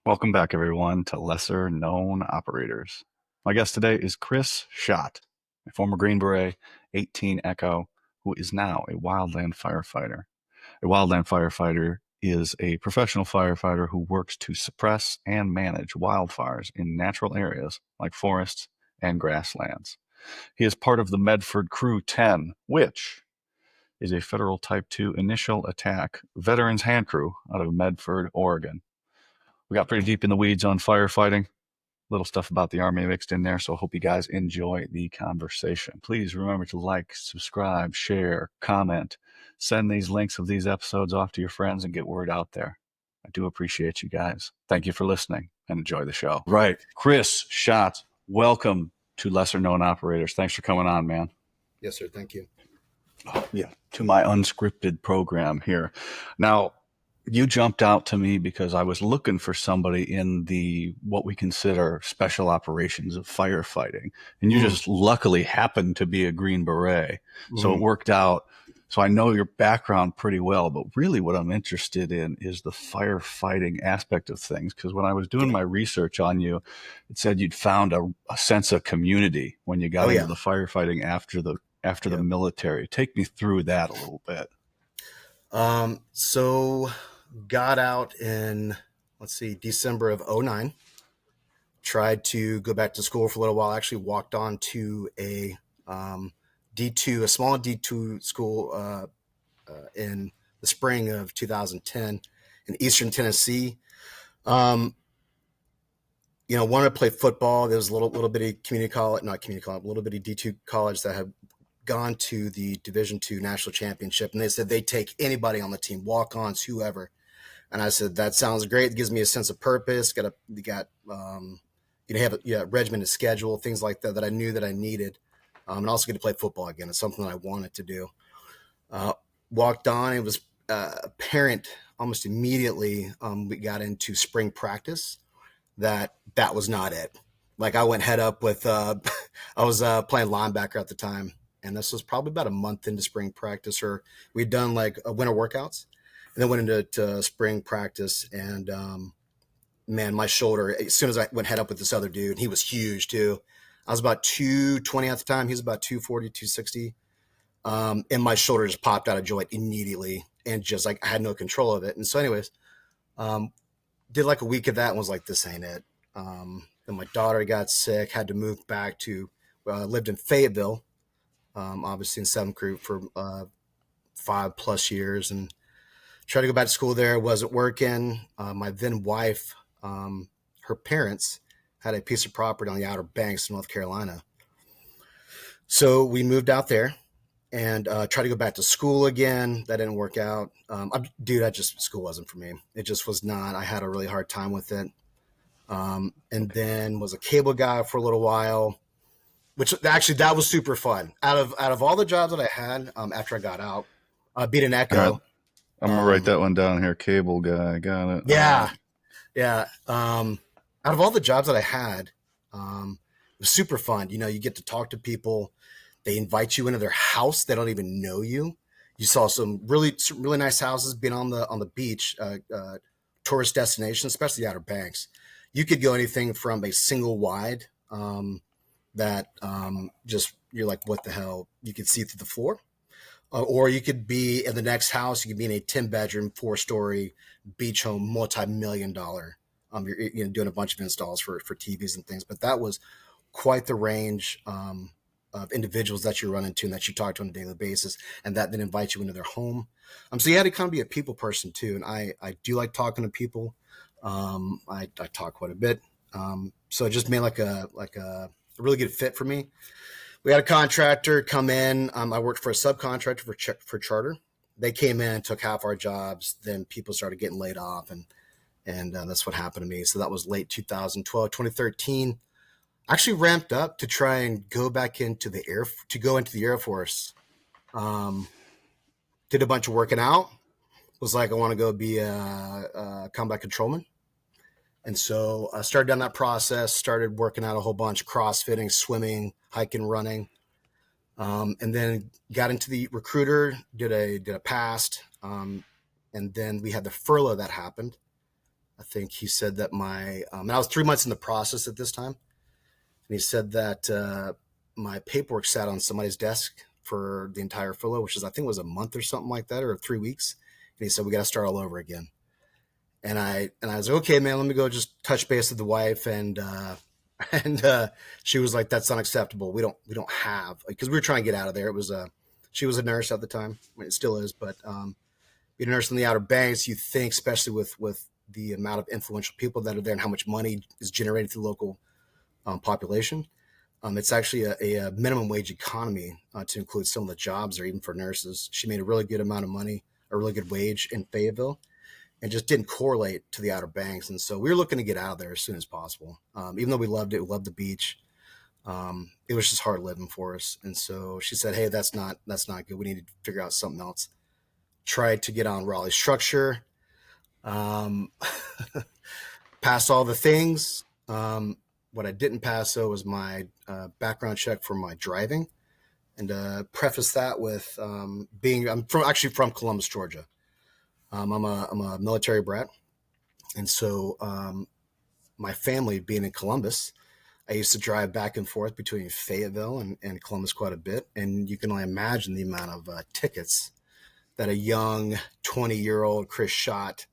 Welcome back, everyone, to Lesser Known Operators. My guest today is Chris Schott, a former Green Beret 18 Echo, who is now a wildland firefighter. A wildland firefighter is a professional firefighter who works to suppress and manage wildfires in natural areas like forests and grasslands. He is part of the Medford Crew 10, which is a federal Type 2 initial attack veterans hand crew out of Medford, Oregon. We got pretty deep in the weeds on firefighting, little stuff about the Army mixed in there. So I hope you guys enjoy the conversation. Please remember to like, subscribe, share, comment, send these links of these episodes off to your friends and get word out there. I do appreciate you guys. Thank you for listening and enjoy the show. Right. Chris Schott, welcome to Lesser Known Operators. Thanks for coming on, man. Yes, sir. Thank you. Yeah, to my unscripted program here. Now, you jumped out to me because I was looking for somebody in the what we consider special operations of firefighting, and you just luckily happened to be a Green Beret, so it worked out. So I know your background pretty well, but really what I'm interested in is the firefighting aspect of things. Because when I was doing my research on you, it said you'd found a sense of community when you got into the firefighting after the military. Take me through that a little bit. So got out in, December of '09. Tried to go back to school for a little while. Actually walked on to a D2, a small D2 school in the spring of 2010 in Eastern Tennessee. Wanted to play football. There was a little bitty community college, not community college, a little bitty D2 college that had gone to the Division II national championship, and they said they'd take anybody on the team, walk-ons, whoever. And I said, that sounds great. It gives me a sense of purpose. You have a regimented schedule, things like that I knew that I needed, and also get to play football again. It's something that I wanted to do. Walked on. It was apparent almost immediately. We got into spring practice. That was not it. Like I went head up with. I was playing linebacker at the time. And this was probably about a month into spring practice, or we'd done like winter workouts and then went into spring practice. And man, my shoulder, as soon as I went head up with this other dude, he was huge too. I was about 220 at the time. He was about 240, 260. And my shoulder just popped out of joint immediately and just like I had no control of it. And so anyways, did like a week of that and was like, this ain't it. Then my daughter got sick, had to move back to, lived in Fayetteville. Obviously in 7th Group for 5+ years and tried to go back to school there. Wasn't working. My then wife, her parents had a piece of property on the Outer Banks in North Carolina. So we moved out there and tried to go back to school again. That didn't work out. School wasn't for me. It just was not. I had a really hard time with it. And then was a cable guy for a little while. Which actually that was super fun. Out of all the jobs that I had after I got out, being an Echo. I'm gonna write that one down here. Cable guy, got it. Yeah, yeah. Out of all the jobs that I had, it was super fun. You get to talk to people. They invite you into their house. They don't even know you. You saw some really nice houses being on the beach, tourist destination, especially the Outer Banks. You could go anything from a single wide. That just you're like, what the hell? You could see through the floor, or you could be in the next house. You could be in a 10-bedroom, 4-story beach home, multi-million-dollar. You're doing a bunch of installs for TVs and things. But that was quite the range of individuals that you run into and that you talk to on a daily basis, and that then invite you into their home. So you had to kind of be a people person too, and I do like talking to people. I talk quite a bit. So it just made like a really good fit for me. We had a contractor come in. I worked for a subcontractor for Charter. They came in, took half our jobs. Then people started getting laid off, and that's what happened to me. So that was late 2012, 2013. I actually ramped up to try and go back into the Air Force. Did a bunch of working out. Was like, I want to go be a combat controlman. And so I started down that process, started working out a whole bunch, crossfitting, swimming, hiking, running. And then got into the recruiter, did a past. And then we had the furlough that happened. I think he said that and I was 3 months in the process at this time, and he said that my paperwork sat on somebody's desk for the entire furlough, which is I think was a month or something like that, or 3 weeks. And he said we got to start all over again. And I was like, okay, man, let me go just touch base with the wife, and she was like, that's unacceptable. We don't have, because we were trying to get out of there. It was she was a nurse at the time. I mean, it still is, but being a nurse in the Outer Banks, you think, especially with the amount of influential people that are there and how much money is generated through the local population. It's actually a minimum wage economy to include some of the jobs there, even for nurses. She made a really good amount of money, a really good wage in Fayetteville, and just didn't correlate to the Outer Banks. And so we were looking to get out of there as soon as possible. Even though we loved it, we loved the beach. It was just hard living for us. And so she said, hey, that's not good. We need to figure out something else. Tried to get on Raleigh structure, um, passed all the things. What I didn't pass, though, was my background check for my driving. And preface that with actually from Columbus, Georgia. I'm a military brat. And so my family being in Columbus, I used to drive back and forth between Fayetteville and Columbus quite a bit. And you can only imagine the amount of tickets that a young 20-year-old Chris Schott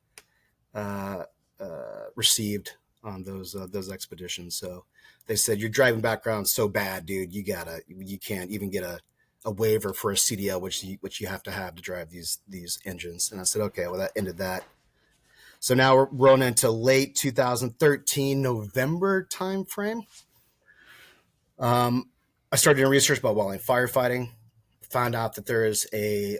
received on those expeditions. So they said, your driving background's so bad, dude, you can't even get a waiver for a CDL, which you have to drive these engines. And I said, okay, well, that ended that. So now we're rolling into late 2013 November timeframe. I started doing research about wildland firefighting. Found out that there's a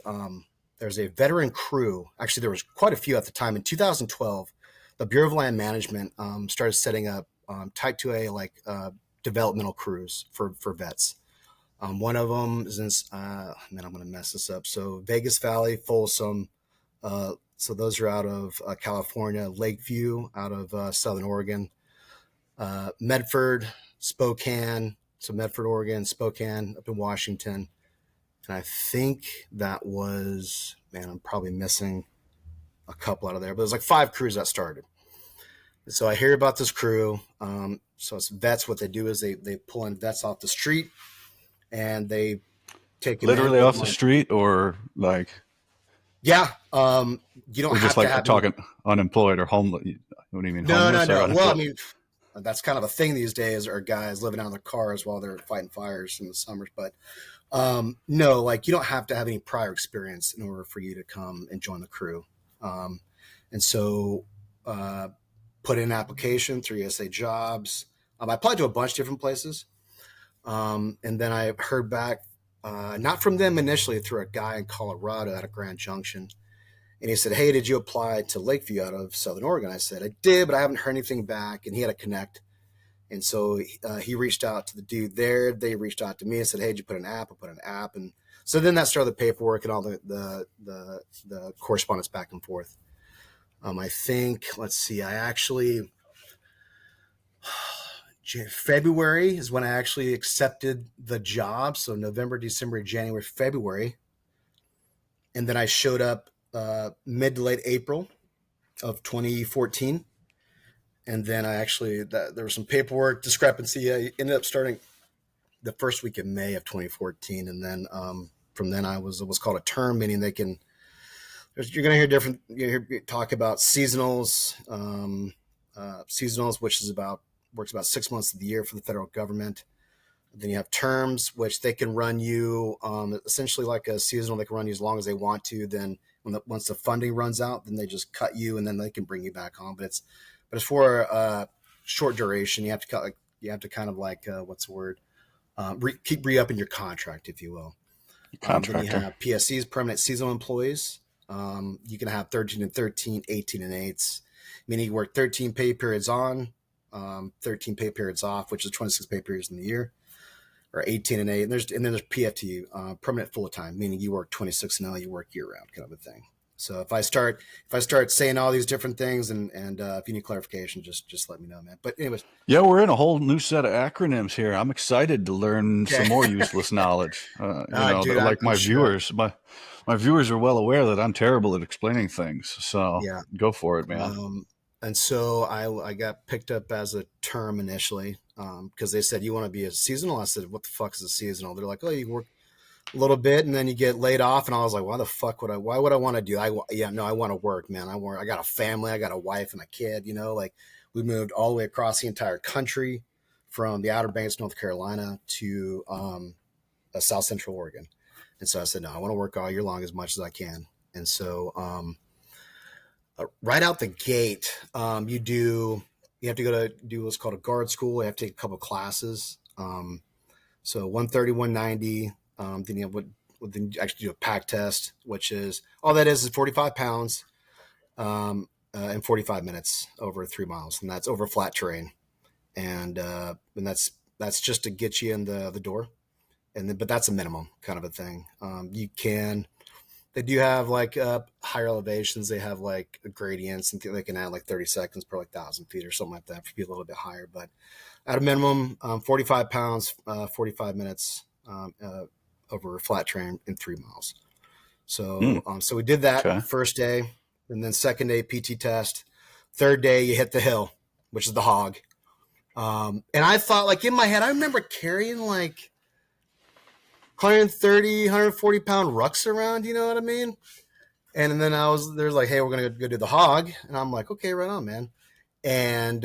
veteran crew. Actually, there was quite a few at the time. In 2012, the Bureau of Land Management started setting up Type 2A developmental crews for vets. One of them is in, man, I'm going to mess this up. So Vegas Valley, Folsom. So those are out of California. Lakeview out of Southern Oregon. Medford, Spokane. So Medford, Oregon, Spokane up in Washington. And I think that was, man, I'm probably missing a couple out of there, but there's like 5 crews that started. And so I hear about this crew. So it's vets. What they do is they pull in vets off the street, and they take them in. Literally off the street, or like, yeah. You don't or just have to like have talking unemployed or homeless. What do you mean, no. homeless? Or Well, I unemployed? mean, that's kind of a thing these days, are guys living out in their cars while they're fighting fires in the summers. But no, like, you don't have to have any prior experience in order for you to come and join the crew. And so put in an application through USA Jobs. I applied to a bunch of different places. And then I heard back, not from them initially, through a guy in Colorado at a Grand Junction. And he said, hey, did you apply to Lakeview out of Southern Oregon? I said, I did, but I haven't heard anything back. And he had a connect. And so he reached out to the dude there. They reached out to me and said, hey, did you put an app? I put an app. And so then that started the paperwork and all the correspondence back and forth. I think, let's see, February is when I actually accepted the job. So November, December, January, February. And then I showed up mid to late April of 2014. And then there was some paperwork discrepancy. I ended up starting the first week of May of 2014. And then from then I was what's called a term, meaning you're going to hear talk about seasonals, which works about 6 months of the year for the federal government. Then you have terms, which they can run you essentially like a seasonal. They can run you as long as they want to. Then once the funding runs out, then they just cut you, and then they can bring you back on. But it's for short duration. You have to kind of like what's the word? Keep re-upping your contract, if you will. Then you have PSCs, permanent seasonal employees. You can have 13 and 13, 18 and 8s, meaning you work 13 pay periods on, 13 pay periods off, which is 26 pay periods in the year, or 18 and 8. And then there's PFT, permanent full time, meaning you work 26 and L, you work year round, kind of a thing. So if I start saying all these different things and if you need clarification, just let me know, man. But anyways, Yeah, we're in a whole new set of acronyms here. I'm excited to learn okay. some more useless knowledge. Dude, Like I'm my sure. viewers, my viewers are well aware that I'm terrible at explaining things. So Yeah. go for it, man. and so I got picked up as a term initially because they said, you want to be a seasonal? I said, what the fuck is a seasonal? They're like, oh, you work a little bit and then you get laid off. And I was like, why would I want to do? Yeah, no, I want to work, man. I got a family. I got a wife and a kid, like we moved all the way across the entire country from the Outer Banks, North Carolina to South Central Oregon. And so I said, no, I want to work all year long as much as I can. And so right out the gate, you have to go to do what's called a guard school. You have to take a couple of classes. So 130, 190. Then then you actually do a pack test, which is all that is 45 pounds in 45 minutes over 3 miles, and that's over flat terrain. And that's just to get you in the door, but that's a minimum kind of a thing. They do have like higher elevations. They have like gradients, and they can add like 30 seconds per like 1,000 feet or something like that for people a little bit higher. But at a minimum, 45 pounds, 45 minutes over a flat terrain in 3 miles. So, Mm, so we did that okay. first day, and then second day PT test. Third day, you hit the hill, which is the hog. And I thought, like in my head, I remember carrying like 130, 140 pound rucks around. You know what I mean? And then they're like, hey, we're gonna go do the hog, and I'm like, okay, right on, man. And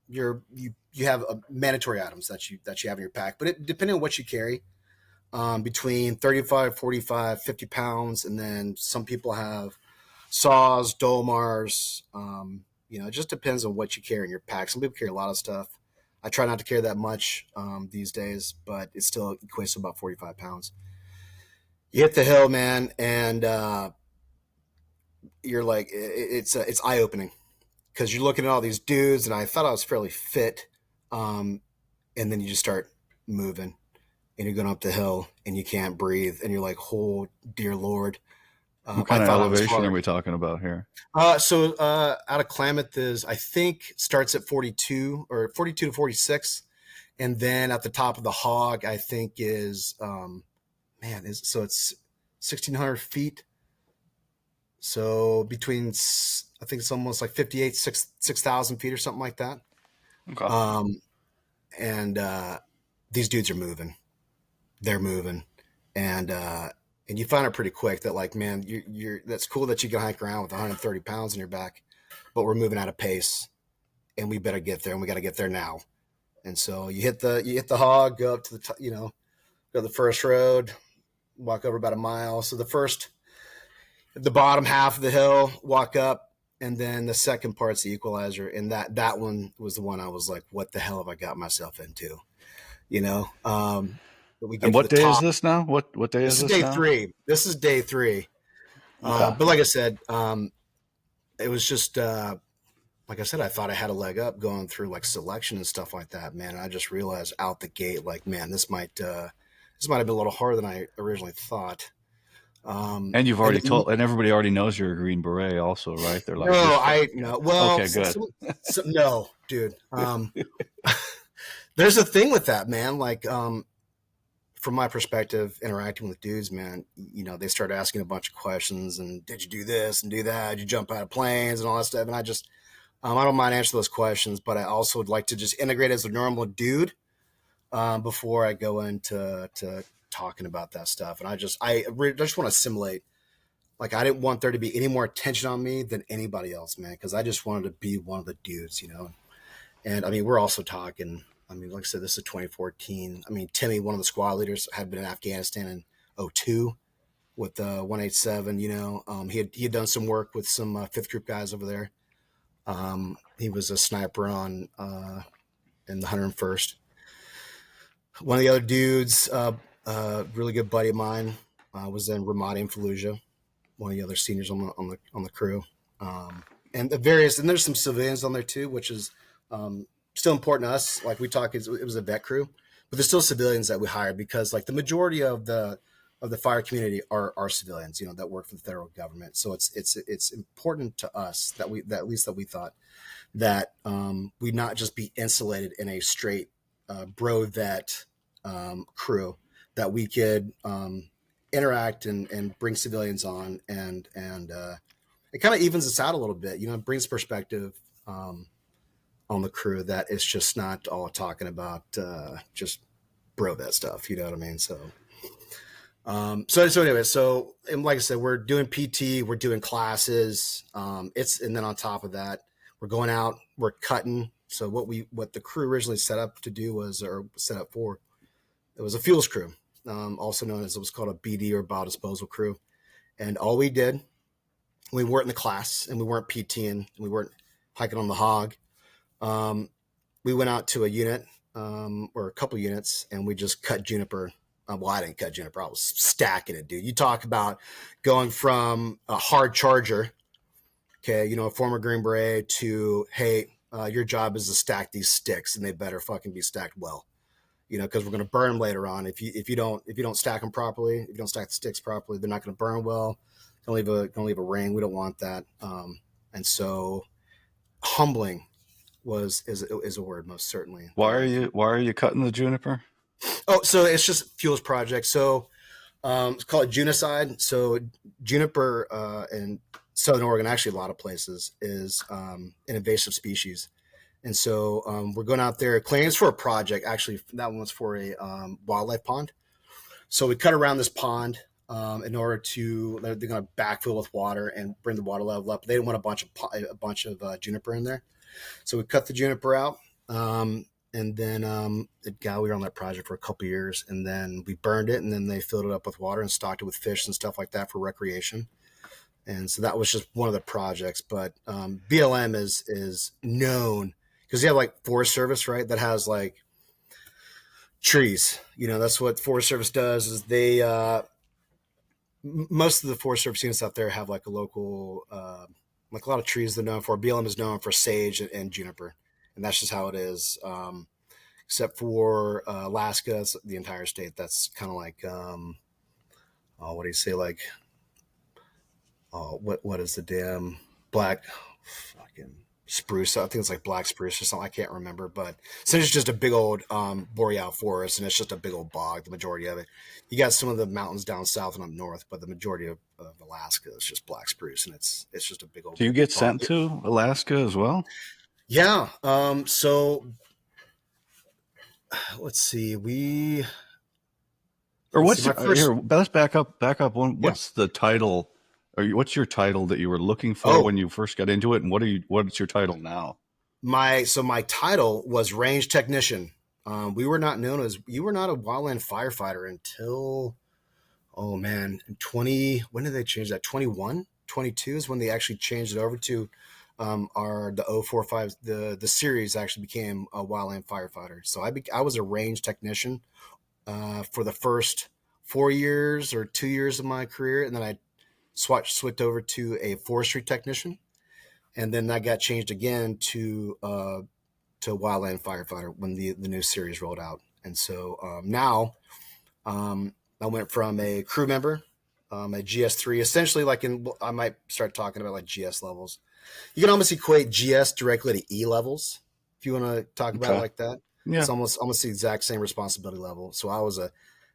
you have mandatory items that you have in your pack, but depending on what you carry, between 35, 45, 50 pounds, and then some people have saws, dolmars. It just depends on what you carry in your pack. Some people carry a lot of stuff. I try not to carry that much these days, but it still equates to about 45 pounds. You hit the hill, man, and you're like, it's eye opening because you're looking at all these dudes, and I thought I was fairly fit, and then you just start moving, and you're going up the hill, and you can't breathe, and you're like, oh dear Lord, What I kind of thought I was elevation are hard. we talking about here? So out of Klamath is, I think, starts at 42 or 42 to 46, and then at the top of the hog, I think is so it's 1,600 feet. So I think it's almost like 58, 6,000 feet or something like that. Okay. Um, and these dudes are moving. They're moving, and and you find out pretty quick that, like, man, you're that's cool that you can hike around with 130 pounds in your back, but we're moving at a pace, and we better get there, and we got to get there now. And so you hit the hog, go up to go to the first road, walk over about a mile. So the bottom half of the hill, walk up, and then the second part's the equalizer, and that one was the one I was like, what the hell have I got myself into? You know, but we And get to the what day is top. this now? What day This is is this day now? three. This is day three. Okay. But like I said, it was just like I said, I thought I had a leg up going through like selection and stuff like that, man. And I just realized out the gate, like, man, this might have been a little harder than I originally thought. And you've And already then, told, and everybody already knows you're a Green Beret, also, right? They're like, no, this fucking I guy. no. Well, Okay, good. no, dude. There's a thing with that, man. Like, from my perspective, interacting with dudes, man, they start asking a bunch of questions and did you do this and do that? Did you jump out of planes and all that stuff? And I don't mind answering those questions, but I also would like to just integrate as a normal dude before I go into talking about that stuff. And I just want to assimilate. Like, I didn't want there to be any more attention on me than anybody else, man, because I just wanted to be one of the dudes. And I mean, we're also talking. I mean, like I said, this is 2014. I mean, Timmy, one of the squad leaders, had been in Afghanistan in '02 with 187. He had done some work with some fifth group guys over there. He was a sniper on in the 101st. One of the other dudes, really good buddy of mine, was in Ramadi and Fallujah. One of the other seniors on the crew, and there's some civilians on there too, which is still important to us. Like we talk, it was a vet crew, but there's still civilians that we hired because like the majority of the fire community are civilians, that work for the federal government. So it's important to us that at least that we thought that we not just be insulated in a straight bro vet crew, that we could interact and bring civilians on and it kind of evens us out a little bit. It brings perspective on the crew that it's just not all talking about just bro that stuff. You know what I mean? So anyway, and like I said, we're doing PT, we're doing classes. And then on top of that, we're going out, we're cutting. So what the crew originally set up to do was, or set up for, it was a fuels crew, also known as, it was called a BD or biodisposal crew. And all we did, we weren't in the class and we weren't PTing and we weren't hiking on the hog. We went out to a unit or a couple units and we just cut juniper. Well, I didn't cut juniper. I was stacking it, dude. You talk about going from a hard charger, okay, a former Green Beret, to, hey, your job is to stack these sticks and they better fucking be stacked well, because we're going to burn them later on. If you don't stack them properly, if you don't stack the sticks properly, they're not going to burn well. Gonna leave a ring. We don't want that. And so humbling is a word, most certainly. Why are you cutting the juniper? Oh, so it's just fuels project. So it's called Junicide. So juniper in Southern Oregon, actually a lot of places, is an invasive species. And so we're going out there. Clearing's for a project. Actually, that one was for a wildlife pond. So we cut around this pond in order to, they're going to backfill with water and bring the water level up. They didn't want a bunch of juniper in there. So we cut the juniper out. And then we were on that project for a couple of years, and then we burned it, and then they filled it up with water and stocked it with fish and stuff like that for recreation. And so that was just one of the projects. But BLM is known because you have like Forest Service, right? That has like trees. That's what Forest Service does. Is they most of the Forest Service units out there have like a local, like a lot of trees they're known for. BLM is known for sage and juniper. And that's just how it is. Except for Alaska, the entire state. That's kind of like, what do you say? Like, what is the damn black fucking spruce? I think it's like black spruce or something. I can't remember. But since it's just a big old boreal forest and it's just a big old bog, the majority of it. You got some of the mountains down south and up north, but the majority of Alaska is just black spruce, and it's just a big old Do you get bog. sent to Alaska as well? Yeah. So let's see. Or Let's see. what's My first. here? Let's back up one. Yeah. What's the title? What's your title that you were looking for Oh, when you first got into it, and what's your title now? my title was range technician. You were not a wildland firefighter until, oh man, 20. When did they change that? 21, 22 is when they actually changed it over to the 045. The series actually became a wildland firefighter. So I was a range technician for the first 4 years or 2 years of my career, and then I switched over to a forestry technician, and then that got changed again to Wildland Firefighter when the new series rolled out. And so now I went from a crew member, a GS3, essentially I might start talking about like GS levels. You can almost equate GS directly to E levels if you want to talk about it Okay. like that. Yeah. It's almost the exact same responsibility level. So I was a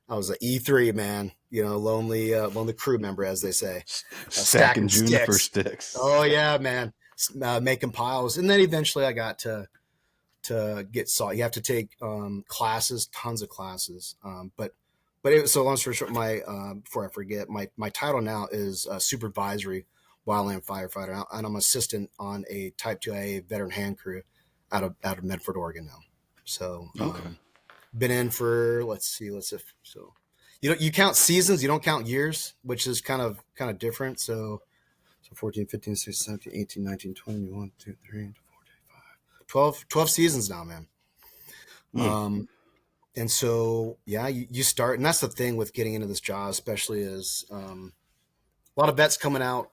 E3 man, lonely crew member, as they say, Stacking stacking juniper sticks. sticks. Oh yeah, man, making piles, and then eventually I got to get saw. You have to take classes, tons of classes. So long story short, before I forget, my title now is supervisory wildland firefighter, and I'm assistant on a Type 2A veteran hand crew out of Medford, Oregon now. So Okay. been in for you count seasons, you don't count years, which is kind of different. So 14, 15, 16, 17, 18, 19, 20, 1, 2, 3, 4, 5, 12 seasons now, man. Hmm. And so, yeah, you start, and that's the thing with getting into this job, especially is a lot of vets coming out.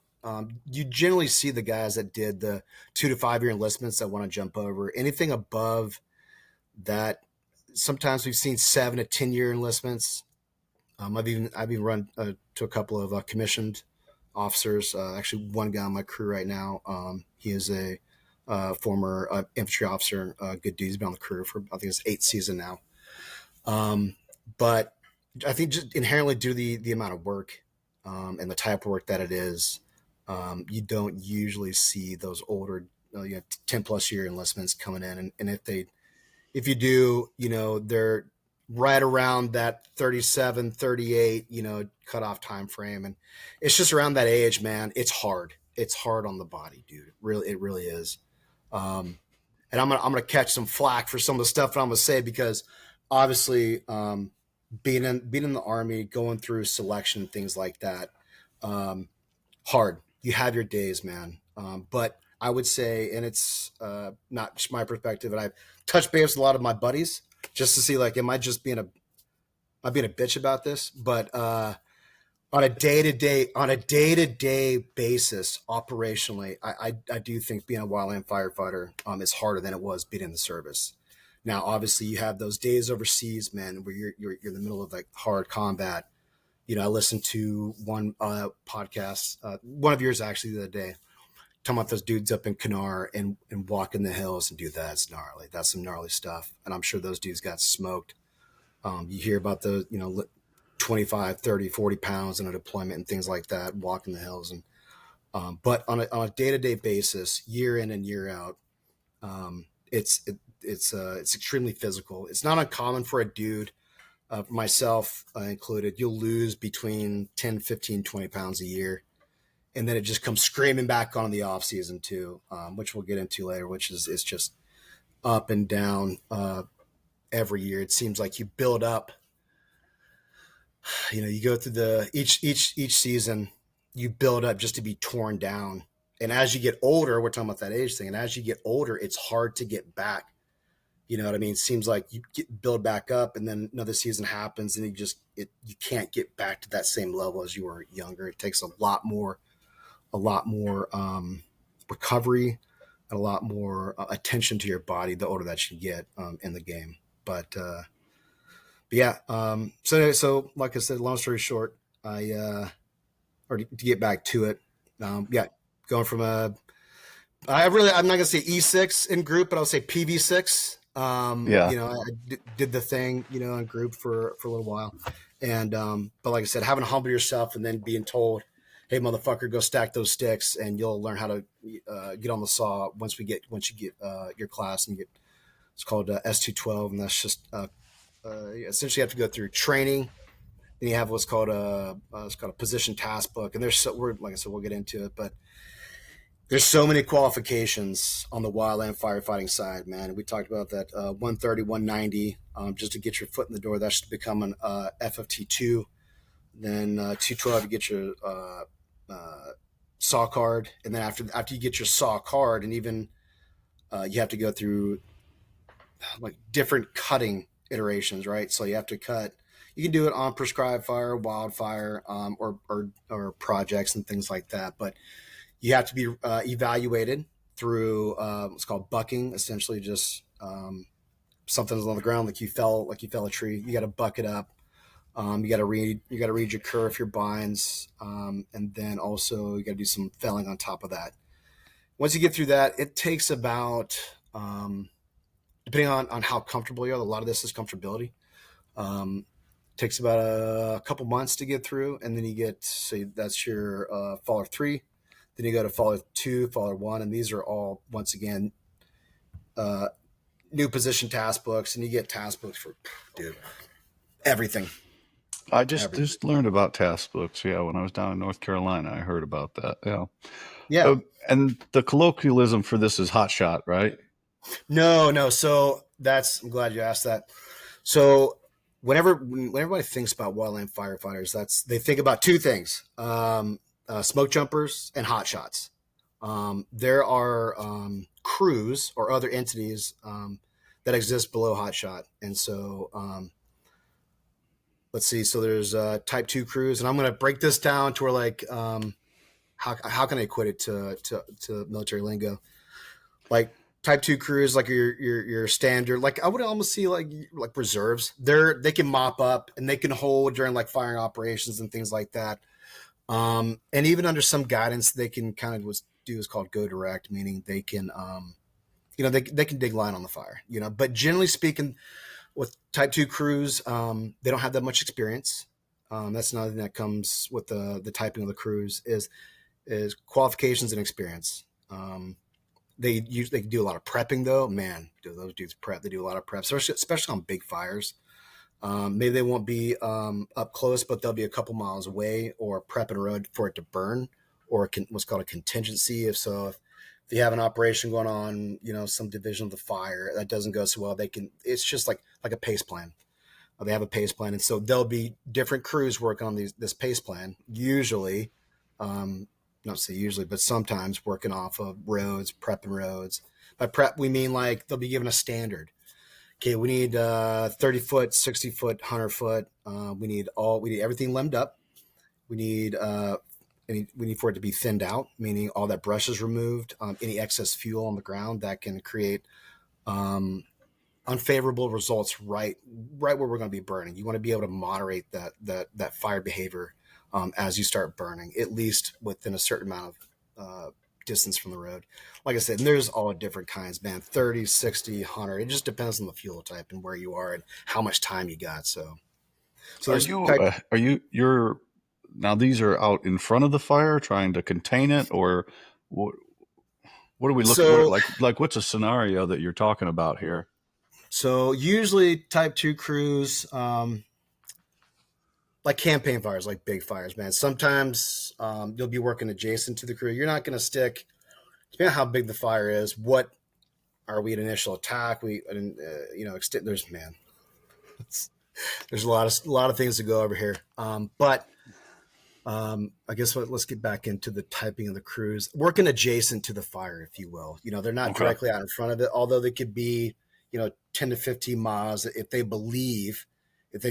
You generally see the guys that did the 2 to 5 year enlistments that want to jump over anything above that. Sometimes we've seen 7 to 10 year enlistments. I've even run to a couple of commissioned officers. Actually, one guy on my crew right now. He is a former infantry officer. Good dude. He's been on the crew for, I think it's 8th season now. But I think just inherently due to the amount of work and the type of work that it is, You don't usually see those older, 10 plus year enlistments coming in. And if you do, they're right around that 37, 38, cutoff time frame. And it's just around that age, man. It's hard. It's hard on the body, dude. It really is. Um, and I'm gonna catch some flack for some of the stuff that I'm gonna say because obviously, being in the army, going through selection, things like that, um, hard. You have your days, man. But I would say, and it's not just my perspective, and I've touched base with a lot of my buddies just to see, like, am I being a bitch about this? But on a day to day basis, operationally, I do think being a wildland firefighter is harder than it was being in the service. Now, obviously, you have those days overseas, man, where you're in the middle of like hard combat. I listened to one podcast, one of yours actually the other day, talking about those dudes up in Kanar and walking the hills and do that. It's gnarly. That's some gnarly stuff. And I'm sure those dudes got smoked. You hear about the, 25, 30, 40 pounds in a deployment and things like that, walking the hills. And but on a day-to-day basis, year in and year out, it's extremely physical. It's not uncommon for a dude, myself included, you'll lose between 10, 15, 20 pounds a year. And then it just comes screaming back on in the off season too, which we'll get into later, which is it's just up and down every year. It seems like you build up, you go through each season, you build up just to be torn down. And as you get older, we're talking about that age thing. And as you get older, it's hard to get back. You know what I mean? It seems like you build back up and then another season happens and you can't get back to that same level as you were younger. It takes a lot more recovery and a lot more attention to your body the older that you get in the game. But yeah, so like I said, long story short, or to get back to it, yeah, going from I'm not gonna say E6 in group, but I'll say PV6. Yeah. I did the thing, in group for a little while, and but like I said, having to humble yourself and then being told, "Hey, motherfucker, go stack those sticks, and you'll learn how to get on the saw once you get your class and it's called S212, and that's just essentially you have to go through training. Then you have what's called a position task book, and like I said, we'll get into it, but there's so many qualifications on the wildland firefighting side, man. We talked about that 130, 190, just to get your foot in the door. That should become an FFT2. Then 212 to get your saw card, and then after you get your saw card, and even you have to go through like different cutting iterations, right? So you have to cut. You can do it on prescribed fire, wildfire, or projects and things like that, but you have to be evaluated through what's called bucking, essentially just something's on the ground like you fell a tree. You got to buck it up. You got to read your kerf, your binds, and then also you got to do some felling on top of that. Once you get through that, it takes about depending on how comfortable you are. A lot of this is comfortability. Takes about a couple months to get through, and then that's your faller 3. Then you go to faller 2, faller 1, and these are all once again new position task books, and you get task books for everything. I just learned about task books. Yeah, when I was down in North Carolina, I heard about that. Yeah. Yeah. And the colloquialism for this is hot shot, right? No. So I'm glad you asked that. So when everybody thinks about wildland firefighters, they think about two things: smoke jumpers and hot shots. There are crews or other entities that exist below hot shot, and so let's see. So there's type 2 crews, and I'm going to break this down to where like how can I equate it to military lingo? Like type 2 crews, like your standard, like I would almost see like reserves. They can mop up and they can hold during like firing operations and things like that. And even under some guidance, they can kind of do is called go direct, meaning they can they can dig line on the fire. But generally speaking, with type 2 crews, they don't have that much experience. That's another thing that comes with the typing of the crews is is qualifications and experience. They do a lot of prepping though. Man, do those dudes prep? They do a lot of prep, especially on big fires. Maybe they won't be up close, but they'll be a couple miles away or prepping a road for it to burn, or what's called a contingency. If you have an operation going on, some division of the fire that doesn't go so well, they can. It's just like a pace plan. They have a pace plan, and so there'll be different crews working on this pace plan. Usually, not say usually, but sometimes working off of roads, prepping roads. By prep, we mean like they'll be given a standard. Okay, we need 30 foot, 60 foot, 100 foot. We need everything limbed up. We need for it to be thinned out, meaning all that brush is removed. Any excess fuel on the ground that can create unfavorable results right where we're going to be burning. You want to be able to moderate that fire behavior as you start burning, at least within a certain amount of distance from the road. Like I said, and there's all different kinds, man. 30, 60, 100. It just depends on the fuel type and where you are and how much time you got. So Are there's you type. you're now these are out in front of the fire trying to contain it, or what, what are we looking what So like what's a scenario that you're talking about here? so usually type 2 crews, like campaign fires, like big fires, man. Sometimes you'll be working adjacent to the crew. You're not going to stick, depending on how big the fire is. What are we an initial attack? Extend. There's a lot of things to go over here. But I guess let's get back into the typing of the crews. Working adjacent to the fire, if you will. They're not Okay. directly out in front of it, although they could be, 10 to 15 miles if they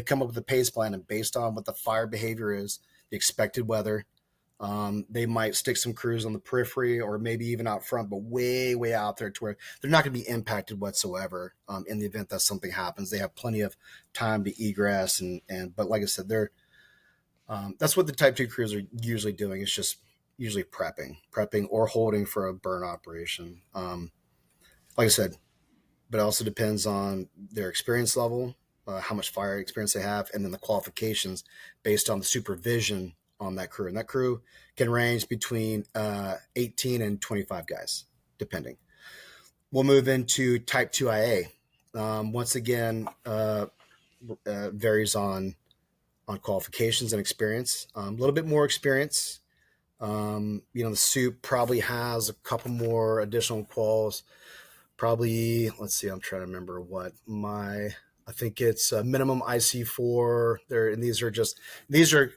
come up with a pace plan and based on what the fire behavior is, the expected weather, they might stick some crews on the periphery or maybe even out front, but way, way out there to where they're not going to be impacted whatsoever. In the event that something happens, they have plenty of time to egress but like I said, that's what the type 2 crews are usually doing. It's just usually prepping or holding for a burn operation. Like I said, but it also depends on their experience level, how much fire experience they have, and then the qualifications based on the supervision on that crew. And that crew can range between 18 and 25 guys, depending. We'll move into type 2IA. Once again, varies on qualifications and experience. A little bit more experience. The suit probably has a couple more additional quals. Probably, let's see, I'm trying to remember I think it's a minimum IC4 there. And these are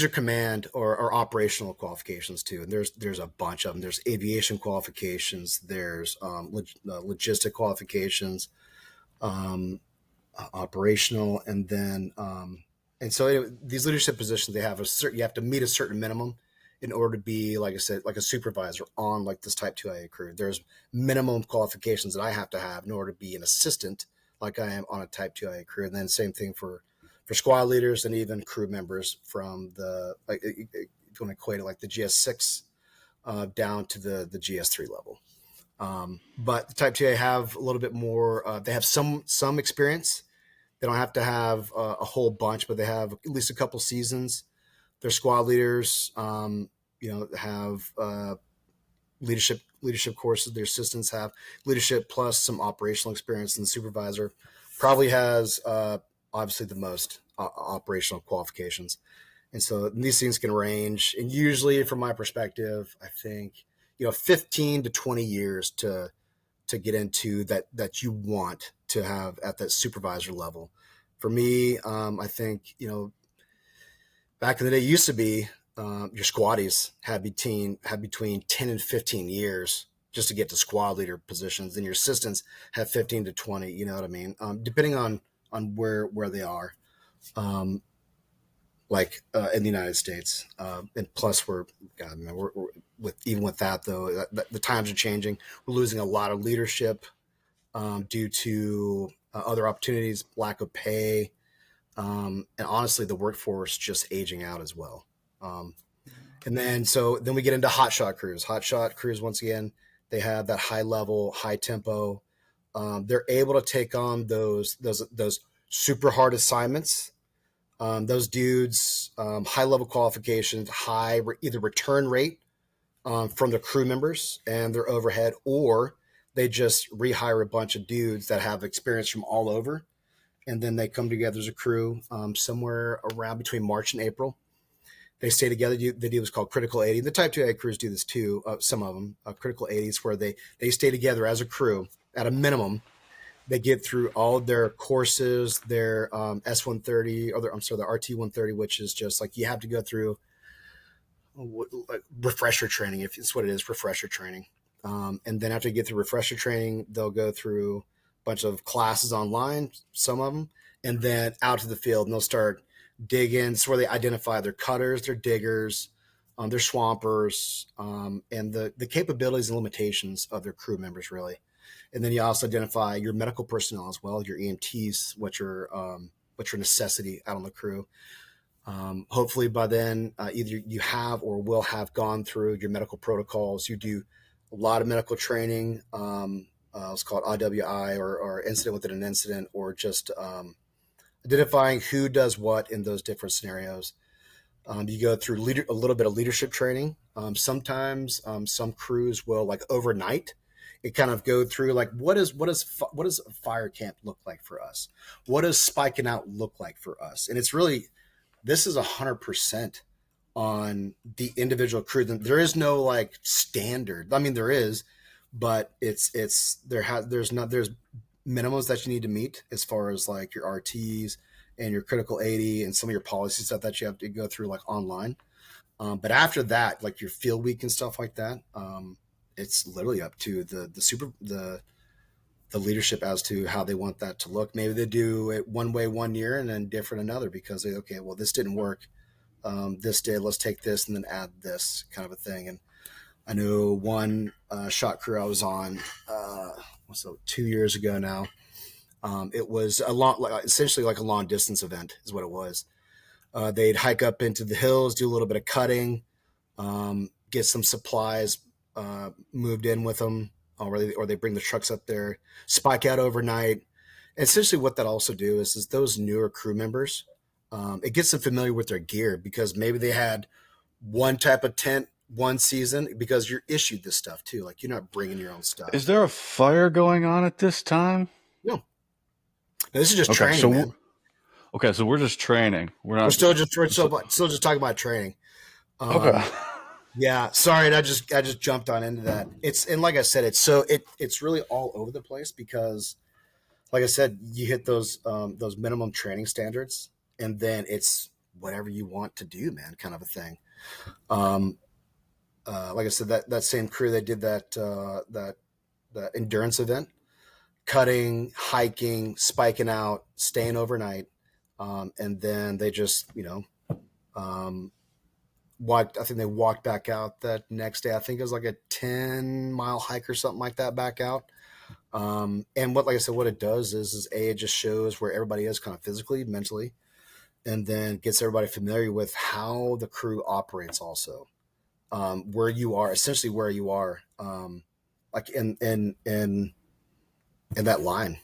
command or operational qualifications too. And there's a bunch of them. There's aviation qualifications. There's logistic qualifications, operational, and then and so anyway, these leadership positions, they have you have to meet a certain minimum in order to be, like I said, like a supervisor on like this type 2IA crew. There's minimum qualifications that I have to have in order to be an assistant like I am on a type 2IA crew. And then same thing for squad leaders and even crew members from the, like, if you want to equate it, like the GS6 down to the GS3 level. But the type 2A have a little bit more, they have some experience. They don't have to have a whole bunch, but they have at least a couple seasons. Their squad leaders, have leadership courses. Their assistants have leadership plus some operational experience, and the supervisor probably has obviously the most operational qualifications. And so these things can range, and usually, from my perspective, I think 15 to 20 years to get into that you want to have at that supervisor level. For me, I think back in the day, it used to be your squaddies had between 10 and 15 years just to get to squad leader positions, and your assistants have 15 to 20. You know what I mean? Depending on where they are, like in the United States, and plus we're even with that though, the times are changing. We're losing a lot of leadership due to other opportunities, lack of pay. And honestly, the workforce just aging out as well. And then we get into hotshot crews. Hotshot crews, once again, they have that high level, high tempo. They're able to take on those super hard assignments Those dudes, high level qualifications, either return rate from the crew members and their overhead, or they just rehire a bunch of dudes that have experience from all over, and then they come together as a crew somewhere around between March and April. They stay together. They do what's called critical 80. The Type 2A crews do this too. Some of them, critical 80s, where they stay together as a crew at a minimum. They get through all of their courses, their S130, or their RT130, which is just like you have to go through refresher training, if it's what it is, refresher training. And then after you get through refresher training, they'll go through a bunch of classes online, some of them, and then out to the field, and they'll start digging. It's where they identify their cutters, their diggers, their swampers, and the capabilities and limitations of their crew members, really. And then you also identify your medical personnel as well, your EMTs, what's your necessity out on the crew. Hopefully by then, either you have or will have gone through your medical protocols. You do a lot of medical training. It's called IWI, or incident within an incident, or just identifying who does what in those different scenarios. You go through a little bit of leadership training. Sometimes some crews will, like overnight, it kind of go through like what does a fire camp look like for us? What does spiking out look like for us? And it's really, this is 100% on the individual crew. There is no like standard. I mean, there is, but there's minimums that you need to meet as far as like your RTs and your critical 80 and some of your policy stuff that you have to go through like online. But after that, like your field week and stuff like that, it's literally up to the leadership as to how they want that to look. Maybe they do it one way one year and then different another, because okay, well, this didn't work this day. Let's take this and then add this, kind of a thing. And I know one shot crew I was on, 2 years ago now. It was essentially like a long distance event is what it was. They'd hike up into the hills, do a little bit of cutting, get some supplies moved in with them, or they bring the trucks up there, spike out overnight. And essentially what that also do is those newer crew members, it gets them familiar with their gear, because maybe they had one type of tent one season, because you're issued this stuff too. Like you're not bringing your own Is stuff. there a fire going on at this time? No, now, this is just Okay, training, man. okay, so we're just training. We're We're not. still just So, still just talking about training. okay. Yeah, sorry, I just jumped on into that. And like I said, it's really all over the place, because, like I said, you hit those minimum training standards, and then it's whatever you want to do, man, kind of a thing. Um, like I said, that same crew that did that endurance event, cutting, hiking, spiking out, staying overnight, and then they just um, walked. I think they walked back out that next day. I think it was like a 10-mile hike or something like that back out. And like I said, what it does is it just shows where everybody is kind of physically, mentally, and then gets everybody familiar with how the crew operates also. Where you are, essentially where you are, like in that line,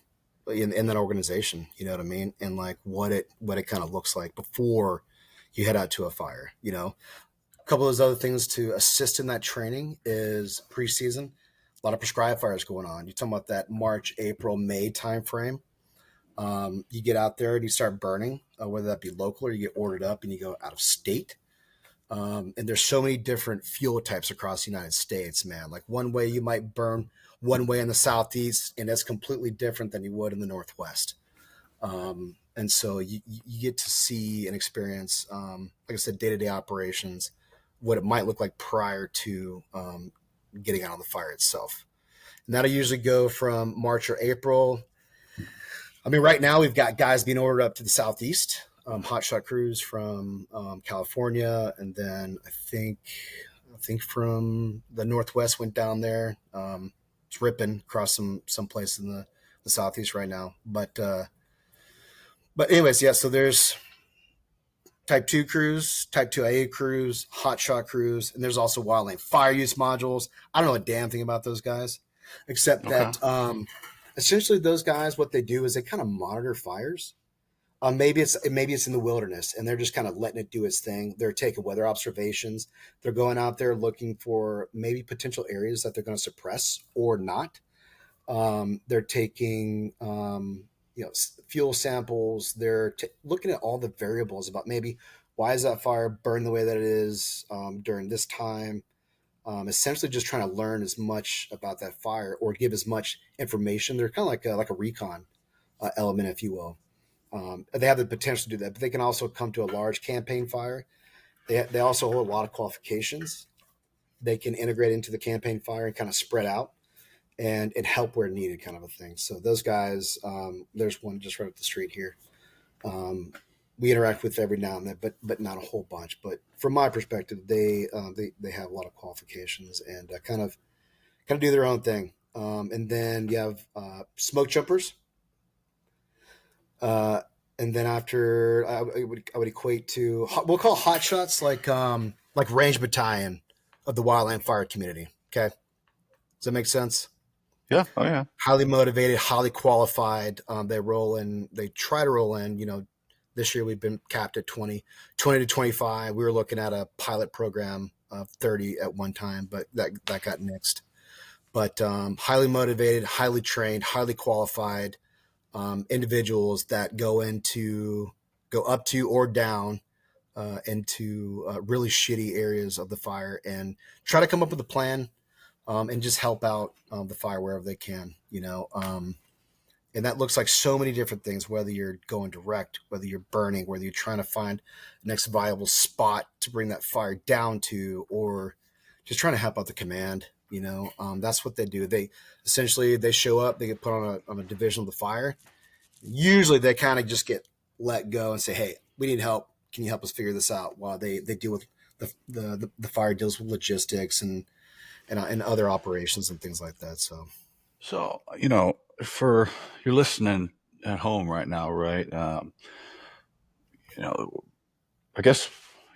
in that organization, you know what I mean? And like what it kind of looks like before you head out to a fire, A couple of those other things to assist in that training is preseason. A lot of prescribed fires going on. You're talking about that March, April, May timeframe. You get out there and you start burning, whether that be local or you get ordered up and you go out of state. And there's so many different fuel types across the United States, man. Like one way you might burn one way in the Southeast, and that's completely different than you would in the Northwest. And so you get to see and experience, like I said, day-to-day operations, what it might look like prior to getting out on the fire itself. And that'll usually go from March or April. I mean, right now we've got guys being ordered up to the Southeast, hotshot crews from California, and then I think from the Northwest went down there. It's ripping across some place in the Southeast right now. But anyways, yeah. So there's Type 2 crews, Type 2A crews, hotshot crews, and there's also wildland fire use modules. I don't know a damn thing about those guys, except Okay. that essentially those guys, what they do is they kind of monitor fires. Maybe it's in the wilderness, and they're just kind of letting it do its thing. They're taking weather observations. They're going out there looking for maybe potential areas that they're going to suppress or not. They're taking fuel samples. They're looking at all the variables about maybe why is that fire burned the way that it is during this time. Essentially, just trying to learn as much about that fire or give as much information. They're kind of like a recon element, if you will. They have the potential to do that, but they can also come to a large campaign fire. They also hold a lot of qualifications. They can integrate into the campaign fire and kind of spread out and help where needed, kind of a thing. So those guys, there's one just right up the street here. Um, we interact with every now and then, but not a whole bunch. But from my perspective, they have a lot of qualifications and kind of do their own thing. And then you have smoke jumpers. Uh, and then after I would equate to we'll call hot shots like range battalion of the wildland fire community. Okay, does that make sense? Yeah. Oh yeah. Highly motivated, highly qualified. They try to roll in. This year we've been capped at 20 to 25. We were looking at a pilot program of 30 at one time, but that got nixed. But highly motivated, highly trained, highly qualified individuals that go up to or down into really shitty areas of the fire and try to come up with a plan and just help out the fire wherever they can, and that looks like so many different things, whether you're going direct, whether you're burning, whether you're trying to find the next viable spot to bring that fire down to, or just trying to help out the command. That's what they do. They show up, they get put on a division of the fire. Usually they kind of just get let go and say, hey, we need help. Can you help us figure this out? While they deal with the fire deals with logistics and other operations and things like that. So, for you're listening at home right now, right? You know, I guess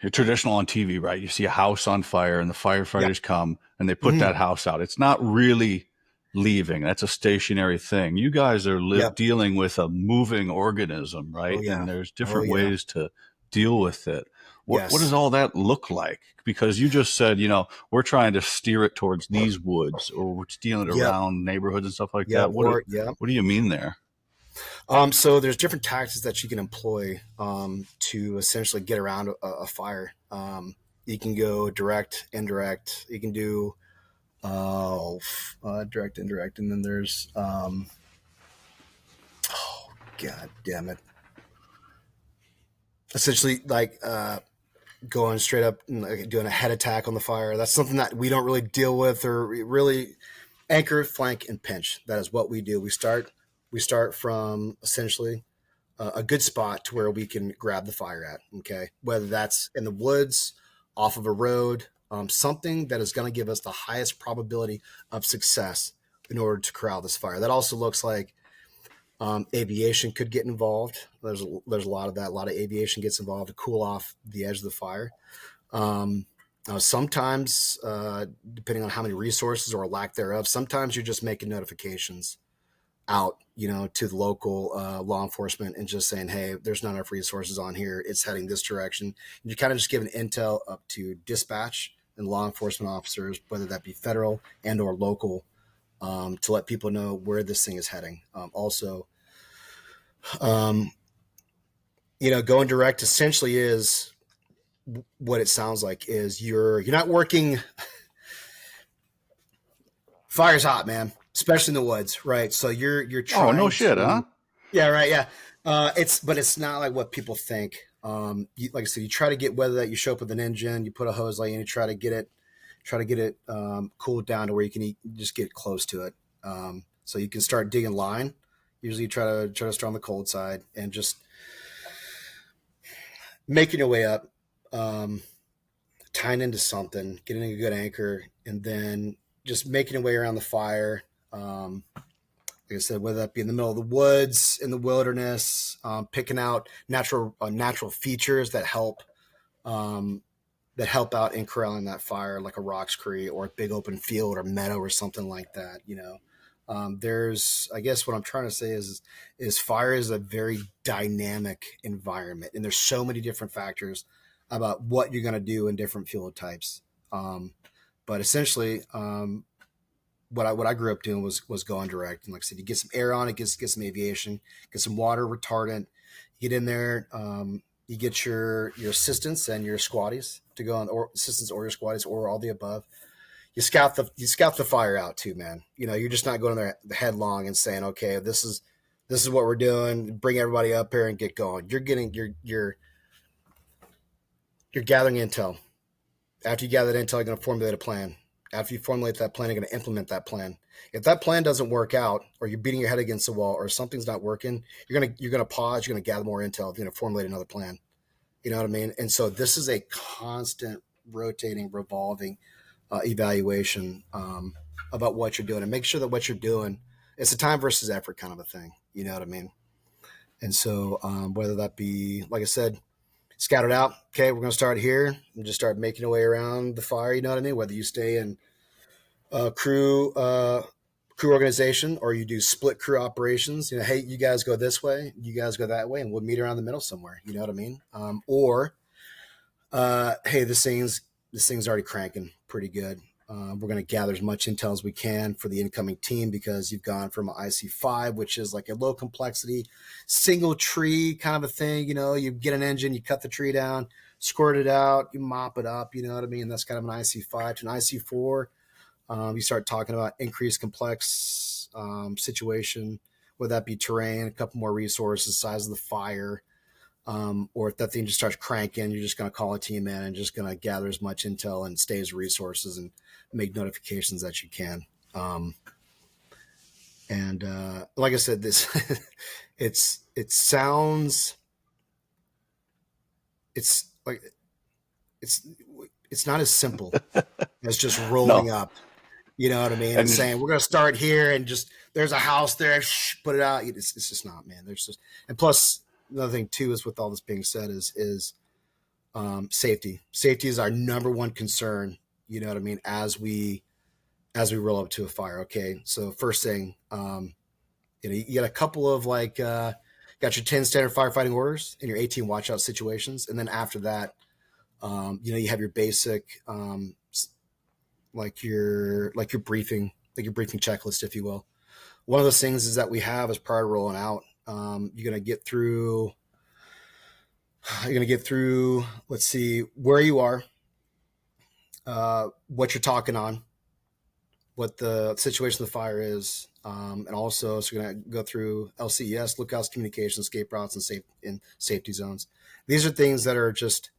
you're traditional on TV, right? You see a house on fire and the Yeah. firefighters come and they put Mm-hmm. that house out. It's not really leaving. That's a stationary thing. You guys are Yep. dealing with a moving organism, Oh right? yeah. And there's Oh different yeah. ways to deal with it. What does Yes. all that look like? Because you just said, we're trying to steer it towards these woods or we're steering it Yep. around neighborhoods and stuff like Yep. that. Or yeah. What do you mean there? So there's different tactics that you can employ to essentially get around a fire. You can go direct, indirect. You can do direct, indirect, and then there's God damn it. Essentially, like going straight up and like, doing a head attack on the fire. That's something that we don't really deal with or really anchor, flank, and pinch. That is what we do. We start from essentially a good spot to where we can grab the fire at. Okay, whether that's in the woods, off of a road, something that is going to give us the highest probability of success in order to corral this fire. That also looks like aviation could get involved. There's a lot of that. A lot of aviation gets involved to cool off the edge of the fire. Sometimes, depending on how many resources or lack thereof, sometimes you're just making notifications out, to the local law enforcement and just saying, hey, there's not enough resources on here. It's heading this direction. And you kind of just give an intel up to dispatch and law enforcement officers, whether that be federal and or local, to let people know where this thing is heading. Also, um, going direct essentially is what it sounds like is you're not working. Fire's hot, man, especially in the woods, right? So you're Oh, no trying shit, huh? to, yeah, right, yeah. But it's not like what people think. Like I said, you try to get whether that you show up with an engine, you put a hose light in, you try to get it cooled down to where you can just get close to it. So you can start digging line. Usually, you try to start on the cold side and just making your way up, um, tying into something, getting a good anchor, and then just making your way around the fire. Like I said, whether that be in the middle of the woods, in the wilderness, picking out natural features um, that help out in corralling that fire, like a rocks cree or a big open field or meadow or something like that. I guess what I'm trying to say is fire is a very dynamic environment, and there's so many different factors about what you're going to do in different fuel types. But essentially, what I grew up doing was going direct, and like I said, you get some air on it, get some aviation, get some water retardant, you get in there. You get your assistants and your squatties to go on, or assistants or your squatties or all the above. You scout the fire out too, man. You're just not going there headlong and saying, okay, this is what we're doing. Bring everybody up here and get going. You're gathering intel. After you gather that intel, you're going to formulate a plan. After you formulate that plan, you're going to implement that plan. If that plan doesn't work out, or you're beating your head against the wall, or something's not working, you're gonna pause. You're going to gather more intel. You're going to formulate another plan. You know what I mean? And so this is a constant, rotating, revolving evaluation about what you're doing, and make sure that what you're doing, it's a time versus effort kind of a thing. You know what I mean? And so whether that be, like I said, scout it out. Okay, we're going to start here and just start making our way around the fire. You know what I mean? Whether you stay in crew organization, or you do split crew operations. Hey, you guys go this way, you guys go that way, and we'll meet around the middle somewhere. You know what I mean? Or hey, this thing's already cranking pretty good. We're going to gather as much intel as we can for the incoming team, because you've gone from an IC5, which is like a low complexity, single tree kind of a thing. You get an engine, you cut the tree down, squirt it out, you mop it up. You know what I mean? That's kind of an IC5 to an IC4. You start talking about increased complex situation, whether that be terrain, a couple more resources, size of the fire, or if that thing just starts cranking, you're just going to call a team in and just going to gather as much intel and stay as resources and make notifications that you can. And like I said, this it sounds it's like it's not as simple as just rolling No, up. You know what I mean? And and saying we're going to start here, and just there's a house there, put it out. It's just not, man. And plus another thing too is, with all this being said, is safety. Safety is our number one concern. You know what I mean? As we roll up to a fire. Okay, so first thing, you got a couple of got your 10 standard firefighting orders and your 18 watch out situations, and then after that, you have your basic like your briefing checklist, if you will. One of those things is that we have, as prior to rolling out, you're gonna get through. Let's see where you are, what you're talking on, what the situation of the fire is, and also, so you're gonna go through LCES, lookouts, communication, escape routes, and safety zones. These are things that are just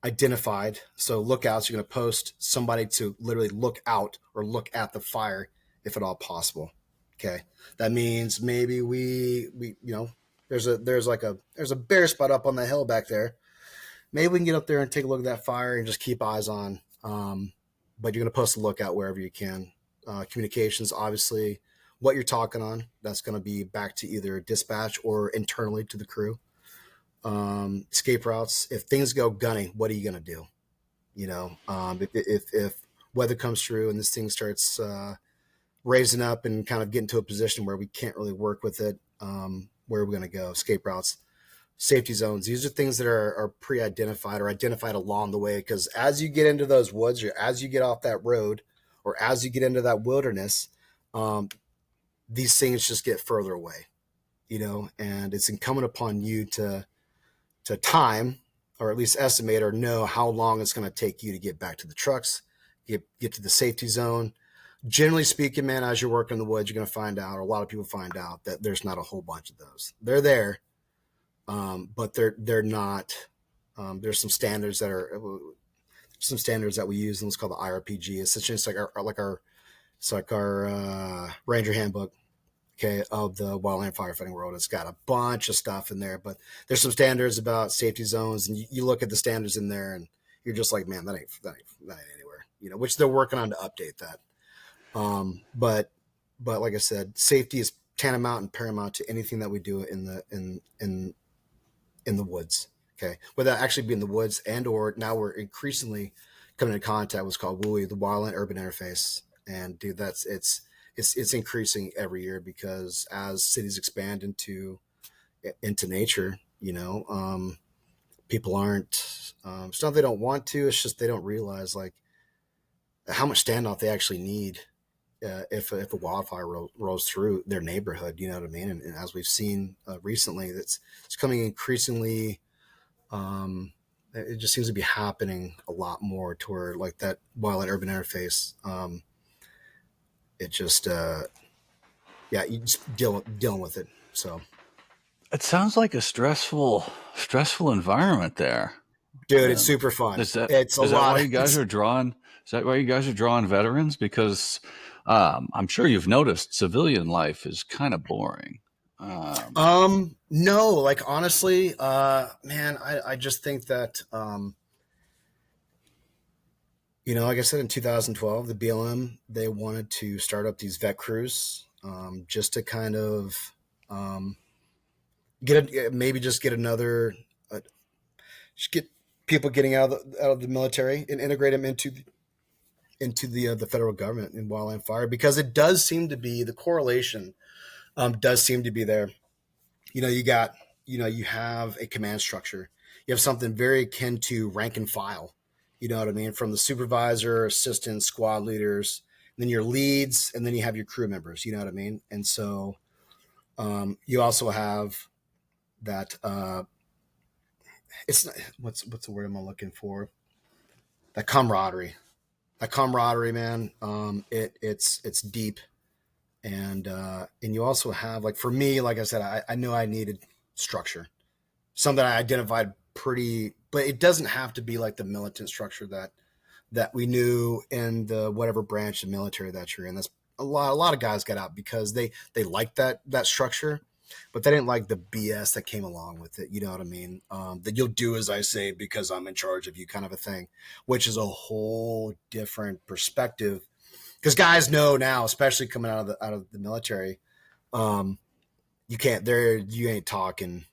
identified. So lookouts, you're going to post somebody to literally look out or look at the fire if at all possible. Okay, that means maybe there's a bare spot up on the hill back there. Maybe we can get up there and take a look at that fire and just keep eyes on. But you're going to post a lookout wherever you can. Communications, obviously, what you're talking on, that's going to be back to either dispatch or internally to the crew. Escape routes. If things go gunning, what are you going to do? If weather comes through and this thing starts raising up and kind of getting to a position where we can't really work with it, where are we going to go? Escape routes, safety zones. These are things that are pre-identified or identified along the way, because as you get into those woods, or as you get off that road, or as you get into that wilderness, these things just get further away, and it's incumbent upon you to time, or at least estimate or know how long it's going to take you to get back to the trucks, get to the safety zone. Generally speaking, man, as you're working in the woods, you're going to find out, or a lot of people find out, that there's not a whole bunch of those. They're there, but they're not. There's some standards that we use, and it's called the IRPG. Essentially, it's like our Ranger Handbook. Okay, of the Wildland Firefighting world. It's got a bunch of stuff in there, but there's some standards about safety zones, and you look at the standards in there, and you're just like, man, that ain't anywhere. Which they're working on to update that. But like I said, safety is tantamount and paramount to anything that we do in the woods. Okay, whether that actually be in the woods, and or now we're increasingly coming into contact with what's called WUI, the Wildland Urban Interface. And dude, it's increasing every year because as cities expand into nature, people aren't. It's not they don't want to. It's just they don't realize like how much standoff they actually need if a wildfire rolls through their neighborhood. You know what I mean? And as we've seen recently, it's coming increasingly. It just seems to be happening a lot more toward like that wildland urban interface. It just yeah, you just dealing with it. So, It sounds like a stressful environment there. dude, it's Um, super fun. is that It's a is that why lot. you guys It's are drawing? Is that why you guys are drawing veterans? Because I'm sure you've noticed civilian life is kind of boring. Um, no, like honestly, man, I just think that like I said in 2012, the BLM they wanted to start up these vet crews, just to kind of um, maybe just get another, just get people getting out of the military and integrate them into the federal government in wildland fire because it does seem to be the correlation does seem to be there. You got you have a command structure. You have something very akin to rank and file. You know what I mean? From the supervisor, assistant, squad leaders, and then your leads, and then you have your crew members. You know what I mean? And so you also have that. It's not, what's the word I'm looking for? That camaraderie. That camaraderie, man. It's deep, and you also have like for me, like I said, I knew I needed structure, something I identified pretty, but it doesn't have to be like the militant structure that we knew in the whatever branch of military that you're in. That's a lot of guys got out because they liked that structure, but they didn't like the BS that came along with it. You know what I mean? That you'll do as I say because I'm in charge of you, kind of a thing, which is a whole different perspective. Because guys know now, especially coming out of the military, um, you can't there you ain't talking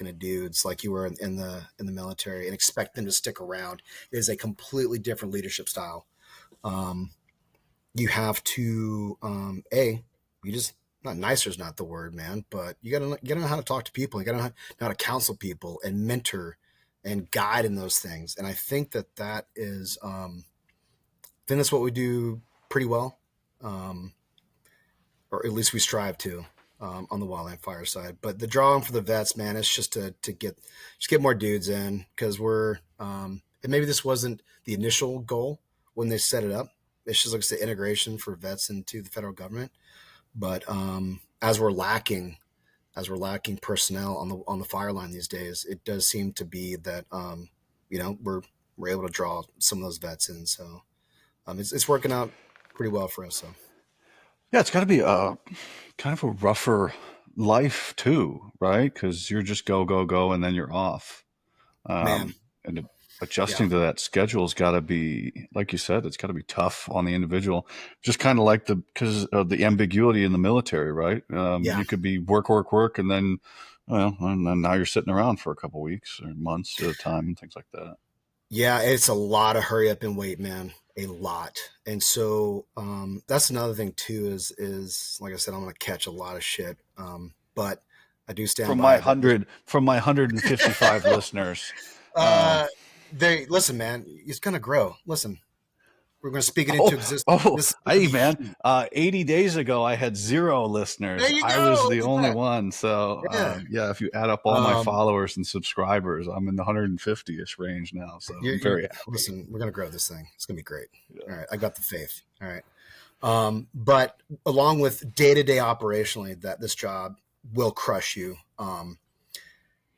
to dudes like you were in the military and expect them to stick around. It is a completely different leadership style. um you have to you just not nicer is not the word, man, but you gotta know how to talk to people. You gotta know how to counsel people and mentor and guide in those things, and I think that is I think that's what we do pretty well. um or at least we strive to, on the wildland fire side. But the drawing for the vets, man, it's just to get more dudes in because and maybe this wasn't the initial goal when they set it up. It's just like the integration for vets into the federal government. But as we're lacking personnel on the fire line these days, it does seem to be that we're able to draw some of those vets in. So it's working out pretty well for us. So yeah, it's got to be a kind of a rougher life too, right? Because you're just go go go, and then you're off. man, And yeah, adjusting to that schedule's got to be, like you said, it's got to be tough on the individual. Just kind of like because of the ambiguity in the military, right? yeah. You could be work, work, work, and then, well, and then now you're sitting around for a couple weeks or months at a time and things like that. Yeah, it's a lot of hurry up and wait, man. A lot. And so that's another thing too is like I said, I'm gonna catch a lot of shit. But I do stand by that. From my 155 listeners, um, Uh they listen, man, it's gonna grow. Listen, we're gonna speak it into Oh, existence. oh, This could hey, be man. huge. 80 days ago, I had 0 There listeners. you I was go. the Look only at one. So, that. Yeah. yeah, if you add up all my Um followers and subscribers, I'm in the 150-ish range now. So you're I'm you're very happy. listen, we're gonna grow this thing. It's gonna be great. All Yeah. right. I got the faith. All right. But along with day to day operationally, that this job will crush you.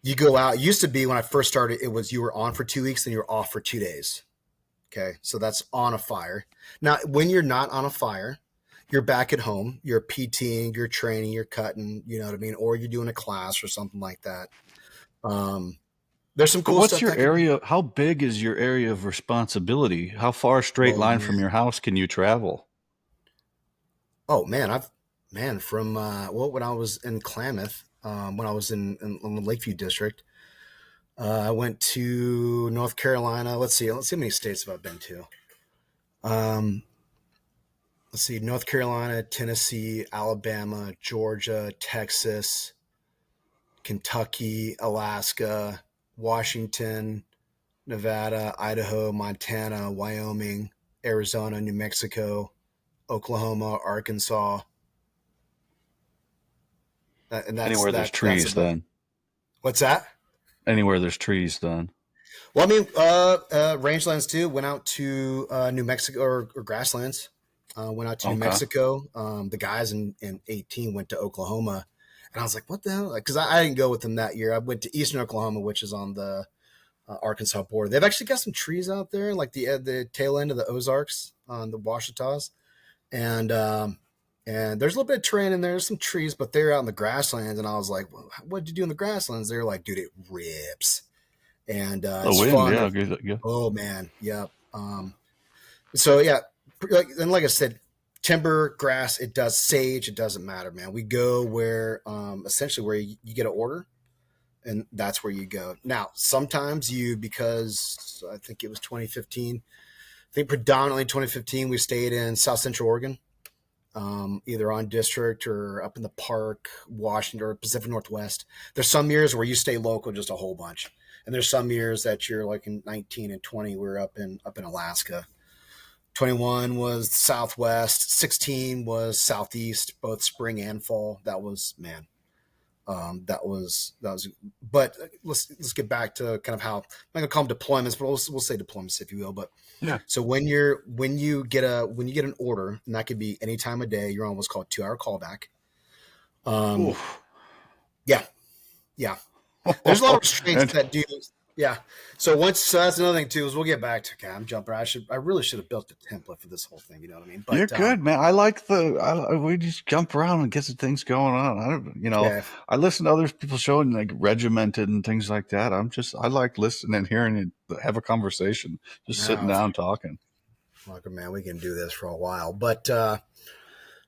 You go out. It used to be when I first started, it was you were on for 2 weeks, then you were off for 2 days. Okay, so that's on a fire. Now, when you're not on a fire, you're back at home. You're PTing, you're training, you're cutting. You know what I mean, or you're doing a class or something like that. Um, there's some But cool what's stuff your that can be. area? How big is your area of responsibility? How far straight Oh line from man, your house can you travel? oh man, from when I was in Klamath, when I was in the Lakeview district, I went to North Carolina. Let's see how many states have I been to. Um, let's see, North Carolina, Tennessee, Alabama, Georgia, Texas, Kentucky, Alaska, Washington, Nevada, Idaho, Montana, Wyoming, Arizona, New Mexico, Oklahoma, Arkansas, and Anywhere there's that's trees, about. then. What's that? Anywhere there's trees, then. Well, I mean, rangelands too. Went out to New Mexico or grasslands. Went out to New Okay. Mexico. The guys in 18 went to Oklahoma, and I was like, "What the hell?" Because I didn't go with them that year. I went to Eastern Oklahoma, which is on the Arkansas border. They've actually got some trees out there, like the tail end of the Ozarks on the Washitas, and there's a little bit of terrain in there. There's some trees, but they're out in the grasslands. And I was like, well, "What did you do in the grasslands?" They're like, "Dude, it rips." And The it's wind, fun. yeah, good. Oh man, yeah. So yeah, like I said, timber, grass, it does sage, it doesn't matter, man. We go where essentially where you get an order, and that's where you go. Now, sometimes because I think it was 2015. I think predominantly 2015 we stayed in South Central Oregon, either on district or up in the park, Washington or Pacific Northwest. There's some years where you stay local just a whole bunch. And there's some years that you're like in 19 and 20, we're up in Alaska. 21 was Southwest, 16 was Southeast, both spring and fall. That was, man, that was. But let's get back to kind of how I'm not gonna call them deployments, but we'll say deployments if you will. But Yeah. so when you get an order, and that could be any time of day, you're on what's called 2 hour callback. Um, Oof. yeah, yeah. There's a lot of restraints And that do. Yeah. So that's another thing too is we'll get back to. Okay, I'm jumping. I really should have built a template for this whole thing. You know what I mean? you're But good, man. I like we just jump around and get some things going on. I don't, yeah, I listen to other people's show and like regimented and things like that. I like listening and hearing it, have a conversation, just sitting no, down talking. fuck, man, we can do this for a while. But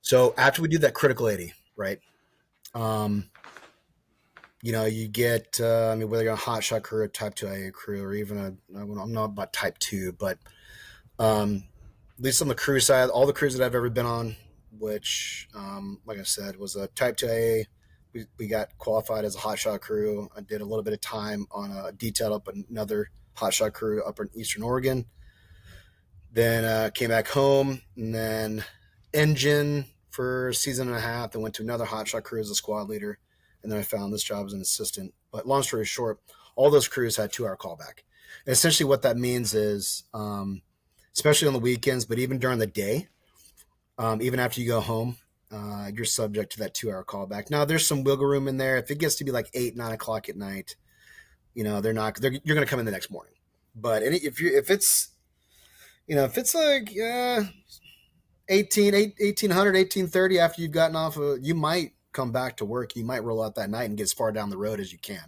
so after we do that critical 80, right? Um, you get, I mean, whether you're a hot shot crew, a type 2A crew, or even I'm not about type 2, but at least on the crew side, all the crews that I've ever been on, which, like I said, was a type 2A. We got qualified as a hot shot crew. I did a little bit of time on a detail up another hot shot crew up in Eastern Oregon. Then came back home, and then engine for a season and a half. Then went to another hotshot crew as a squad leader, and then I found this job as an assistant. But long story short, all those crews had 2 hour callback. And essentially, what that means is, especially on the weekends, but even during the day, even after you go home, you're subject to that 2 hour callback. Now, there's some wiggle room in there. If it gets to be like 8, 9 o'clock at night, you're going to come in the next morning. But if it's if it's like 1800, 1830 after you've gotten off you might come back to work. You might roll out that night and get as far down the road as you can.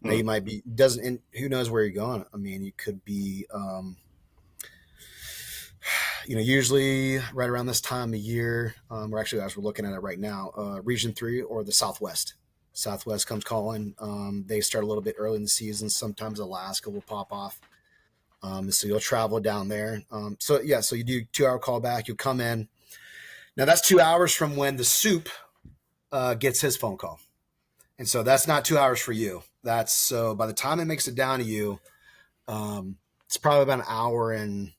Now Uh, you might be doesn't and who knows where you're going. I mean, you could be usually right around this time of year. We're actually, as we're looking at it right now, region 3 or the Southwest comes calling. They start a little bit early in the season. Sometimes Alaska will pop off. So you'll travel down there. So you do 2 hour callback. You come in. Now that's 2 hours from when the soup gets his phone call, and so that's not 2 hours for you. That's so by the time it makes it down to you, it's probably about an hour and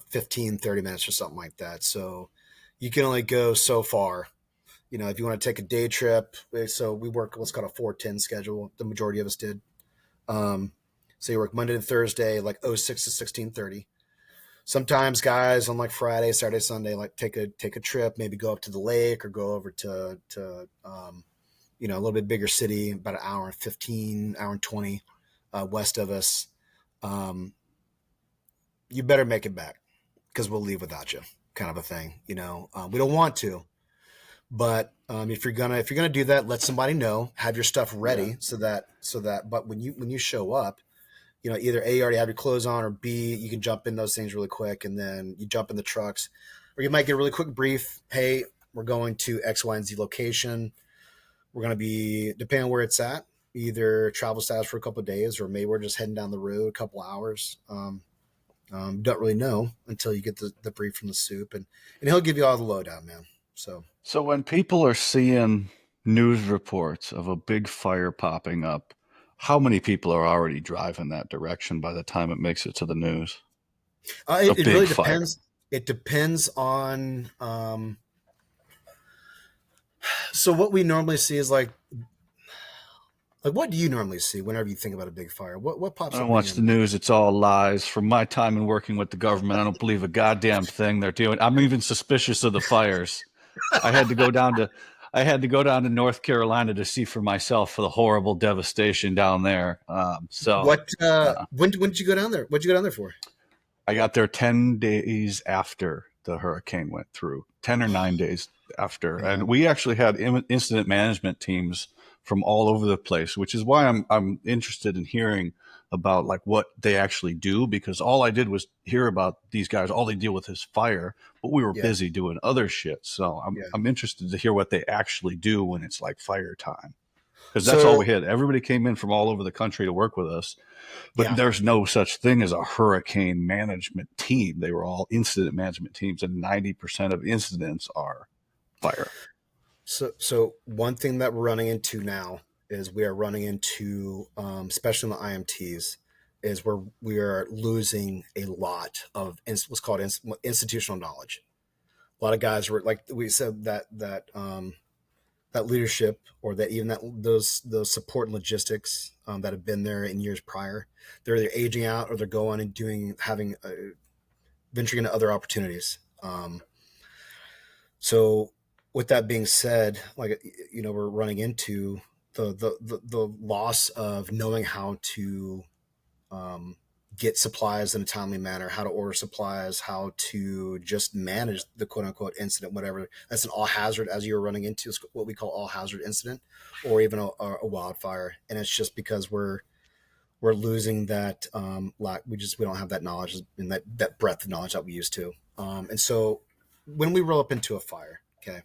15, 30 minutes or something like that. So you can only go so far. If you want to take a day trip, so we work what's called a 4-10 schedule. The majority of us did. Um, so you work Monday to Thursday, like 06 to 16:30. Sometimes guys on like Friday, Saturday, Sunday, like take a trip, maybe go up to the lake or go over to a little bit bigger city, about an hour and 15, hour and 20 west of us. Um, you better make it back because we'll leave without you, kind of a thing. We don't want to, but if you're gonna do that, let somebody know. Have your stuff yeah. ready so that. But when you show up, either A, you already have your clothes on, or B, you can jump in those things really quick, and then you jump in the trucks, or you might get a really quick brief. Hey, we're going to X, Y, and Z location. We're going to be, depending on where it's at, either travel status for a couple of days, or maybe we're just heading down the road a couple of hours. Don't really know until you get the brief from the soup, and he'll give you all the lowdown, man. So So when people are seeing news reports of a big fire popping up, how many people are already driving that direction by the time it makes it to the news? A it big really fire. depends. It depends on. So what we normally see is like what do you normally see whenever you think about a big fire? What I pops don't up in watch your the mind? news. It's all lies. From my time in working with the government, I don't believe a goddamn thing they're doing. I'm even suspicious of the fires. I had to go down to I had to go down to North Carolina to see for myself for the horrible devastation down there. What Uh, when did you go down there? What'd you go down there for? I got there 10 days after the hurricane went through, 10 or 9 days after. Yeah, And we actually had incident management teams from all over the place, which is why I'm interested in hearing about like what they actually do, because all I did was hear about these guys. All they deal with is fire, but we were yeah, busy doing other shit. So I'm yeah. I'm interested to hear what they actually do when it's like fire time, because that's all we So had. Everybody came in from all over the country to work with us, but yeah. there's no such thing as a hurricane management team. They were all incident management teams, and 90% of incidents are fire. So one thing that we're running into now is we are running into, especially in the IMTs, is where we are losing a lot of what's called institutional knowledge. A lot of guys were like we said that leadership or that even that those support and logistics that have been there in years prior, they're either aging out or they're going and doing having venturing into other opportunities. So with that being said, like we're running into the loss of knowing how to um, get supplies in a timely manner, how to order supplies, how to just manage the quote unquote incident, whatever. That's an all hazard as you're running into what we call all hazard incident, or even a wildfire. And it's just because we're losing that lack. We don't have that knowledge and that breadth of knowledge that we used to. And so when we roll up into a fire, okay,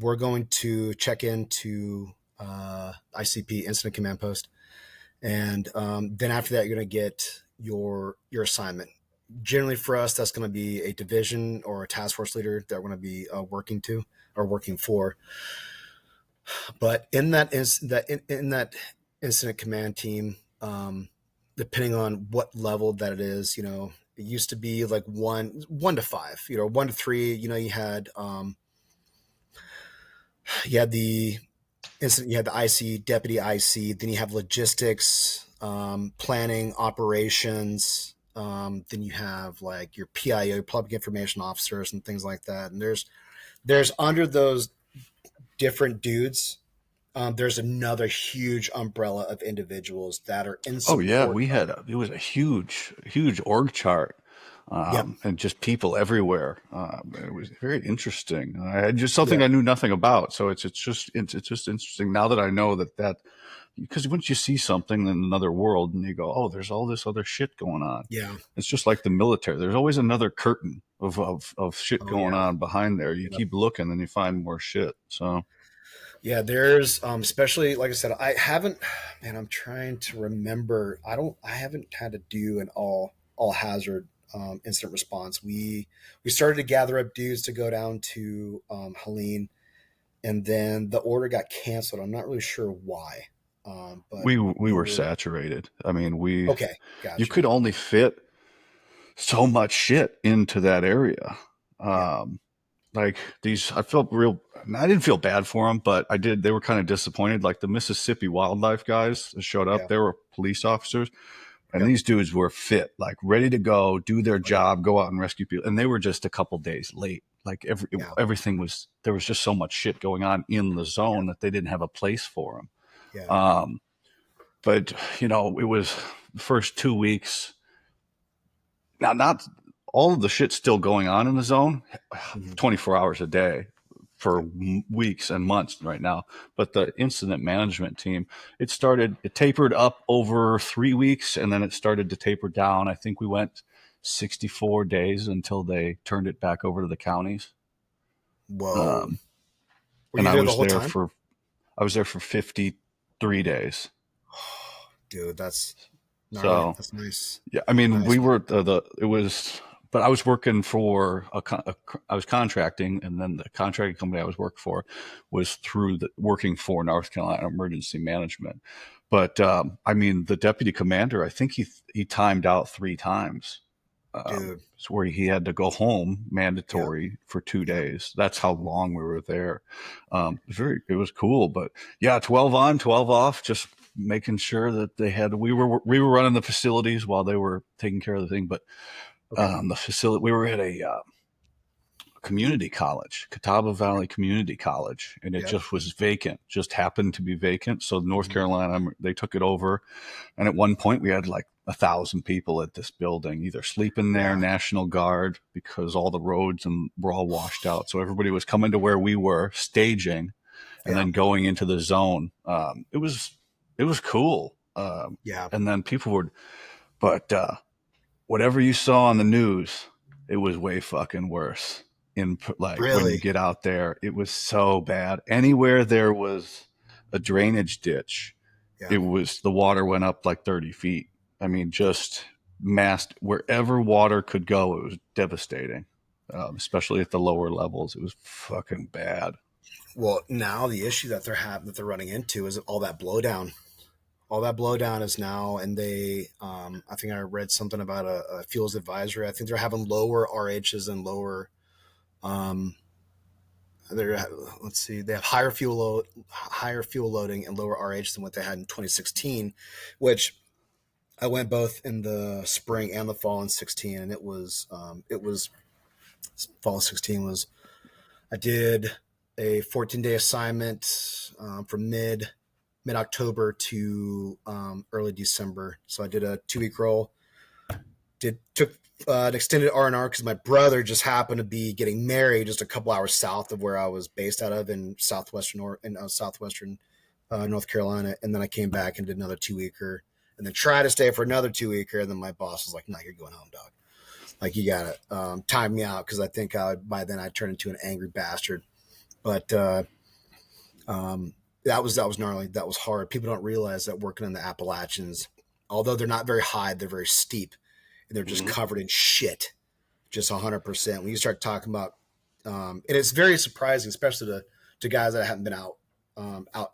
we're going to check into ICP Incident Command Post, and then after that, you're going to get your assignment. Generally, for us, that's going to be a division or a task force leader that we're going to be working to or working for. But in that incident command team, depending on what level that it is, it used to be like one to five, 1 to 3. You had the incident, you had the IC, deputy IC, then you have logistics, planning, operations. Then you have like your PIO, public information officers, and things like that. And there's under those different dudes, there's another huge umbrella of individuals that are in Oh yeah, support of. it was a huge org chart, Yep. and just people everywhere. It was very interesting. I had just something Yeah. I knew nothing about. So it's just interesting now that I know that because once you see something in another world and you go, oh, there's all this other shit going on. Yeah. It's just like the military. There's always another curtain of shit Oh going yeah. on behind there. You Yep. keep looking and you find more shit. So Yeah, there's especially like I said, I haven't man, I'm trying to remember. I haven't had to do an all hazard incident response. We started to gather up dudes to go down to Helene, and then the order got canceled. I'm not really sure why. But we we were were saturated. I mean, okay, you gotcha. could only fit so much shit into that area. Yeah, Um, like these, I felt real. I didn't feel bad for them, but I did. They were kind of disappointed. Like the Mississippi wildlife guys that showed up, yeah, they were police officers, and yep. these dudes were fit, like ready to go, do their Oh yeah, job, go out and rescue people, and they were just a couple days late. Like yeah, everything was there was just so much shit going on in the yeah, zone that they didn't have a place for them. yeah. Um, but it was the first 2 weeks. Now, not all of the shit's still going on in the zone, Mhm. 24 hours a day for Yep. weeks and months right now. But the incident management team, it tapered up over 3 weeks and then it started to taper down. I think we went 64 days until they turned it back over to the counties. Whoa. Um, Were and you there the whole time? I was there for 53 days. Dude, that's Gnarly. So That's nice. yeah, I mean, Nice. we were it was, but I was working for I was contracting, and then the contracting company I was working for was through the working for North Carolina Emergency Management. But I mean, the deputy commander, I think he timed out 3 times, Dude. so where he had to go home Yep. mandatory for two Yep. days. That's how long we were there. It was cool, but yeah, 12 on, 12 off, just making sure that they had we were running the facilities while they were taking care of the thing. But Okay. the facility, we were at a community college, Catawba Valley Community College, and it Yep. just was vacant, just happened to be vacant. So North Hmm. Carolina, they took it over, and at one point we had like 1,000 people at this building, either sleeping there, Yeah. National Guard, because all the roads and were all washed out. So everybody was coming to where we were staging, and Yeah. then going into the zone. It was cool. Yeah. And then people would, but whatever you saw on the news, it was way fucking worse. In like when you Really. get out there, it was so bad. Anywhere there was a drainage ditch, Yeah. it was the water went up like 30 feet. I mean, just massed wherever water could go. It was devastating, especially at the lower levels. It was fucking bad. Well, now the issue that they're running into is all that blowdown. All that blowdown is now, and I think I read something about a fuels advisory. I think they're having lower RHs and lower. Um, they're let's see, they have higher fuel loading and lower RH than what they had in 2016, which I went both in the spring and the fall in 16, and it was fall 16 was I did a 14-day assignment from mid October to early December. So I did a 2 week roll. Took an extended R&R because my brother just happened to be getting married just a couple hours south of where I was based out of in southwestern North Carolina. And then I came back and did another 2 weeker, and then tried to stay for another 2 weeker. And then my boss was like, "No, you're going home, dog. Like you gotta time me out," because I think by then I turned into an angry bastard. But that was gnarly. That was hard. People don't realize that working in the Appalachians, although they're not very high, they're very steep, and they're just Mhm. covered in shit, just 100%. When you start talking about, and it's very surprising, especially to guys that haven't been out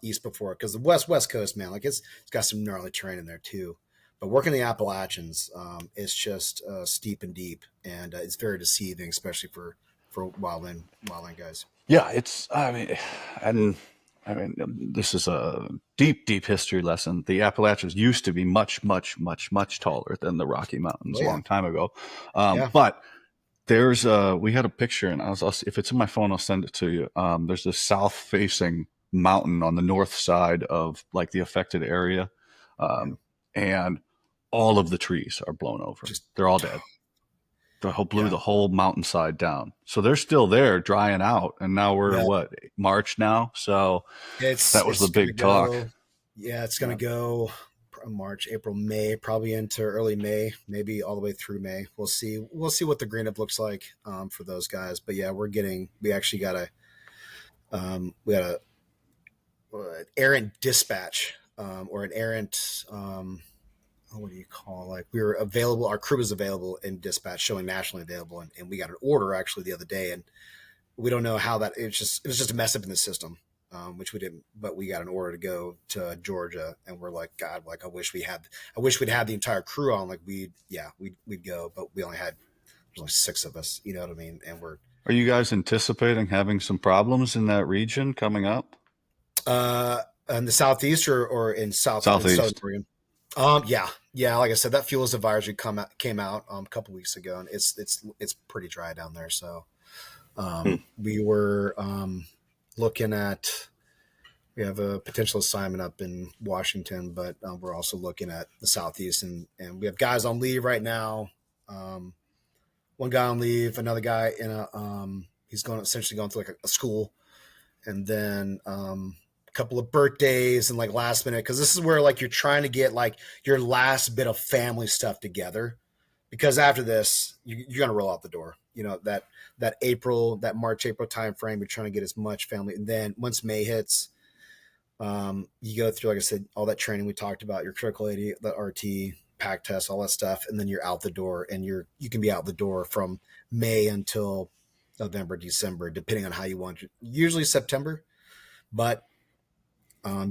east before, because the West Coast, man, like it's got some gnarly terrain in there too. But working the Appalachians, it's just steep and deep, and it's very deceiving, especially for wildland guys. Yeah, and I mean, this is a deep, deep history lesson. The Appalachians used to be much, much, much, much taller than the Rocky Mountains Oh a yeah, long time ago. yeah, But we had a picture, and if it's in my phone, I'll send it to you. There's this south-facing mountain on the north side of like the affected area, yeah. um, and all of the trees are blown over. Just They're all dead. The whole blew yeah. the whole mountainside down. So they're still there, drying out, and now we're Yeah, what, March now. So it's that was the it's gonna big talk. go. Yeah, it's gonna Yeah. go March, April, May, probably into early May, maybe all the way through May. We'll see. We'll see what the green up looks like for those guys. But yeah, we actually got we got a an errant dispatch or an errant. What do you call, like, we were available, our crew was available in dispatch, showing nationally available, and we got an order actually the other day, and we don't know how that, it was just a mess up in the system, which we didn't, but we got an order to go to Georgia, and we're like, God, like I wish we'd had the entire crew on, like we'd go, but we only had, there's only 6 of us, you know what I mean, and we're Are you guys anticipating having some problems in that region coming up? uh in the southeast, or in southern Southeast. Oregon. Yeah, like I said, that fuels advisory came out a couple weeks ago, and it's pretty dry down there, so Hmm. we were looking at, we have a potential assignment up in Washington, but we're also looking at the southeast, and we have guys on leave right now. Um, one guy on leave, another guy in a he's going essentially going to like a school, and then a couple of birthdays and like last minute, because this is where like you're trying to get like your last bit of family stuff together, because after this you're gonna roll out the door. You know that March April time frame. You're trying to get as much family, and then once May hits, you go through, like I said, all that training we talked about, your critical AD, the RT. pack test, all that stuff, and then you're out the door, and you can be out the door from May until November, December, depending on how you want it. Usually September, but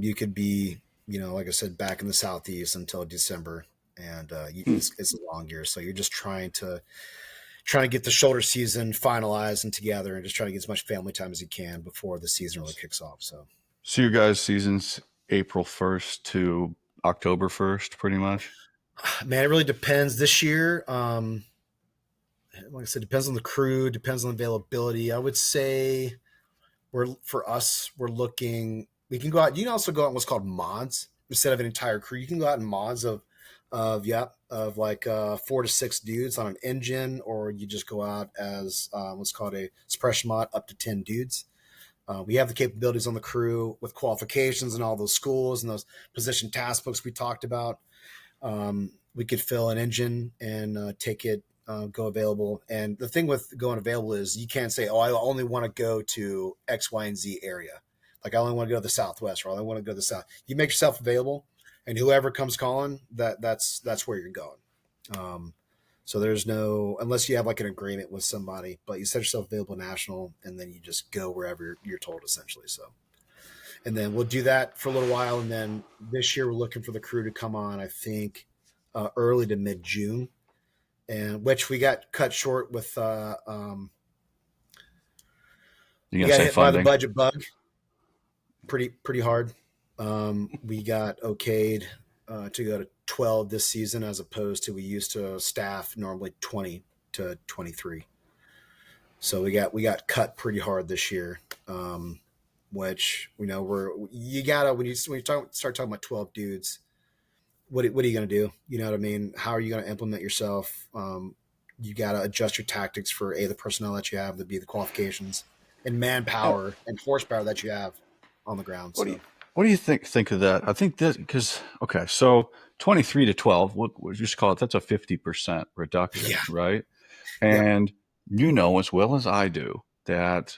you could be, like I said, back in the southeast until December, and Hmm. it's a long year, so you're just trying to get the shoulder season finalized and together, and just trying to get as much family time as you can before the season really kicks off. So, So your guys' season's April 1st to October 1st, pretty much. man, it really depends this year. Like I said, depends on the crew, depends on availability. I would say we're looking. We can go out. You can also go out in what's called mods instead of an entire crew. You can go out in mods of like 4 to 6 dudes on an engine, or you just go out as what's called a suppression mod up to 10 dudes. We have the capabilities on the crew with qualifications and all those schools and those position task books we talked about. We could fill an engine and take it, go available. And the thing with going available is you can't say, oh, I only want to go to X, Y, and Z area. Like I only want to go to the Southwest, or I only want to go to the South. You make yourself available, and whoever comes calling, that's where you're going. So there's no, unless you have like an agreement with somebody, but you set yourself available national, and then you just go wherever you're told, essentially. So, and then we'll do that for a little while, and then this year we're looking for the crew to come on. I think early to mid June, and which we got cut short with. You We gonna got say hit by the funding? budget bug pretty hard. We got okayed to go to 12 this season, as opposed to we used to staff normally 20 to 23. So we got cut pretty hard this year, which we're you gotta start talking about 12 dudes. What are you gonna do? You know what I mean? How are you gonna implement yourself? You gotta adjust your tactics for the personnel that you have, to be the qualifications and Uh, manpower and horsepower that you have on the ground. what do you So what do you think of that? I think that because okay, so 23 to 12, what just call it? That's a 50% reduction, yeah, right? yep, And you know as well as I do that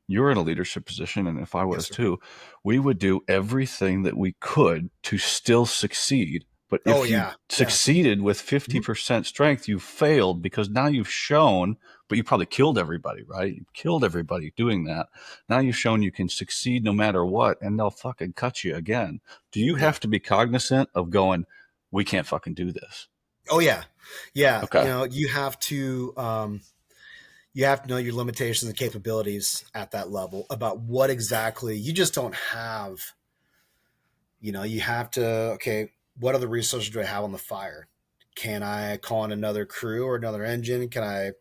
you're in a leadership position, and if I yes was sir. too, we would do everything that we could to still succeed. But Oh if you yeah, yeah. succeeded with Mhm. 50% strength, you failed because now you've shown, but you probably killed everybody, right? You killed everybody doing that. Now you've shown you can succeed no matter what, and they'll fucking cut you again. Do you Yeah. have to be cognizant of going, we can't fucking do this? Oh yeah, yeah. Okay. You have to know your limitations and capabilities at that level, about what exactly you just don't have. You have to, okay, what other resources do I have on the fire? Can I call in another crew or another engine? Can I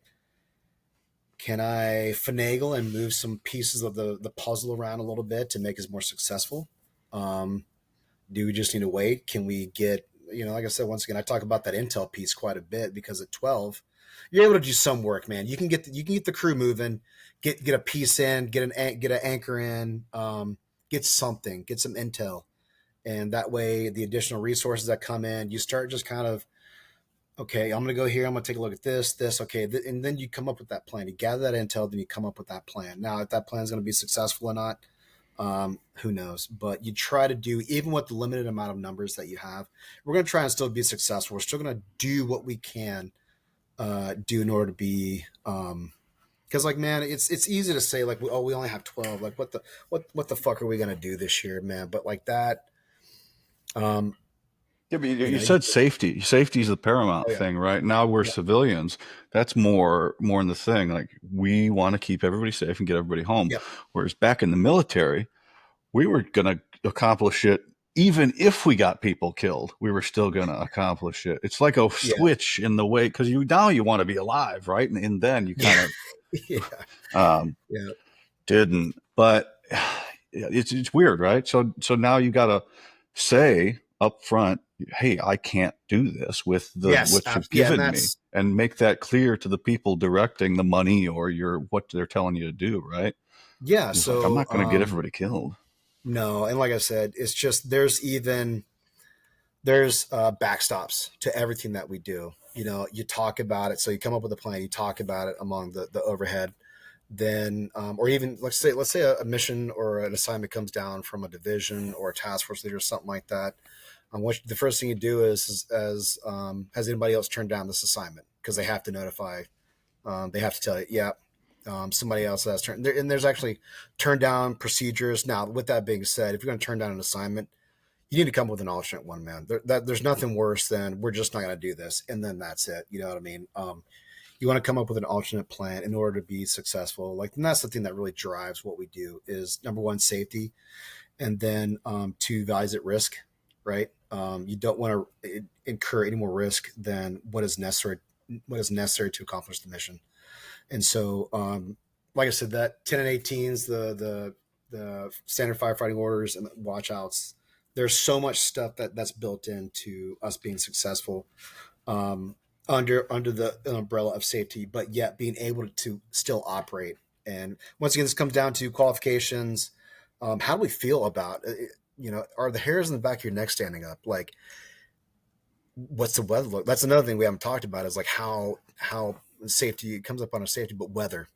finagle and move some pieces of the puzzle around a little bit to make us more successful? Um, do we just need to wait? Can we get, like I said, once again, I talk about that intel piece quite a bit, because at 12, you're able to do some work, man. You can get the crew moving, get a piece in, get an anchor in, get something, get some intel, and that way the additional resources that come in, you start just kind of, okay, I'm going to go here, I'm going to take a look at this, okay, and then you come up with that plan. You gather that intel, then you come up with that plan. Now, if that plan is going to be successful or not, who knows? But you try to do, even with the limited amount of numbers that you have, we're going to try and still be successful. We're still going to do what we can do in order to be. Because like, man, it's easy to say, like, oh, we only have 12. Like, what the fuck are we going to do this year, man? But like that, um, Yeah, but you you know, said safety. Safety is the paramount oh yeah, thing, right? Now we're yeah, civilians. That's more in the thing. Like we want to keep everybody safe and get everybody home. yeah, Whereas back in the military, we were going to accomplish it even if we got people killed. We were still going to accomplish it. It's like a yeah, switch in the way because you want to be alive, right? And then you kind yeah, of yeah, um, yeah. didn't. But it's weird, right? So now you got to say up front, hey, I can't do this with the Yes, what you've yeah, and given me, that's and make that clear to the people directing the money or your what they're telling you to do, right? yeah. It's like I'm So not going to get everybody killed. no, and like I said, it's just there's backstops to everything that we do. You talk about it, so you come up with a plan, you talk about it among the overhead, then or even let's say a mission or an assignment comes down from a division or a task force leader or something like that. The first thing you do is as has anybody else turned down this assignment, because they have to notify. They have to tell you, yeah, somebody else has turned. And there's actually turn down procedures. Now, with that being said, if you're going to turn down an assignment, you need to come up with an alternate one, man. There's nothing worse than we're just not going to do this, and then that's it. You know what I mean? You want to come up with an alternate plan in order to be successful. Like, and that's the thing that really drives what we do is, number one, safety, and then two, values at risk, right? You don't want to incur any more risk than what is necessary to accomplish the mission. And so, like I said, that 10 and 18s, the standard firefighting orders and watch outs, there's so much stuff that's built into us being successful, under the umbrella of safety, but yet being able to still operate. And once again, this comes down to qualifications. How do we feel about it? Are the hairs in the back of your neck standing up? Like, what's the weather look? That's another thing we haven't talked about, is like how safety, it comes up on our safety, but weather,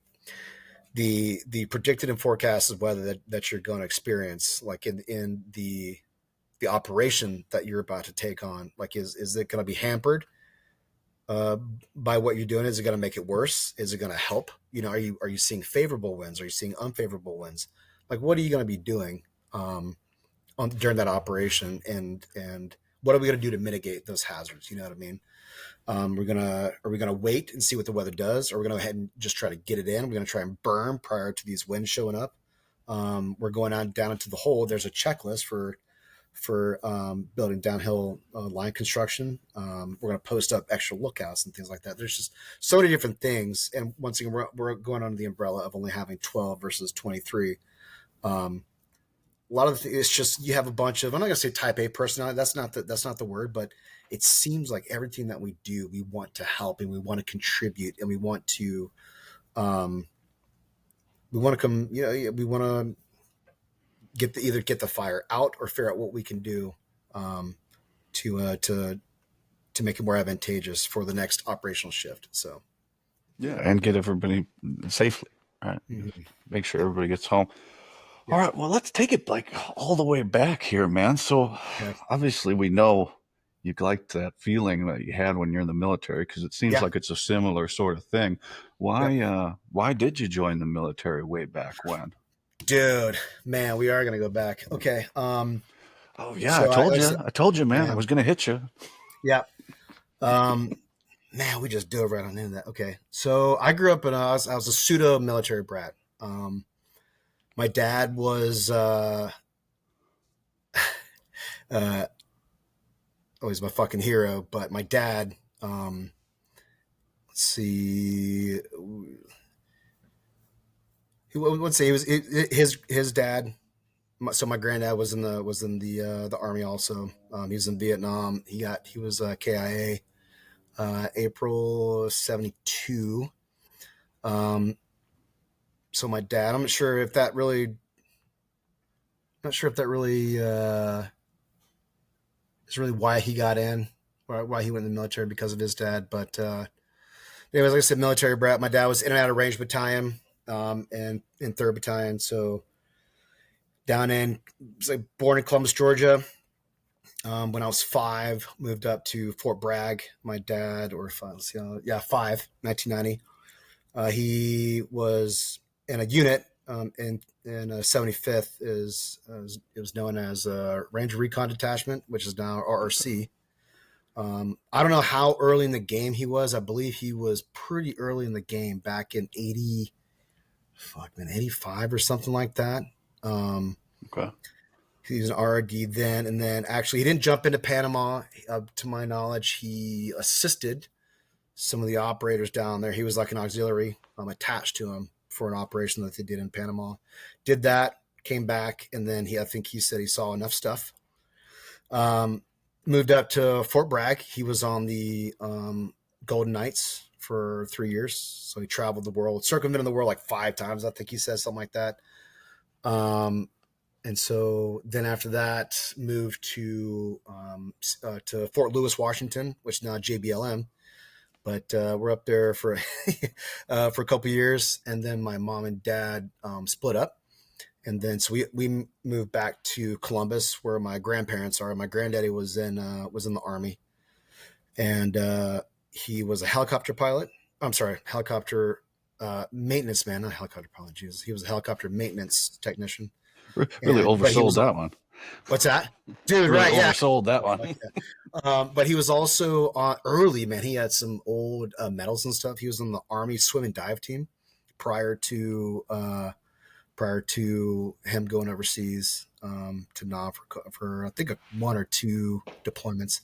the predicted and forecasted weather that you're going to experience, like in the operation that you're about to take on. Like, is it going to be hampered by what you're doing? Is it going to make it worse? Is it going to help? Are you seeing favorable winds? Are you seeing unfavorable winds? Like, what are you going to be doing during that operation? And what are we going to do to mitigate those hazards? You know what I mean? Are we gonna wait and see what the weather does, or we're gonna go ahead and just try to get it in? We're gonna try and burn prior to these winds showing up. We're going on down into the hole. There's a checklist for building downhill line construction. We're going to post up extra lookouts and things like that. There's just so many different things. And once again, we're going under the umbrella of only having 12 versus 23. A lot of it's just, you have a bunch of, I'm not going to say type A personality. That's not the word, but it seems like everything that we do, we want to help and we want to contribute and we want to come, we want to either get the fire out or figure out what we can do to make it more advantageous for the next operational shift. So Yeah, and get everybody safely. Right. mm-hmm. Make sure everybody gets home. All Yeah. right, well, let's take it like all the way back here, man. So Okay. obviously we know you liked that feeling that you had when you're in the military because it seems Yeah. like it's a similar sort of thing. Yep. Why did you join the military way back when? Dude, man, we are gonna go back. Okay. Oh yeah, I So told you. I told you, man. I man, was gonna hit you. yeah. Um, man, we just dove right on into that. Okay. So I grew up I was a pseudo military brat. My dad was uh always my fucking hero, but my dad, let's see, let's say he was his dad. So my granddad was in the army also. He was in Vietnam. He was KIA, April '72. So my dad, I'm not sure if that really is really why he got in, or why he went in the military, because of his dad. But anyways, like I said, military brat. My dad was in and out of range battalion, and in 3rd Battalion. So born in Columbus, Georgia. When I was 5, moved up to Fort Bragg. My dad, or 5, let's see, 1990. He was in a unit in 75th, it was known as Ranger Recon Detachment, which is now RRC. I don't know how early in the game he was. I believe he was pretty early in the game, back in 85 or something like that. Okay. He was an RD then, and then actually he didn't jump into Panama. To my knowledge, he assisted some of the operators down there. He was like an auxiliary attached to him for an operation that they did in Panama. Did that, came back, and then I think he said he saw enough stuff. Moved up to Fort Bragg. He was on the Golden Knights for 3 years. So he traveled the world, circumvented the world like 5 times, I think he said, something like that. And so then after that, moved to Fort Lewis, Washington, which is now JBLM. But we're up there for for a couple of years, and then my mom and dad split up, And then so we moved back to Columbus, where my grandparents are. My granddaddy was in the Army, and he was a helicopter pilot. I'm sorry, helicopter maintenance man, not helicopter pilot. Jesus, he was a helicopter maintenance technician. Really And but he oversold was that one. what's that, dude? Really Right? Yeah. oversold that Oh, one. but he was also early, man. He had some old medals and stuff. He was on the Army swim and dive team prior to him going overseas to Nam for I think one or two deployments.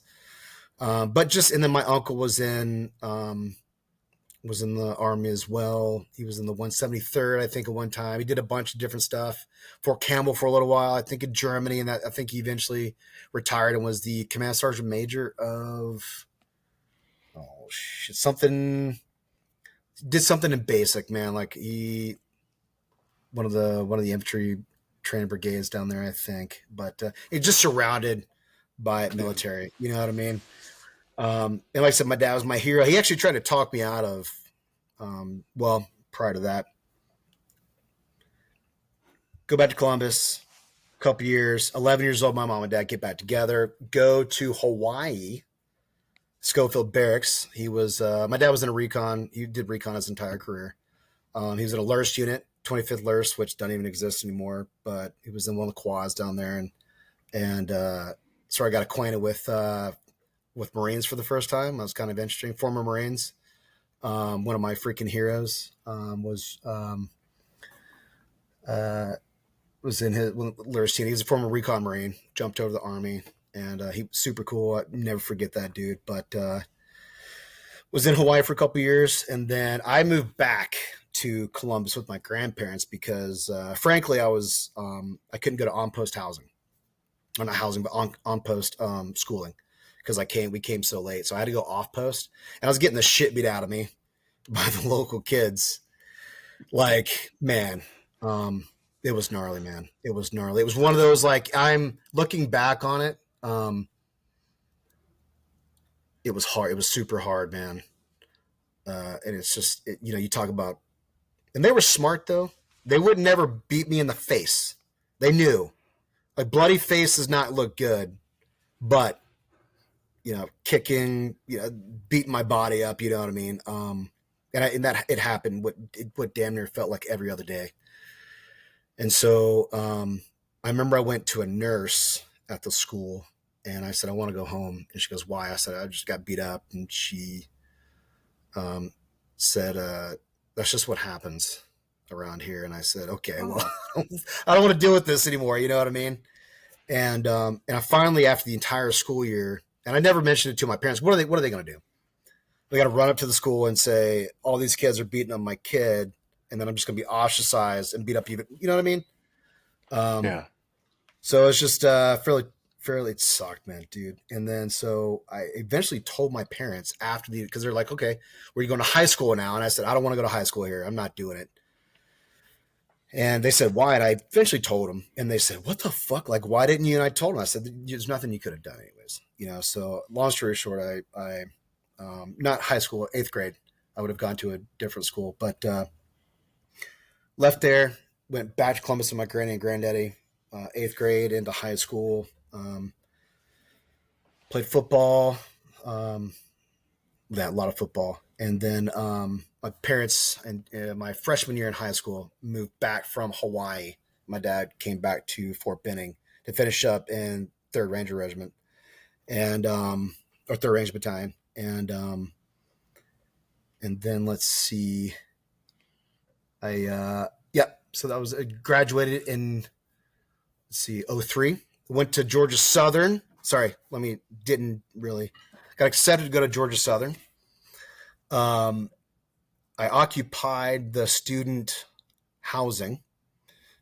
But just and then my uncle was in the Army as well. He was in the 173rd, I think, at one time. He did a bunch of different stuff. Fort Campbell for a little while, I think, in Germany, and I think he eventually retired and was the command sergeant major of something. Did something in basic, man. Like he one of the infantry training brigades down there, I think. But it just surrounded by military. You know what I mean? And like I said, my dad was my hero. He actually tried to talk me out of, well, prior to that, go back to Columbus, a couple years, 11 years old, my mom and dad get back together, go to Hawaii, Schofield Barracks. He was, my dad was in a recon. He did recon his entire career. He was in a LURS unit, 25th LURS, which doesn't even exist anymore, but he was in one of the quads down there. And so I got acquainted with Marines for the first time. That was kind of interesting. Former Marines. One of my freaking heroes was in his LURS team. He was a former recon Marine, jumped over the Army, and he was super cool. I never forget that dude. But was in Hawaii for a couple years, and then I moved back to Columbus with my grandparents because, frankly, I couldn't go to on post housing, or not housing, but on post schooling because we came so late, so I had to go off post, and I was getting the shit beat out of me by the local kids. Like, man, it was gnarly, man. It was gnarly. It was one of those, like, I'm looking back on it. It was hard. It was super hard, man. And it's just, you talk about, and they were smart though. They would never beat me in the face. They knew, like, bloody face does not look good, but kicking, beating my body up. You know what I mean? And that it happened. What damn near felt like every other day. And so I remember I went to a nurse at the school, and I said, I want to go home. And she goes, why? I said, I just got beat up. And she said, that's just what happens around here. And I said, okay, well, I don't want to deal with this anymore. You know what I mean? And I finally, after the entire school year, and I never mentioned it to my parents, what are they going to do? They got to run up to the school and say, all these kids are beating on my kid, and then I'm just going to be ostracized and beat up even, you know what I mean? Yeah. So it's just fairly it sucked, man, dude. And then so I eventually told my parents because they're like, okay, where are you going to high school now? And I said, I don't want to go to high school here. I'm not doing it. And they said, why? And I eventually told them, and they said, what the fuck? Like, why didn't you? And I told them, I said, there's nothing you could have done anyways. So long story short, I not high school, 8th grade, I would have gone to a different school, but left there, went back to Columbus with my granny and granddaddy, 8th grade into high school, played football, a lot of football. And then my parents and my freshman year in high school moved back from Hawaii. My dad came back to Fort Benning to finish up in 3rd Ranger Regiment or 3rd Ranger Battalion. And then let's see, so that was graduated in, let's see, 03. Went to Georgia Southern. Sorry, didn't really, got accepted to go to Georgia Southern. I occupied the student housing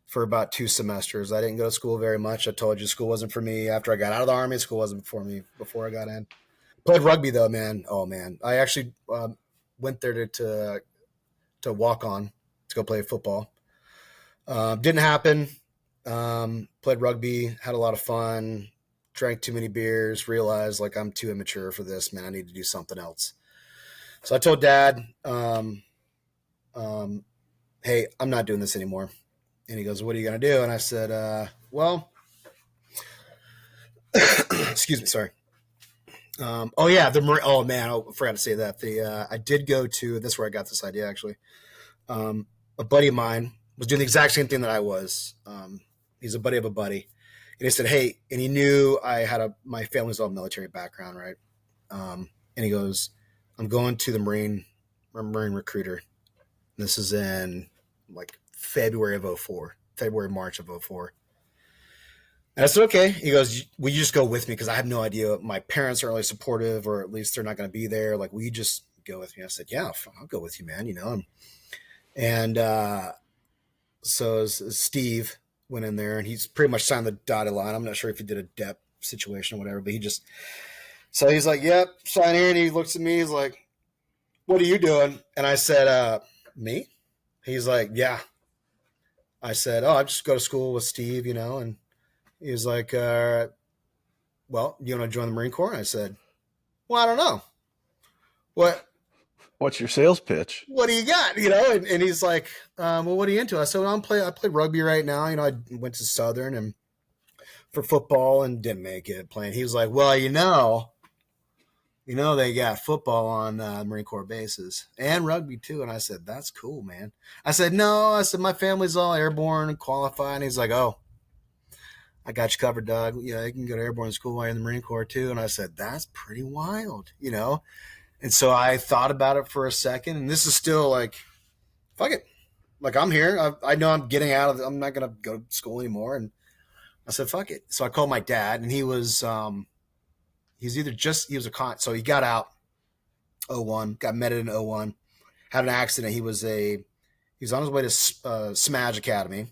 for about 2 semesters. I didn't go to school very much. I told you school wasn't for me. After I got out of the Army, school wasn't for me before I got in. Played rugby though, man. Oh man, I actually went there to walk on to go play football. Didn't happen. Played rugby, had a lot of fun, drank too many beers, realized like I'm too immature for this, man. I need to do something else. So I told Dad, hey, I'm not doing this anymore. And he goes, what are you going to do? And I said, well, excuse me, sorry. Oh yeah, oh man, I forgot to say that. I did go to, this is where I got this idea actually. A buddy of mine was doing the exact same thing that I was. He's a buddy of a buddy. And he said, hey, and he knew my family's all military background, right? And he goes, I'm going to the Marine recruiter. This is in like February of 04, March of 04. And I said, okay. He goes, will you just go with me? Because I have no idea. My parents aren't really supportive, or at least they're not going to be there. Like, will you just go with me? I said, yeah, I'll go with you, man. You know, and so Steve went in there, and he's pretty much signed the dotted line. I'm not sure if he did a dep situation or whatever, but so he's like, yep, sign here. And he looks at me. He's like, what are you doing? And I said, me? He's like, yeah. I said, oh, I just go to school with Steve, you know, and he was like, well, you want to join the Marine Corps? And I said, well, I don't know. What's your sales pitch? What do you got? You know, and he's like, well, what are you into? I said, well, I play rugby right now. You know, I went to Southern and for football and didn't make it playing. He was like, well, you know, they got football on Marine Corps bases and rugby too. And I said, that's cool, man. I said, no. I said, my family's all airborne and qualified. And he's like, oh, I got you covered, dog. Yeah, you can go to airborne school while you're in the Marine Corps too. And I said, that's pretty wild, you know? And so I thought about it for a second, and this is still like, fuck it. Like, I'm here. I know I'm getting out of it. I'm not going to go to school anymore. And I said, fuck it. So I called my dad, and he was, he was a con. So he got out 01, got meted in 01, had an accident. He was on his way to Smaj Academy.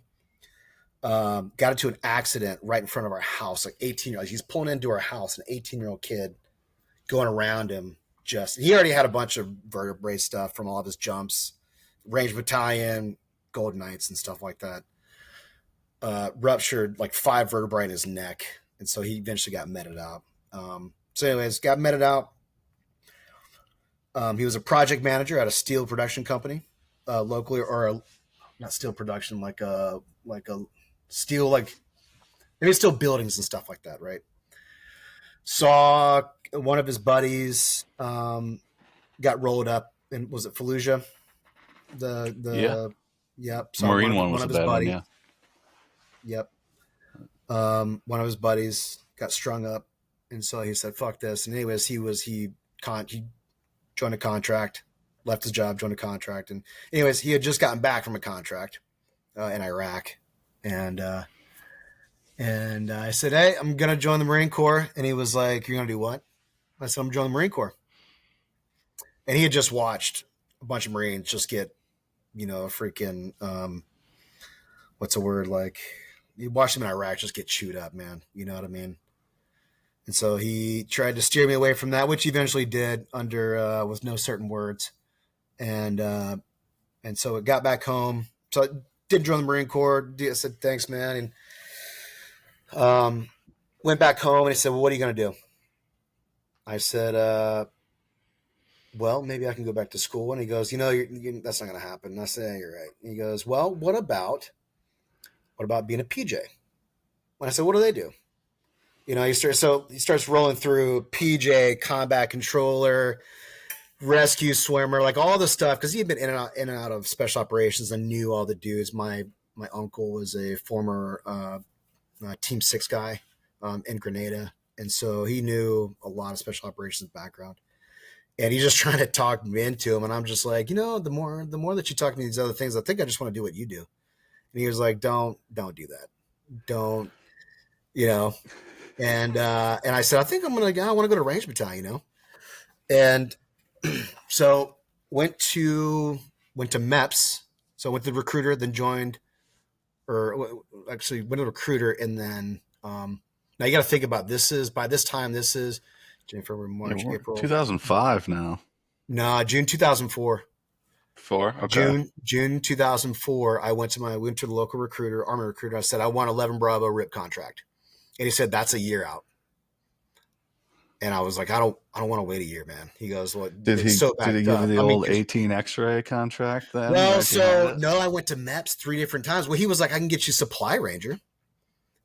Got into an accident right in front of our house, like 18-year-old. He's pulling into our house, an 18-year-old kid going around him. He already had a bunch of vertebrae stuff from all of his jumps, Range Battalion, Golden Knights, and stuff like that. Ruptured like 5 vertebrae in his neck, and so he eventually got meted out. So anyways, got meted out. He was a project manager at a steel production company, locally, not steel production, like a steel, like maybe steel buildings and stuff like that, right? Saw one of his buddies got rolled up, and was it Fallujah? Yep. So Marine one was a bad one, yeah. Yep. One of his buddies got strung up, and so he said, "Fuck this." And anyways, he joined a contract, left his job, joined a contract, and anyways, he had just gotten back from a contract in Iraq, and I said, "Hey, I'm gonna join the Marine Corps," and he was like, "You're gonna do what?" I said, I'm joining the Marine Corps. And he had just watched a bunch of Marines just get, you know, freaking, what's the word? Like, you watched them in Iraq just get chewed up, man. You know what I mean? And so he tried to steer me away from that, which he eventually did with no certain words. And so it got back home. So I did join the Marine Corps. I said, thanks, man. And went back home, and he said, well, what are you going to do? I said, well, maybe I can go back to school. And he goes, you know, that's not going to happen. And I said, yeah, you're right. And he goes, well, what about being a PJ? And I said, what do they do? You know, he starts rolling through PJ, combat controller, rescue swimmer, like all the stuff. Cause he had been in and out of special operations and knew all the dudes. My uncle was a former, Team 6 guy, in Grenada. And so he knew a lot of special operations background, and he's just trying to talk me into him. And I'm just like, you know, the more that you talk to me these other things, I think I just want to do what you do. And he was like, don't do that. Don't, you know? And I said, I think I want to go to Range Battalion, you know? And so went to MEPS. So I went to the recruiter, then joined, or actually went to the recruiter, and then, now you got to think about by this time, this is January, February, March, April. 2005 now. No, June 2004. Okay. June 2004. I went to the local recruiter, Army recruiter. I said, I want 11 Bravo RIP contract. And he said, that's a year out. And I was like, I don't want to wait a year, man. He goes, well, Did it's he so did he backed give you up. the I mean, old 'cause 18 X-ray contract then well, right behind so it? no, I went to MEPS 3 different times. Well, he was like, I can get you supply ranger.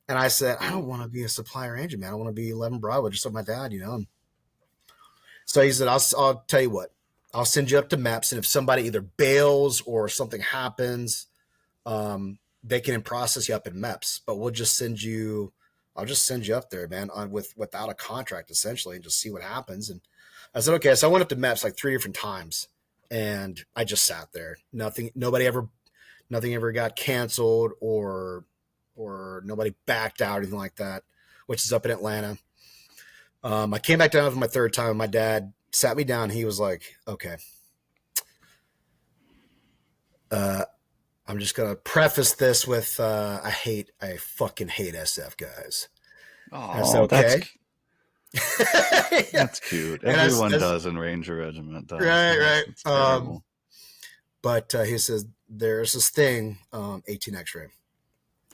And I said, I don't Ooh. want to be a supply ranger, man. I want to be 11 Bravo, just like my dad, you know. And so he said, I'll tell you what, I'll send you up to MEPS. And if somebody either bails or something happens, they can process you up in MEPS, but I'll just send you up there, man, without a contract essentially and just see what happens. And I said, okay. So I went up to MEPS like 3 different times and I just sat there. Nothing ever got canceled or nobody backed out or anything like that, which is up in Atlanta. I came back down for my third time. My dad sat me down. He was like, okay, uh, I'm just gonna preface this with I fucking hate SF guys. And I said, Oh, okay. Yeah. that's cute. And Everyone does in Ranger Regiment does. right, Yes, right. it's terrible. But he says there's this thing, 18 X-ray,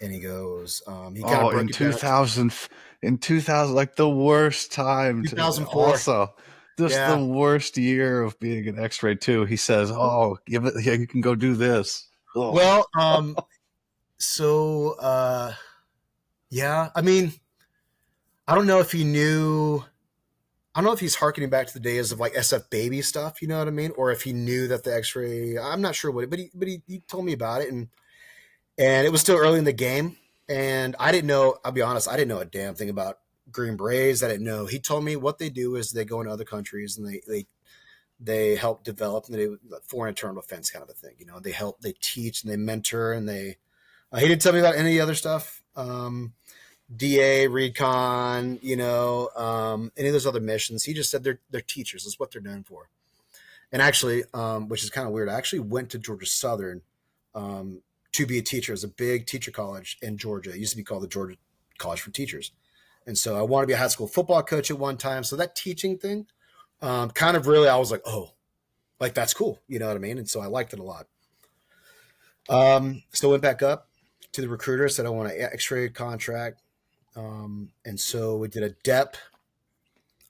and he goes, he kind of Oh, broke it down. in 2000, like the worst time to 2004. also just the Yeah. worst year of being an X-ray too. He says, "Oh, give it, yeah, you can go do this." Oh, Well, so yeah. I mean, I don't know if he knew. I don't know if he's harkening back to the days of like SF baby stuff, you know what I mean, or if he knew that the X-ray. I'm not sure what, he told me about it, and it was still early in the game, and I didn't know. I'll be honest, I didn't know a damn thing about Green Berets. I didn't know. He told me what they do is they go into other countries and they help develop and they foreign internal defense kind of a thing. You know, they teach and they mentor and they. He didn't tell me about any other stuff. DA, recon, you know, any of those other missions. He just said they're teachers. That's what they're known for. And actually, which is kind of weird, I actually went to Georgia Southern to be a teacher. It was a big teacher college in Georgia. It used to be called the Georgia College for Teachers. And so I wanted to be a high school football coach at one time. So that teaching thing, kind of really, I was like, oh, like that's cool. You know what I mean? And so I liked it a lot. So went back up to the recruiter, said I want an X-ray contract. And so we did a DEP.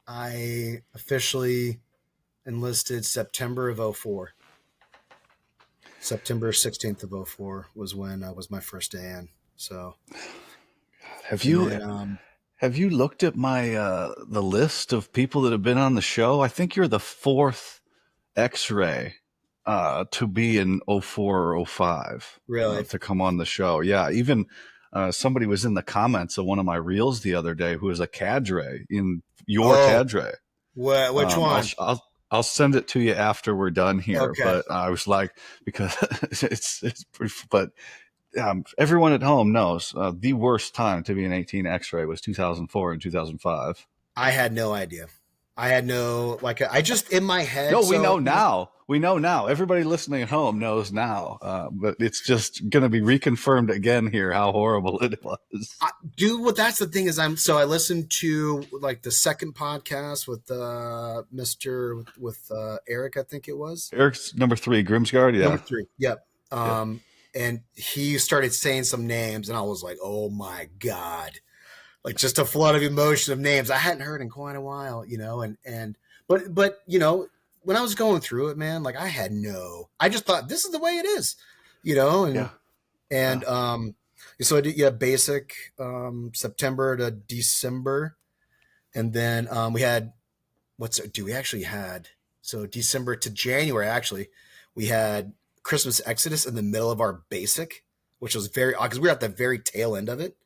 I officially enlisted September of 04. September 16th of 04 was when was my first day in. So, have and you then, have you looked at my the list of people that have been on the show? I think you're the fourth X-ray to be in '04 or '05 really, to come on the show. Yeah, even somebody was in the comments of one of my reels the other day who was a cadre in your oh, cadre. which Um, I'll one? I'll send it to you after we're done here. Okay. But I was like, because it's pretty, but everyone at home knows the worst time to be an 18 X-ray was 2004 and 2005. I had no idea. I had no, like, I just in my head. No, we So, know now. We know now. Everybody listening at home knows now. But it's just going to be reconfirmed again here how horrible it was. dude, what that's the thing is I listened to like the second podcast with Mr. with Eric, I think it was. Eric's number three, Grimsguard. Number Yeah. 3. Yep. Yep. And he started saying some names, and I was like, "Oh my god!" Like just a flood of emotion of names I hadn't heard in quite a while, you know. But you know, when I was going through it, man, like I just thought this is the way it is, you know. Yeah. And Yeah. so I did basic September to December, and then we had we actually had so December to January actually we had Christmas Exodus in the middle of our basic, which was very odd because we were at the very tail end of it.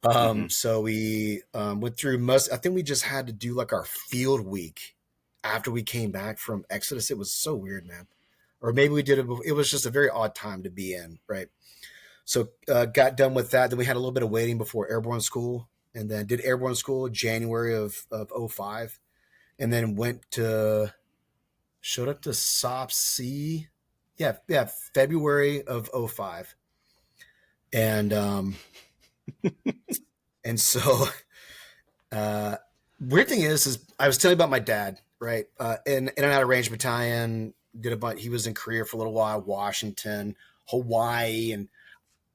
Mm-hmm. So we went through most. I think we just had to do like our field week after we came back from Exodus. It was so weird, man. Or maybe we did it. It was just a very odd time to be in, right? So got done with that. Then we had a little bit of waiting before airborne school, and then did airborne school January of 05, and then showed up to SOPC. Yeah, February of 05. And and so weird thing is I was telling you about my dad, right? In and out of range battalion, did a bunch. He was in Korea for a little while, Washington, Hawaii, and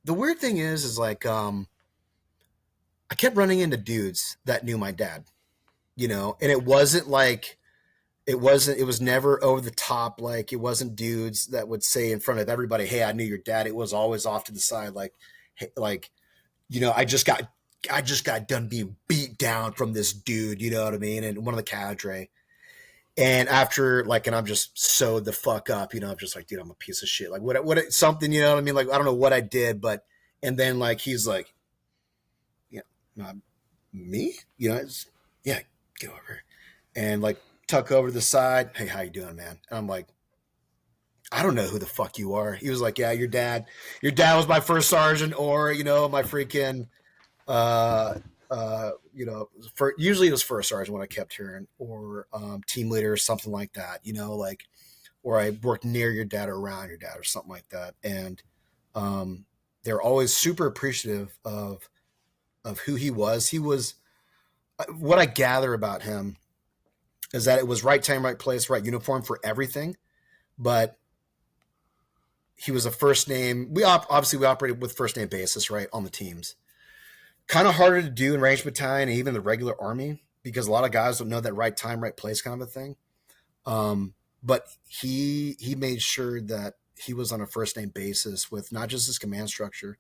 the weird thing is like I kept running into dudes that knew my dad, and it was never over the top. Like, it wasn't dudes that would say in front of everybody, "Hey, I knew your dad." It was always off to the side, like, hey, like, I just got done being beat down from this dude, you know what I mean? And one of the cadre. And after, like, and I'm just sewed the fuck up, I'm just like, dude, I'm a piece of shit. Like, something, you know what I mean? Like, I don't know what I did, but, and then, like, he's like, yeah, me? Yeah, get over here. And, like, tuck over to the side. Hey, how you doing, man? And I'm like, I don't know who the fuck you are. He was like, yeah, your dad was my first sergeant, or, my freaking, uh, usually it was first sergeant when I kept hearing, or team leader or something like that, like, or I worked near your dad or around your dad or something like that. And they're always super appreciative of who he was. What I gather about him is that it was right time, right place, right uniform for everything. But he was a first name. Obviously we operated with first name basis, right, on the teams. Kind of harder to do in range battalion and even the regular army, because a lot of guys don't know that right time, right place kind of a thing. But he made sure that he was on a first name basis with not just his command structure,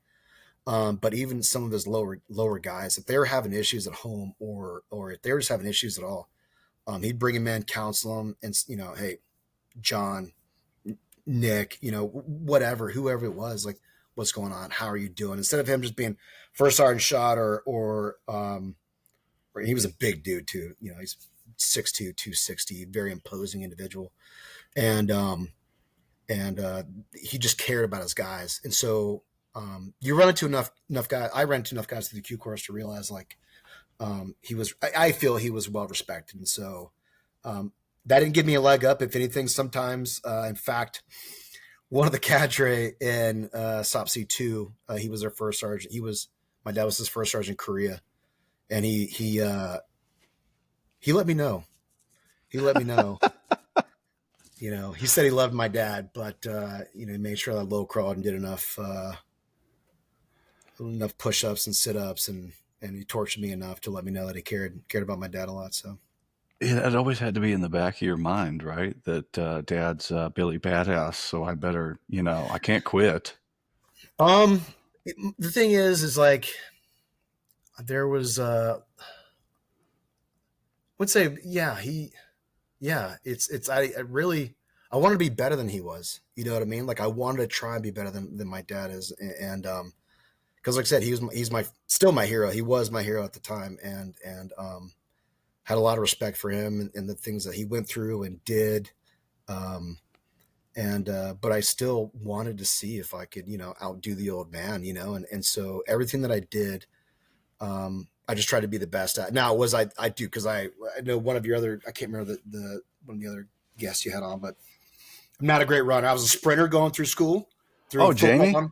but even some of his lower guys. If they were having issues at home, or if they were just having issues at all, he'd bring them in, counsel them, and hey, John, Nick, whatever, whoever it was, like, what's going on? How are you doing? Instead of him just being first sergeant Schott, or he was a big dude too. He's 6'2", 260, very imposing individual. And he just cared about his guys. And so you run into enough guys. I ran into enough guys through the Q course to realize, like, I feel he was well respected. And so that didn't give me a leg up. If anything, sometimes, in fact, one of the cadre in SOPC 2, he was their first sergeant. My dad was his first sergeant in Korea. And he let me know. He let me know. He said he loved my dad, but he made sure that I low crawled and did enough push-ups and sit-ups, and he tortured me enough to let me know that he cared about my dad a lot. So It always had to be in the back of your mind, right? That dad's Billy Badass, so I better, I can't quit. the thing is like, there was I would say, I really, I wanted to be better than he was. You know what I mean? Like, I wanted to try and be better than my dad is. And because, like I said, he's still my hero. He was my hero at the time. And had a lot of respect for him, and the things that he went through and did. But I still wanted to see if I could, outdo the old man, and so everything that I did, I just tried to be the best at. Now, I do, because I know one of your other, I can't remember the one of the other guests you had on, but I'm not a great runner. I was a sprinter going through school, through Oh, Jamie? football.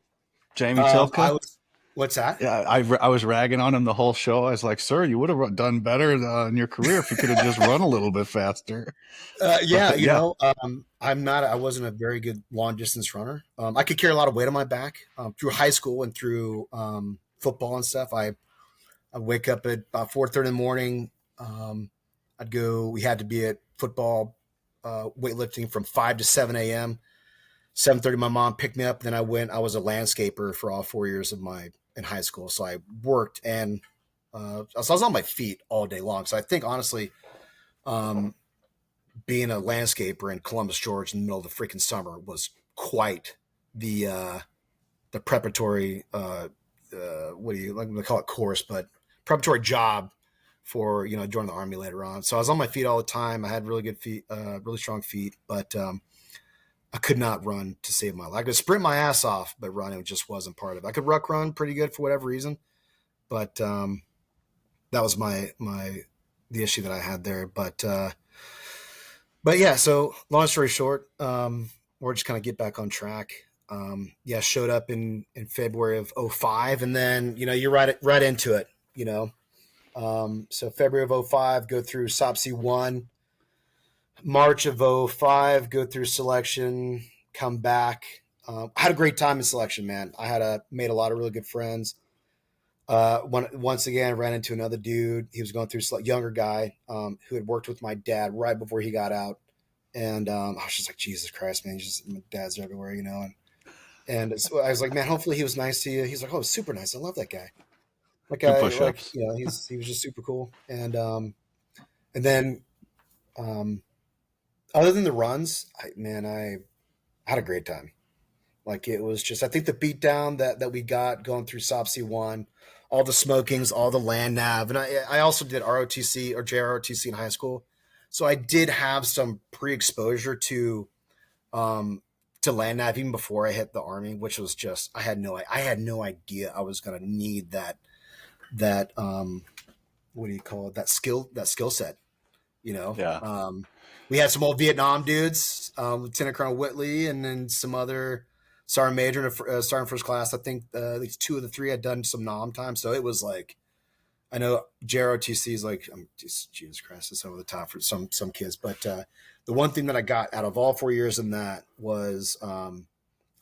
Jamie I Tilka? was, what's that? Yeah, I was ragging on him the whole show. I was like, sir, you would have done better in your career if you could have just run a little bit faster. Yeah, But yeah, I wasn't a very good long distance runner. I could carry a lot of weight on my back, through high school and through football and stuff. I wake up at about 4:30 in the morning. We had to be at football, weightlifting from 5 to 7 a.m. 7:30, my mom picked me up. Then I was a landscaper for all 4 years in high school. So I worked, and so I was on my feet all day long. So I think, honestly, being a landscaper in Columbus, Georgia, in the middle of the freaking summer was quite the preparatory, what do you like to call it, course, but preparatory job for, joining the Army later on. So I was on my feet all the time. I had really good feet, really strong feet, but I could not run to save my life. I could sprint my ass off, but running just wasn't part of it. I could ruck run pretty good for whatever reason, but that was the issue that I had there. But yeah, so long story short, we're just kind of get back on track. Showed up in February of 05, and then, you're right into it, so February of 05, go through SOPC 1, March of 05, go through selection, come back. I had a great time in selection, man. I made a lot of really good friends. Once again, I ran into another dude. He was going through younger guy who had worked with my dad right before he got out, and I was just like, Jesus Christ, man! My dad's everywhere, you know. And so I was like, man, hopefully he was nice to you. He's like, oh, super nice. I love that guy. Do push-ups. He was just super cool. And then other than the runs, I had a great time. Like it was just, I think the beatdown that we got going through SOPC one, all the smokings, all the land nav, and I also did ROTC or JROTC in high school, so I did have some pre-exposure um, to land nav even before I hit the army, which was just I had no idea I was going to need that what do you call it, that skill set, you know. Yeah. We had some old Vietnam dudes, Lieutenant Colonel Whitley, and then some other sergeant major and sergeant first class. I think at least two of the three had done some nom time, so it was like I know JROTC is like Jesus Christ, it's over the top for some kids. But the one thing that I got out of all 4 years in that was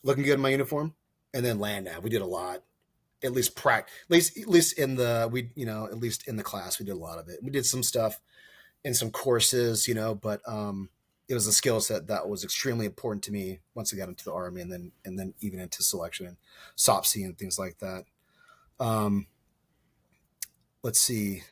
looking good in my uniform, and then land nav. We did a lot. At least at least in the at least in the class we did a lot of it. We did some stuff in some courses, but it was a skill set that was extremely important to me once I got into the army, and then even into selection and SOPC and things like that. Um, let's see.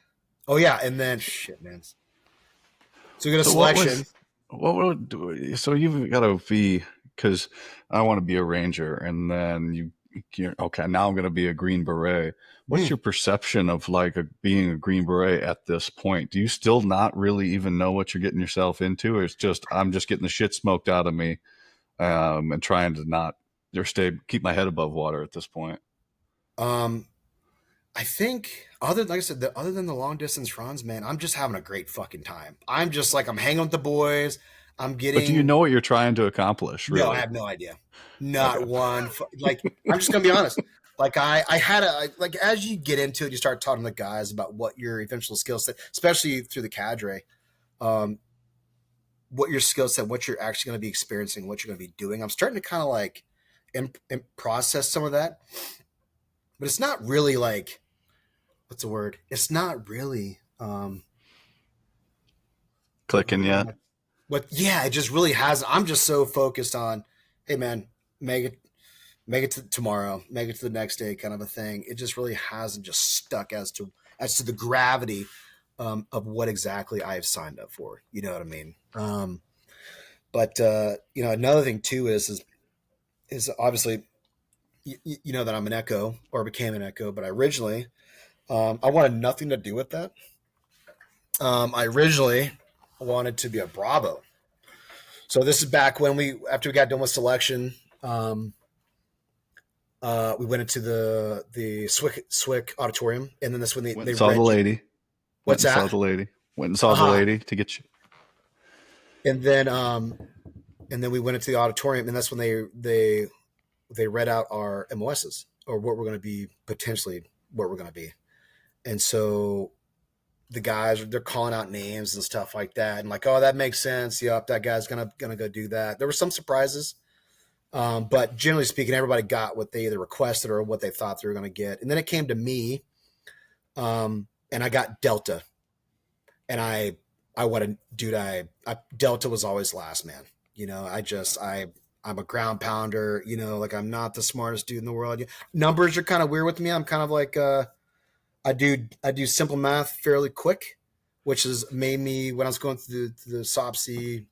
Oh yeah, and then shit, man. So we got a So what selection. was what would so you've got to be because I want to be a ranger, and then you're okay. Now I'm going to be a Green Beret. What's Hmm. your perception of like being a Green Beret at this point? Do you still not really even know what you're getting yourself into, or it's just I'm just getting the shit smoked out of me, and trying to not or stay keep my head above water at this point? Um, I think like I said, other than the long distance runs, man, I'm just having a great fucking time. I'm just like I'm hanging with the boys. I'm But do you getting know what you're trying to accomplish, No, I really? have no idea. Okay. Not one. Like, I'm just gonna be honest. Like, like as you get into it, you start talking to the guys about what your eventual skill set, especially through the cadre, um, what your skill set, what you're actually going to be experiencing, what you're going to be doing. I'm starting to kind of like process some of that, but it's not really like what's the word? It's not really Clicking yet? what. Yeah, it just really has. I'm just so focused on, hey man, make it make it to tomorrow, make it to the next day, kind of a thing. It just really hasn't just stuck as to the gravity of what exactly I have signed up for. You know what I mean? But another thing too is obviously you know that I'm an Echo or became an Echo, but I originally I wanted nothing to do with that. I originally wanted to be a Bravo. So this is back when after we got done with selection. We went into the Swick auditorium, and then that's when Went they and saw the read you. lady. Went What's and saw that? the lady. Went and saw the Uh-huh. lady to get you. And then we went into the auditorium, and that's when they read out our MOSs or what we're going to be potentially what we're going to be. And so the guys they're calling out names and stuff like that, and like, oh, that makes sense. Yep, that guy's gonna go do that. There were some surprises. But generally speaking, everybody got what they either requested or what they thought they were going to get. And then it came to me, and I got Delta, and I wanted, dude, Delta was always last, man. I'm a ground pounder. Like I'm not the smartest dude in the world. Numbers are kind of weird with me. I'm kind of like I do simple math fairly quick, which has made me when I was going through the SOPC.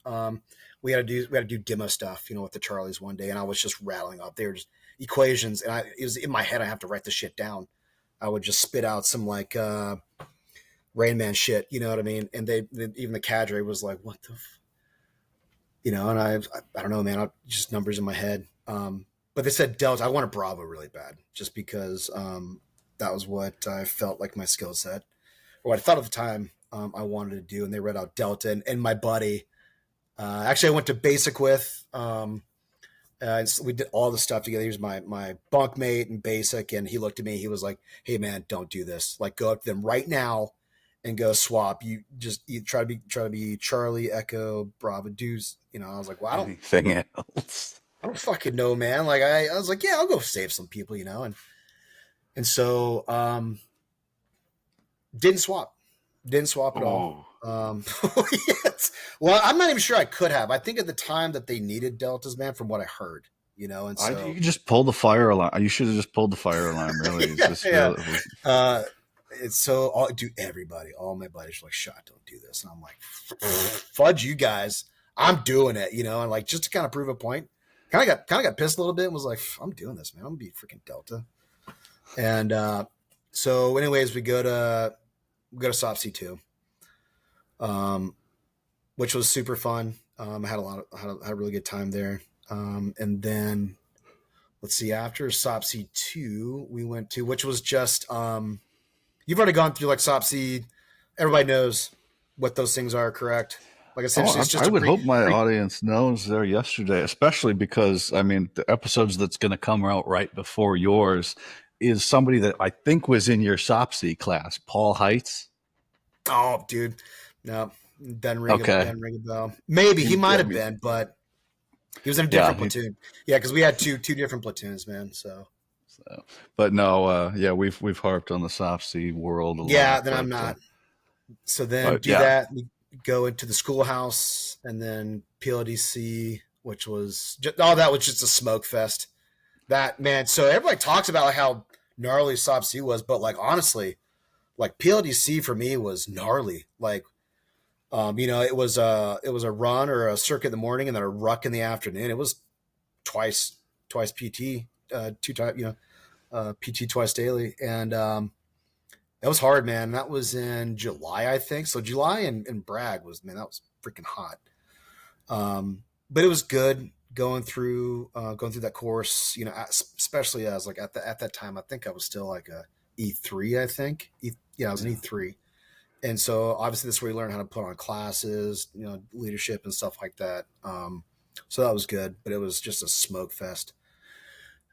We had to do demo stuff, with the Charlies one day, and I was just rattling up. They were just equations, and it was in my head. I have to write the shit down. I would just spit out some like Rain Man shit, you know what I mean? And even the cadre was like, "What the," and I don't know, man. Just numbers in my head. But they said Delta. I wanted Bravo really bad, just because that was what I felt like my skill set, or what I thought at the time I wanted to do. And they read out Delta, and my buddy. Actually, I went to basic with. So we did all the stuff together. He was my bunkmate in basic, and he looked at me. He was like, "Hey, man, don't do this. Like, go up to them right now and go swap. You try to be Charlie, Echo, Bravo, Deuce. I was like, well, Anything else? I don't fucking know, man. Like, I was like, yeah, I'll go save some people, and And so didn't swap at all. Oh, Yes. Well, I'm not even sure I could have. I think at the time that they needed deltas, man, from what I heard, and so you just pulled the fire alarm. You should have just pulled the fire alarm. Really, is yeah, this yeah. real? It was, It's so all my buddies are like, "Shot, don't do this," and I'm like, "Fudge you guys, I'm doing it," and like just to kind of prove a point. Kind of got pissed a little bit and was like, "I'm doing this, man. I'm gonna be freaking Delta." And so, anyways, we go to SOPC 2, um, which was super fun. I had had a really good time there. And then let's see, after SOPC 2, we went to, which was just you've already gone through like SOPC. Everybody knows what those things are, correct? Like oh, essentially, it's I just a would hope my pre. audience knows there yesterday, especially because I mean the episodes that's going to come out right before yours is somebody that I think was in your SOPSI class, Paul Heights. Oh, dude, no, Okay, doesn't ring a bell. Maybe he might I have mean, been, but he was in a yeah, different platoon. Yeah, because we had two different platoons, man. So but no, yeah, we've harped on the SOPSI world a yeah, lot, then I'm not. So then but do yeah, that. We go into the schoolhouse, and then PLDC, which was that was just a smoke fest. That man. So everybody talks about like how gnarly SOPC was, but like honestly, like PLDC for me was gnarly. Like it was a run or a circuit in the morning and then a ruck in the afternoon. It was twice PT, two times, PT twice daily, and it was hard, man. That was in July, I think. So July and Bragg was, man, that was freaking hot. But it was good going through that course. Especially as like at that time, I think I was still like a E3. I think, yeah, I was an yeah. E3, and so obviously this is where you learn how to put on classes, leadership and stuff like that. So that was good, but it was just a smoke fest.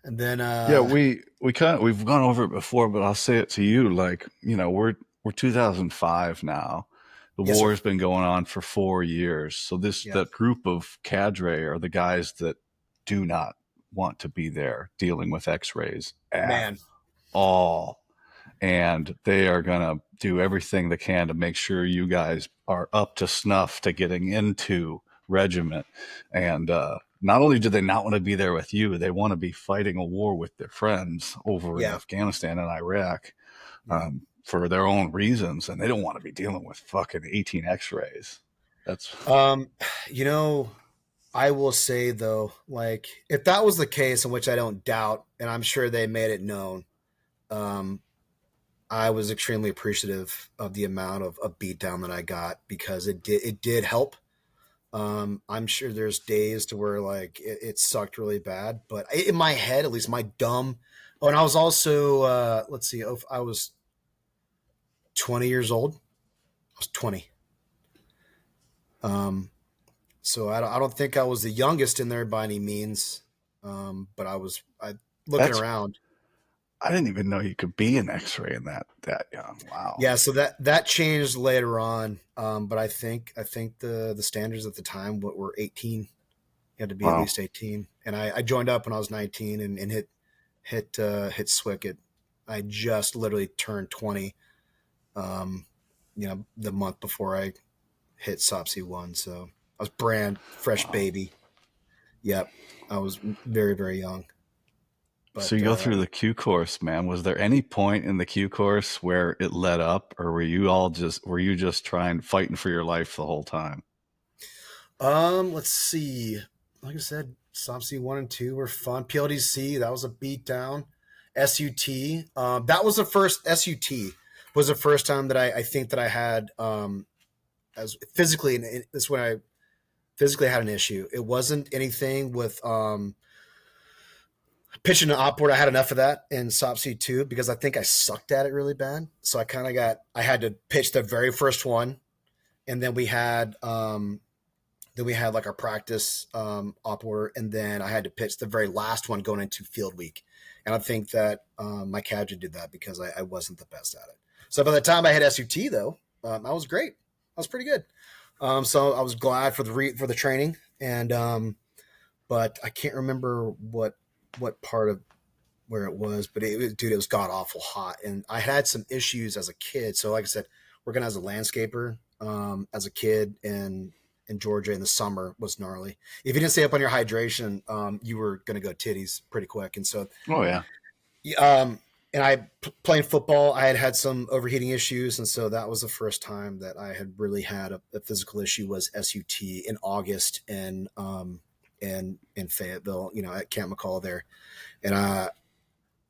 And then Yeah, we've gone over it before, but I'll say it to you. Like, we're 2005 now. The yes, sir. war's been going on for 4 years. So this Yeah, that group of cadre are the guys that do not want to be there dealing with X-rays at man. all, and they are going to do everything they can to make sure you guys are up to snuff to getting into regiment. And not only do they not want to be there with you, they want to be fighting a war with their friends over in Yeah, Afghanistan and Iraq, yeah. for their own reasons, and they don't want to be dealing with fucking 18 X-rays. That's Um, you know, I will say though, like if that was the case, in which I don't doubt, and I'm sure they made it known, um, I was extremely appreciative of the amount of beatdown that I got because it did help. I'm sure there's days to where like it sucked really bad, but in my head, at least my dumb. Oh, and I was also let's see, I was 20 years old. I was 20. Um, so I don't think I was the youngest in there by any means. But I looking that's around. I didn't even know you could be an X-ray in that young. Wow. Yeah, so that changed later on. But I think the standards at the time were 18. You had to be at Wow. least 18. And I joined up when I was 19 and hit SWIC. I just literally turned 20. The month before I hit SOPC 1. So I was brand fresh Wow. baby. Yep, I was very very young. So But you go through the Q course, man. Was there any point in the Q course where it let up, or were you just trying fighting for your life the whole time? let's see. Like I said, SOPC 1 and 2 were fun. PLDC, that was a beat down. SUT, that was the first. SUT was the first time that I think that I had as physically, and this when I physically had an issue. It wasn't anything with pitching an upward. I had enough of that in SOPC 2 because I think I sucked at it really bad. So I had to pitch the very first one, and then we had like our practice op order, and then I had to pitch the very last one going into field week. And I think that my cadre did that because I wasn't the best at it. So by the time I had SUT though, I was great. I was pretty good. So I was glad for the training, and but I can't remember what part of where it was, but dude, it was god awful hot, and I had some issues as a kid. So, like I said, working as a landscaper as a kid in Georgia in the summer was gnarly. If you didn't stay up on your hydration, you were going to go titties pretty quick. And so, Oh yeah. um, and playing football, I had some overheating issues, and so that was the first time that I had really had a physical issue was SUT in August in Fayetteville, at Camp McCall there, and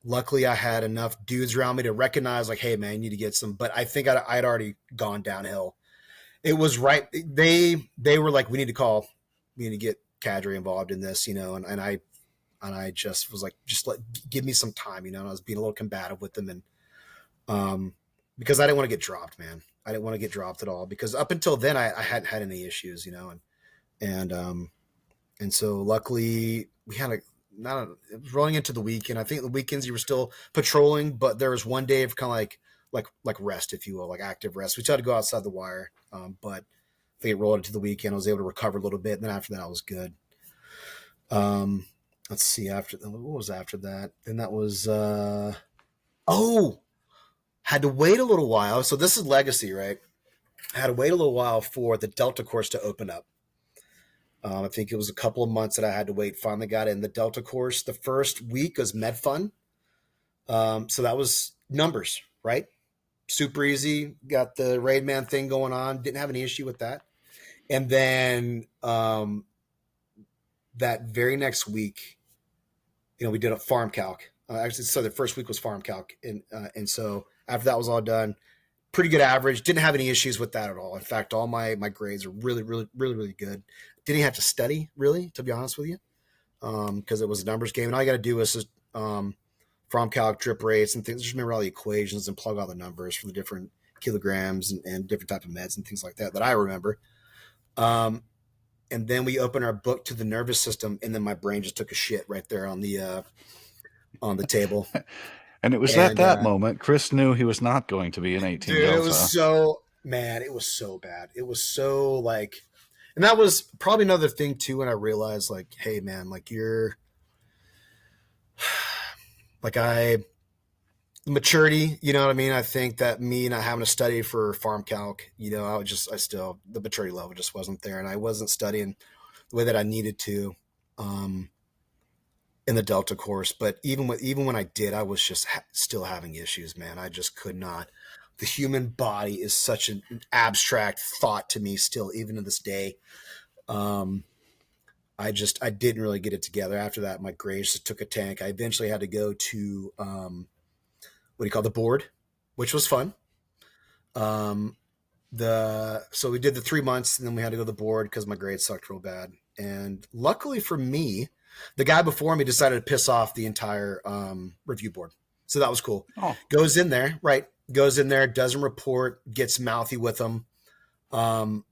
luckily I had enough dudes around me to recognize like, hey man, you need to get some. But I think I'd already gone downhill. It was right. They were like, we need to get cadre involved in this, and I just was like, just give me some time, and I was being a little combative with them, and because I didn't want to get dropped, man. I didn't want to get dropped at all because up until then I hadn't had any issues, and so luckily we had it was rolling into the weekend. I think the weekends you were still patrolling, but there was one day of kind of like rest, if you will, like active rest. We tried to go outside the wire, but I think it rolled into the weekend. I was able to recover a little bit, and then after that, I was good. Let's see. What was after that? Then that was had to wait a little while. So this is legacy, right? I had to wait a little while for the Delta course to open up. I think it was a couple of months that I had to wait. Finally got in the Delta course. The first week was Med Fun. So that was numbers, right? Super easy. Got the Raid Man thing going on. Didn't have any issue with that. And then that very next week, we did a farm calc. Actually, so the first week was farm calc, and so after that was all done, pretty good average. Didn't have any issues with that at all. In fact, all my grades are really, really, really, really good. Didn't have to study really, to be honest with you, because it was a numbers game, and all you got to do is just farm calc, drip rates, and things. Just remember all the equations and plug all the numbers for the different kilograms and different type of meds and things like that I remember. And then we opened our book to the nervous system, and then my brain just took a shit right there on the table. And it was at And that moment Chris knew he was not going to be an 18 dude, it was Delta. so man, it was so bad. It was so like, and that was probably another thing too. When I realized, like, hey man, like you're, like maturity, you know what I mean? I think that me not having to study for farm calc, the maturity level just wasn't there, and I wasn't studying the way that I needed to in the Delta course. But even when I did, I was just still having issues, man. I just could not. The human body is such an abstract thought to me still, even to this day. I didn't really get it together. After that, my grades just took a tank. I eventually had to go to what do you call the board, which was fun. So we did the 3 months, and then we had to go to the board because my grades sucked real bad. And luckily for me, the guy before me decided to piss off the entire review board, so that was cool. Oh, Goes in there, right? Goes in there, doesn't report, gets mouthy with them, and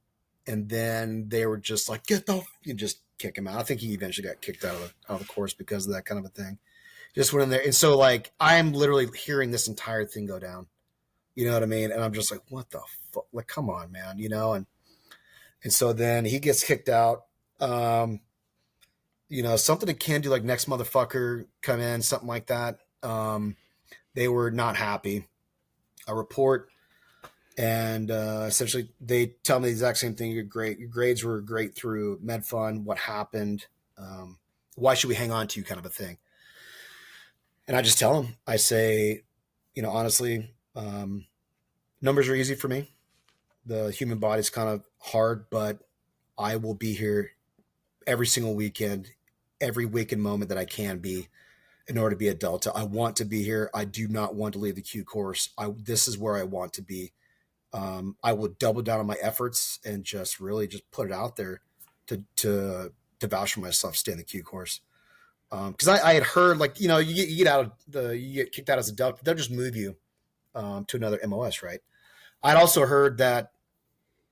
then they were just like, you just kick him out. I think he eventually got kicked out of the course because of that kind of a thing. Just went in there, and so like I'm literally hearing this entire thing go down. You know what I mean? And I'm just like, what the fuck? Like, come on, man. And so then he gets kicked out. Something akin to like next motherfucker come in, something like that. They were not happy. I report, and essentially they tell me the exact same thing. You're great. Your grades were great through Med Fun. What happened? Why should we hang on to you? Kind of a thing. And I just tell them, I say, honestly, numbers are easy for me. The human body's kind of hard, but I will be here every single weekend, every weekend moment that I can be in order to be a Delta. I want to be here. I do not want to leave the Q course. This is where I want to be. I will double down on my efforts and just really just put it out there to vouch for myself, stay in the Q course. Because I had heard, like, you get kicked out as a Delta, they'll just move you to another MOS, right? I'd also heard that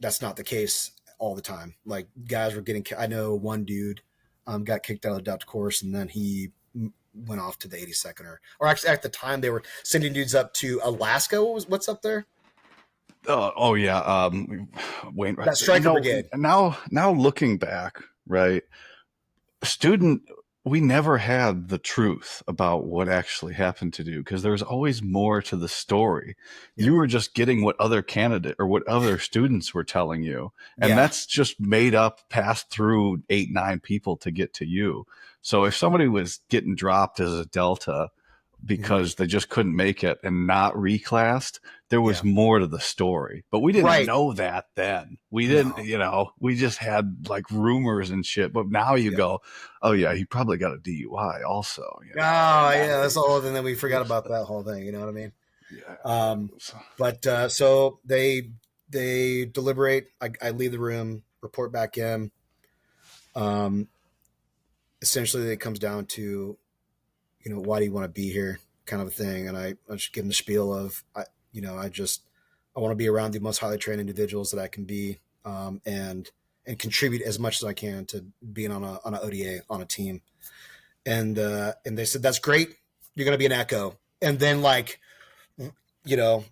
that's not the case all the time. Like, guys were getting, I know one dude got kicked out of the Delta course, and then he went off to the 82nd, or actually at the time they were sending dudes up to Alaska. What's up there? oh yeah. Wayne, That Striker Brigade. now looking back, right? Student we never had the truth about what actually happened to do because there's always more to the story. Yeah. You were just getting what other candidate or what other students were telling you. And Yeah. that's just made up, passed through eight, nine people to get to you. So if somebody was getting dropped as a Delta Mhm. because they just couldn't make it and not reclassed, there was Yeah. more to the story. But we didn't Right. know that then. We didn't, No. we just had like rumors and shit. But now you Yeah. go, oh yeah, he probably got a DUI also, Oh, and now yeah. That's the whole thing that we forgot it's, about that whole thing. You know what I mean? yeah, Um, it's, but so they deliberate. I leave the room, report back in. Um, Essentially, it comes down to, why do you want to be here, kind of a thing. And I just give them the spiel of, I want to be around the most highly trained individuals that I can be, and contribute as much as I can to being on a ODA on a team. And they said, that's great. You're going to be an echo. And then you know,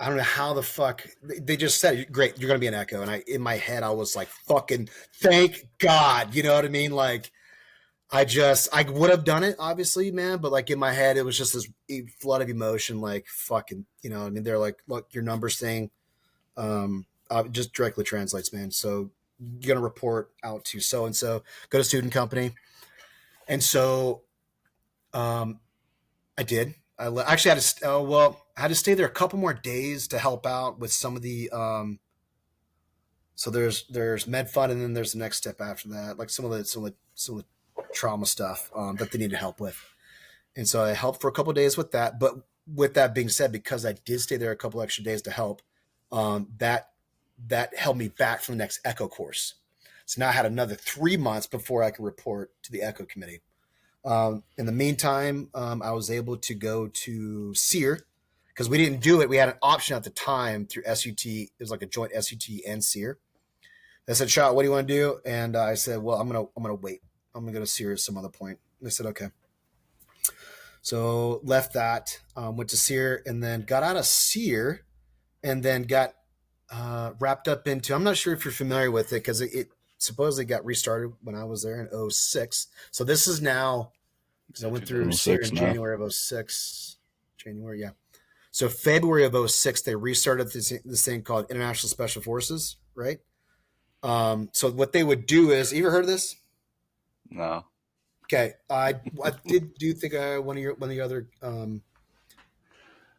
I don't know how the fuck they just said, great, you're going to be an echo. And in my head, I was like, fucking thank God. You know what I mean? Like, I would have done it, obviously, man, but like in my head, it was just this flood of emotion, like fucking, I mean, they're like, look, your numbers thing, just directly translates, man. So you're gonna report out to so and so, go to student company, and so um, I did. Actually had to, I had to stay there a couple more days to help out with some of the. So there's med fund, and then there's the next step after that, like some of the trauma stuff that they needed help with. And so I helped for a couple of days with that. But with that being said, because I did stay there a couple extra days to help, that held me back from the next echo course. So now I had another 3 months before I could report to the echo committee. In the meantime, I was able to go to SEER because we didn't do it. We had an option at the time through SUT. It was like a joint SUT and SEER. They said, "Shot, what do you want to do?" And I said, "Well, I'm gonna wait. I'm gonna go to SEER at some other point." And they said, "Okay." So left that, went to SEER, and then got out of SEER, and then got wrapped up into. I'm not sure if you're familiar with it because it supposedly got restarted when I was there in '06. So this is now because I went through SEER 2006 in now. January of '06. January, yeah. So February of '06, they restarted this thing called International Special Forces, right? So what they would do is, you ever heard of this? No. Okay, I did do think one of the other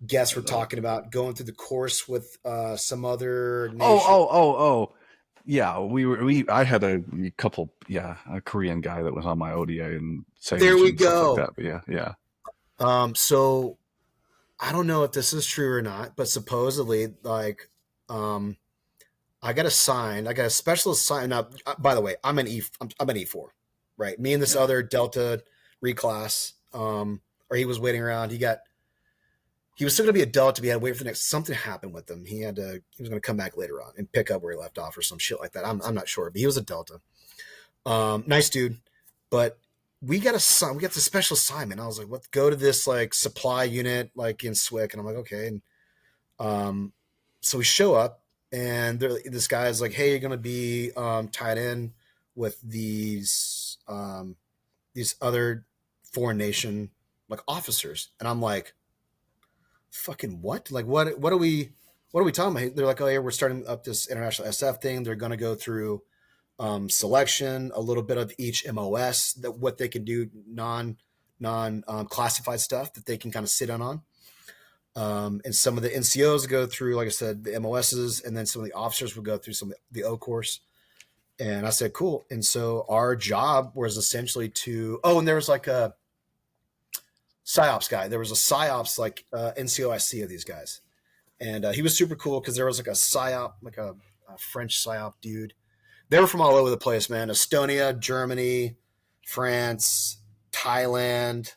guests were talking about going through the course with some other Oh, nation. oh, oh, oh. Yeah, I had a couple, yeah, a Korean guy that was on my ODA and There sayings we and stuff like go. that. But yeah, yeah. So I don't know if this is true or not, but supposedly, like, um, I got assigned. I got a special assignment. Now, by the way, I'm an E4, right? Me and this Yeah. other Delta reclass, or he was waiting around. He was still going to be a Delta. But he had to wait for the next. Something happened with him. He was going to come back later on and pick up where he left off or some shit like that. I'm not sure, but he was a Delta. Nice dude, but we got the special assignment. I was like, "What? Go to this like supply unit like in Swick," and I'm like, "Okay." And um, so we show up, and this guy's like, "Hey, you're gonna be tied in with these other foreign nation like officers," and I'm like, "Fucking what? Like what are we talking about?" They're like, "Oh yeah, we're starting up this international SF thing. They're gonna go through." Selection, a little bit of each MOS, that what they can do, non classified stuff that they can kind of sit on. And some of the NCOs go through, like I said, the MOSs, and then some of the officers would go through some of the O course. And I said, cool. And so our job was essentially to, and there was like a PsyOps guy. There was a PsyOps like NCOIC of these guys. And he was super cool because there was like a PsyOp, like a French PsyOp dude. They were from all over the place, man. Estonia, Germany, France, Thailand.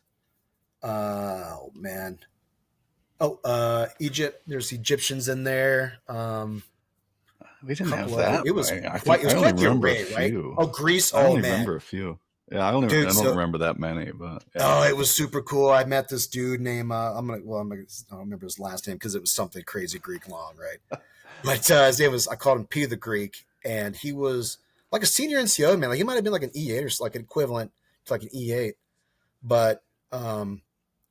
Oh man. Egypt. There's Egyptians in there. We didn't have Couple other. that It was many. I quite. think It I was only quite the remember a array, right? few. Oh, Greece. I Oh only man, remember a few. Yeah, I dude. don't So remember that many, but yeah. it was super cool. I met this dude named. I don't remember his last name because it was something crazy Greek long, right? But his name was. I called him P the Greek, and he was like a senior NCO man. Like he might have been like an E8 or like an equivalent It's like an E8, but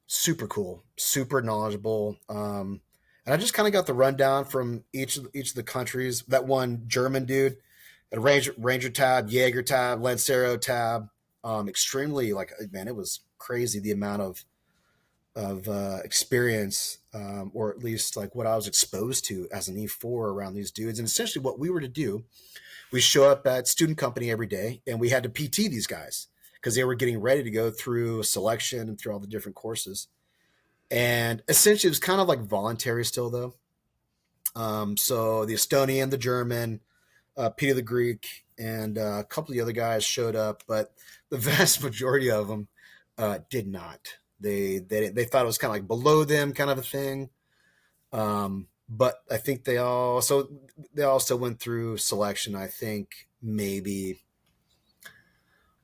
super cool, super knowledgeable. And I just kind of got the rundown from each of the countries. That one German dude, a Ranger tab, Jaeger tab, Lancero tab. Extremely like, man, it was crazy the amount of experience, or at least like what I was exposed to as an E4 around these dudes. And essentially, what we were to do, we show up at student company every day, and we had to PT these guys because they were getting ready to go through selection and through all the different courses. And essentially, it was kind of like voluntary still, though. So the Estonian, the German, Peter the Greek, and a couple of the other guys showed up, but the vast majority of them did not. They thought it was kind of like below them, kind of a thing. But I think they also went through selection. I think maybe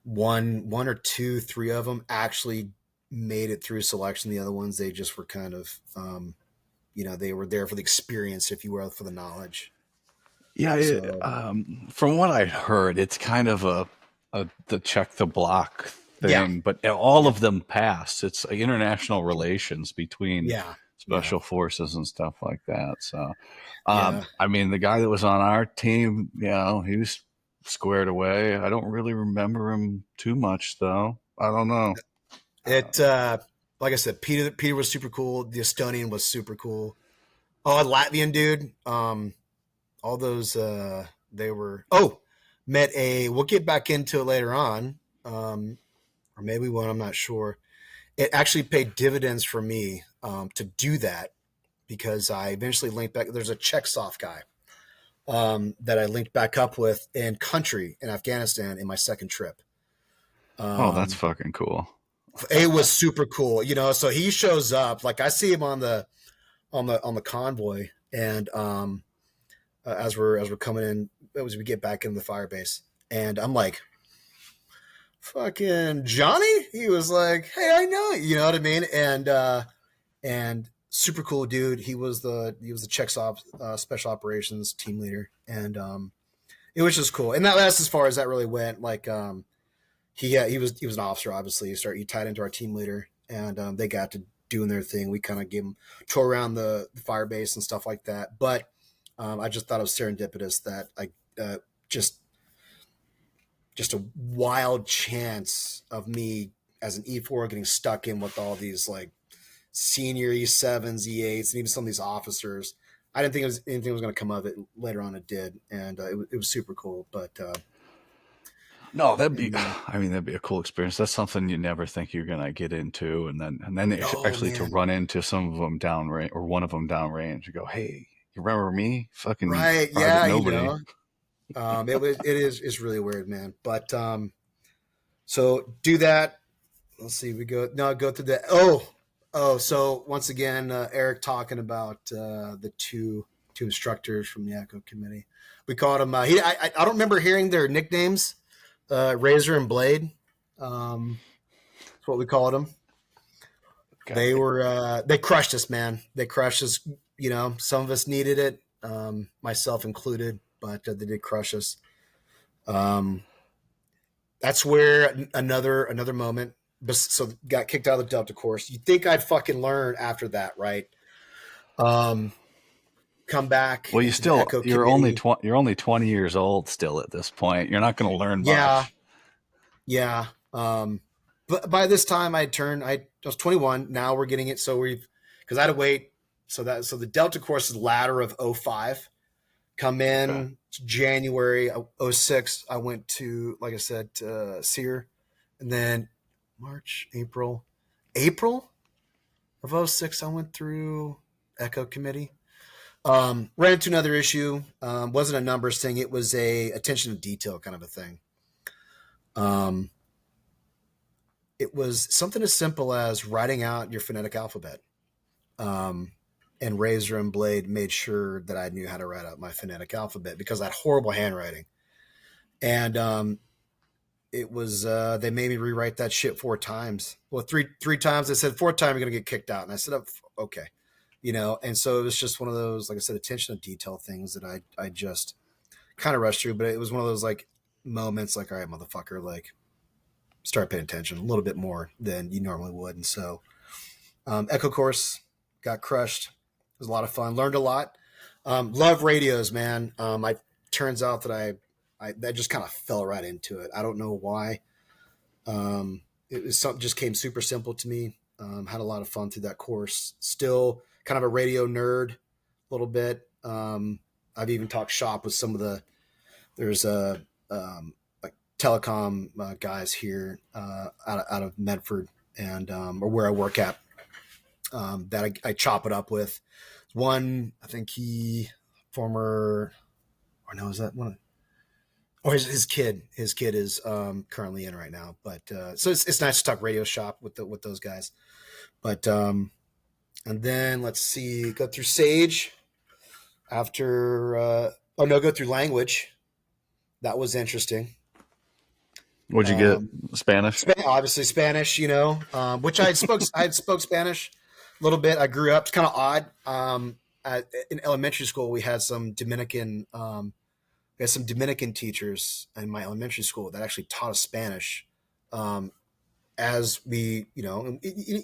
one or two, three of them actually made it through selection. The other ones, they just were kind of, they were there for the experience, if you will, for the knowledge. Yeah, So from what I heard, it's kind of a the check the block yeah, thing, but all yeah, of them pass. It's international relations between yeah, yeah, special forces and stuff like that. So, yeah. I mean, the guy that was on our team, he was squared away. I don't really remember him too much, though. I don't know. It like I said, Peter was super cool. The Estonian was super cool. Oh, a Latvian dude. All those they were. Oh, met a. We'll get back into it later on. Or maybe we won't. I'm not sure. It actually paid dividends for me to do that because I eventually linked back. There's a Czechoslovak guy that I linked back up with in country in Afghanistan in my second trip. Oh, that's Um, fucking cool. it was super cool, So he shows up, like I see him on the convoy, and as we're coming in, as we get back into the fire base, and I'm like, "Fucking Johnny!" He was like, "Hey, I know you." You know what I mean? And super cool dude. He was the special operations team leader, and it was just cool. And that's as far as that really went. Like he was an officer, obviously. He tied into our team leader, and they got to doing their thing. We kind of gave him tour around the fire base and stuff like that. But I just thought it was serendipitous that I just just a wild chance of me as an E4 getting stuck in with all these like senior E7s, E8s, and even some of these officers. I didn't think anything was going to come of it. Later on, it did, and it was super cool. But No, and I mean, that'd be a cool experience. That's something you never think you're gonna get into, and then oh actually to man, run into some of them downrange or one of them downrange, you go, hey, you remember me? Fucking right? private Yeah, nobody. it's really weird, man. But so do that. Let's see. Go through that. So once again, Eric talking about the two instructors from the Echo Committee. We called them. I don't remember hearing their nicknames. Razor and Blade. That's what we called them. God, They crushed us, man. They crushed us. Some of us needed it, myself included, but they did crush us. Um, that's where another moment. So got kicked out of the Delta course. You think I'd fucking learn after that, right? Um, come back well, into the Echo Committee. you're only 20 years old still at this point. You're not gonna learn Yeah, much. yeah. But by this time I was 21. Now we're getting it. So because I had to wait. So the Delta course is ladder of '05. Come Okay. in January '06. I went to, like I said, Sear, and then April of '06. I went through Echo Committee. Ran into another issue. Wasn't a numbers thing. It was a attention to detail kind of a thing. Um, it was something as simple as writing out your phonetic alphabet. Um, and Razor and Blade made sure that I knew how to write out my phonetic alphabet because I had horrible handwriting. And it was they made me rewrite that shit 4 times. Well, three times. They said fourth time you're gonna get kicked out, and I said, oh, okay, And so it was just one of those, like I said, attention to detail things that I just kind of rushed through. But it was one of those like moments, like, all right, motherfucker, like start paying attention a little bit more than you normally would. And so Echo course got crushed. It was a lot of fun. Learned a lot. Love radios, man. I turns out that I that just kind of fell right into it. I don't know why. It was something just came super simple to me. Had a lot of fun through that course. Still kind of a radio nerd, a little bit. I've even talked shop with some of the there's a like telecom guys here out of Medford and or where I work at that I chop it up with. One, I think he former or no, is that one? Or his kid. His kid is currently in right now. But so it's nice to talk radio shop with those guys. But and then let's see, go through Sage after. Go through language. That was interesting. What'd you get? Spanish? Obviously Spanish, which I had spoke Spanish a little bit. I grew up. It's kind of odd. In elementary school, we had some Dominican. We had some Dominican teachers in my elementary school that actually taught us Spanish. As we,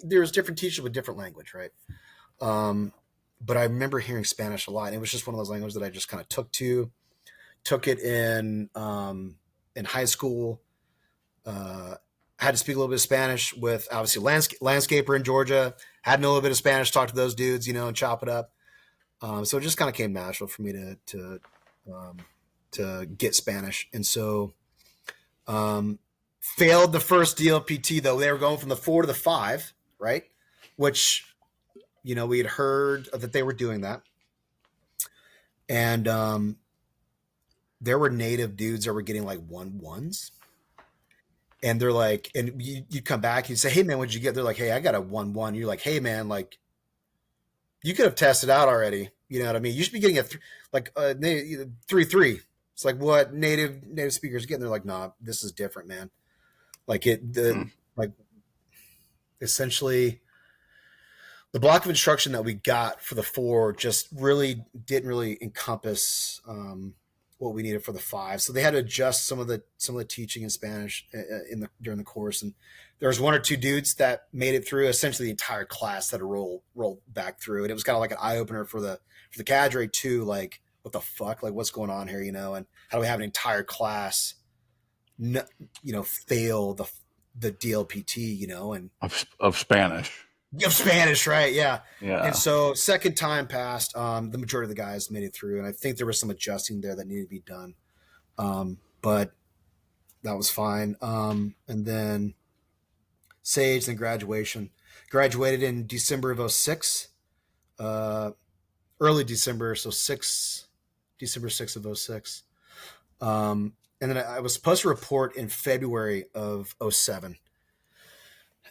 there's different teachers with different language, right? But I remember hearing Spanish a lot, and it was just one of those languages that I just kind of took it in high school. Had to speak a little bit of Spanish with obviously landscaper in Georgia. Had to know a little bit of Spanish, talk to those dudes, and chop it up. So it just kind of came natural for me to get Spanish, and so failed the first DLPT though. They were going from the 4 to the 5, right? Which we had heard that they were doing that, and there were native dudes that were getting like 1-1s. And they're like, and you come back, you say, "Hey man, what'd you get?" They're like, "Hey, I got a 1-1." You're like, "Hey man, like, you could have tested out already." You know what I mean? You should be getting a 3-3. It's like what native speakers get. And they're like, "Nah, this is different, man." Like like essentially the block of instruction that we got for the 4 just really didn't really encompass what we needed for the 5. So they had to adjust some of the teaching in Spanish during the course. And there was 1 or 2 dudes that made it through. Essentially, the entire class had to roll back through, and it was kind of like an eye opener for the cadre too. Like, what the fuck? Like, what's going on here? And how do we have an entire class, fail the DLPT? And Of Spanish. of Spanish, right? Yeah. Yeah. And so second time passed, the majority of the guys made it through, and I think there was some adjusting there that needed to be done. But that was fine. And then Sage, then graduation. Graduated in December of 06. Early December, so December 6th of 06. And then I was supposed to report in February of 07.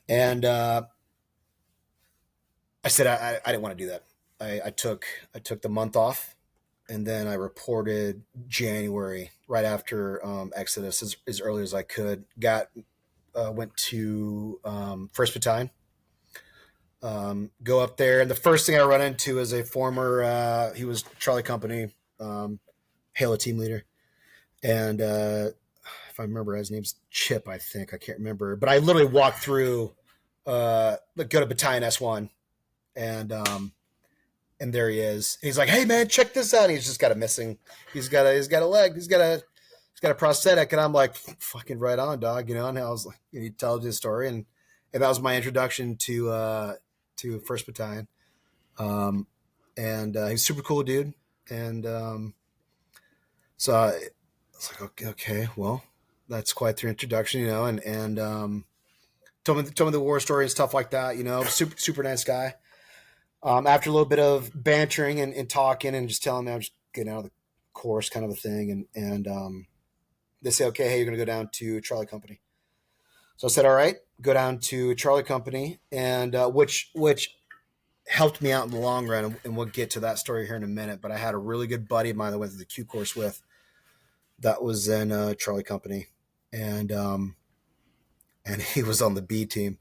And I said I didn't want to do that. I took the month off, and then I reported January right after Exodus as early as I could. Went to 1st Battalion. Go up there, and the first thing I run into is a former. He was Charlie Company, Halo team leader, and if I remember, his name's Chip. I think I can't remember, but I literally walked through. Go to Battalion S1. And there he is. And he's like, "Hey man, check this out." And he's just got a missing. He's got a leg. He's got a prosthetic. And I'm like, "Fucking right on, dog." And I was like, he tells his story, and that was my introduction to 1st Battalion. And he's a super cool dude. And so I was like, okay, well, that's quite the introduction, and told me the war story and stuff like that. Super nice guy. After a little bit of bantering and talking and just telling me I'm just getting out of the course kind of a thing. And they say, "Okay, hey, you're going to go down to Charlie Company." So I said, "All right, go down to Charlie Company," and which helped me out in the long run. And we'll get to that story here in a minute. But I had a really good buddy of mine that I went through the Q course with that was in Charlie Company. And he was on the B team.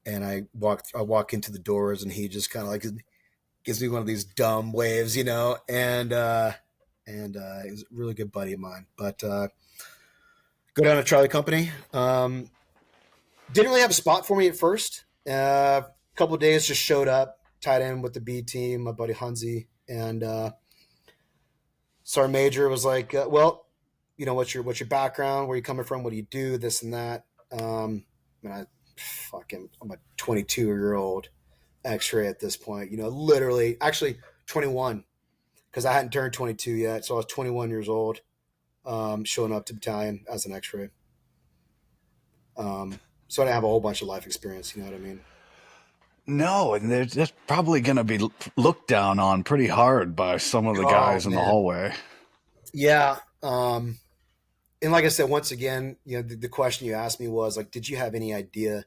And I walk into the doors, and he just kind of like gives me one of these dumb waves, and he was a really good buddy of mine. But go down to Charlie Company. Didn't really have a spot for me at first. A couple of days just showed up, tied in with the B team, my buddy Hunzi, and Sergeant Major was like, "Well, what's your background? Where you coming from? What do you do? This and that." And I'm a 22-year-old X-ray at this point. Literally, actually 21 because I hadn't turned 22 yet, so I was 21 years old, showing up to battalion as an X-ray. So I didn't have a whole bunch of life experience. You know what I mean? No, and they're just probably going to be looked down on pretty hard by some of the Oh guys in the man, hallway. yeah. And like I said, once again, the question you asked me was like, did you have any idea?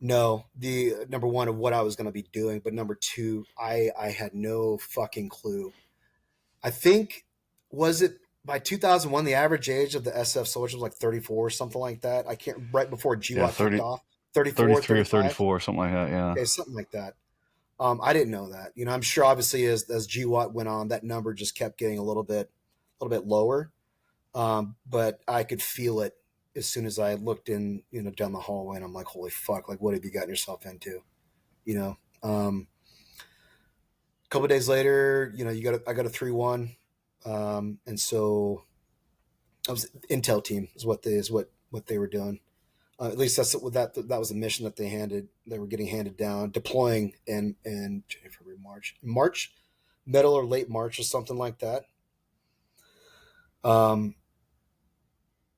No, the number one of what I was going to be doing, but number two, I had no fucking clue. I think was it by 2001 the average age of the SF soldiers was like 34 or something like that. I can't right before Yeah, GWAT kicked 30, off, 34, 33 or 35. 34, something like that. Yeah. Okay, something like that. I didn't know that. I'm sure obviously as GWAT went on, that number just kept getting a little bit lower. But I could feel it as soon as I looked in, down the hallway, and I'm like, holy fuck, like what have you gotten yourself into? You know. A couple of days later, I got a 3-1, and so I was Intel team is what they were doing. At least that's what that was the mission that they were getting handed down, deploying in January, February, March, middle or late March or something like that. Um,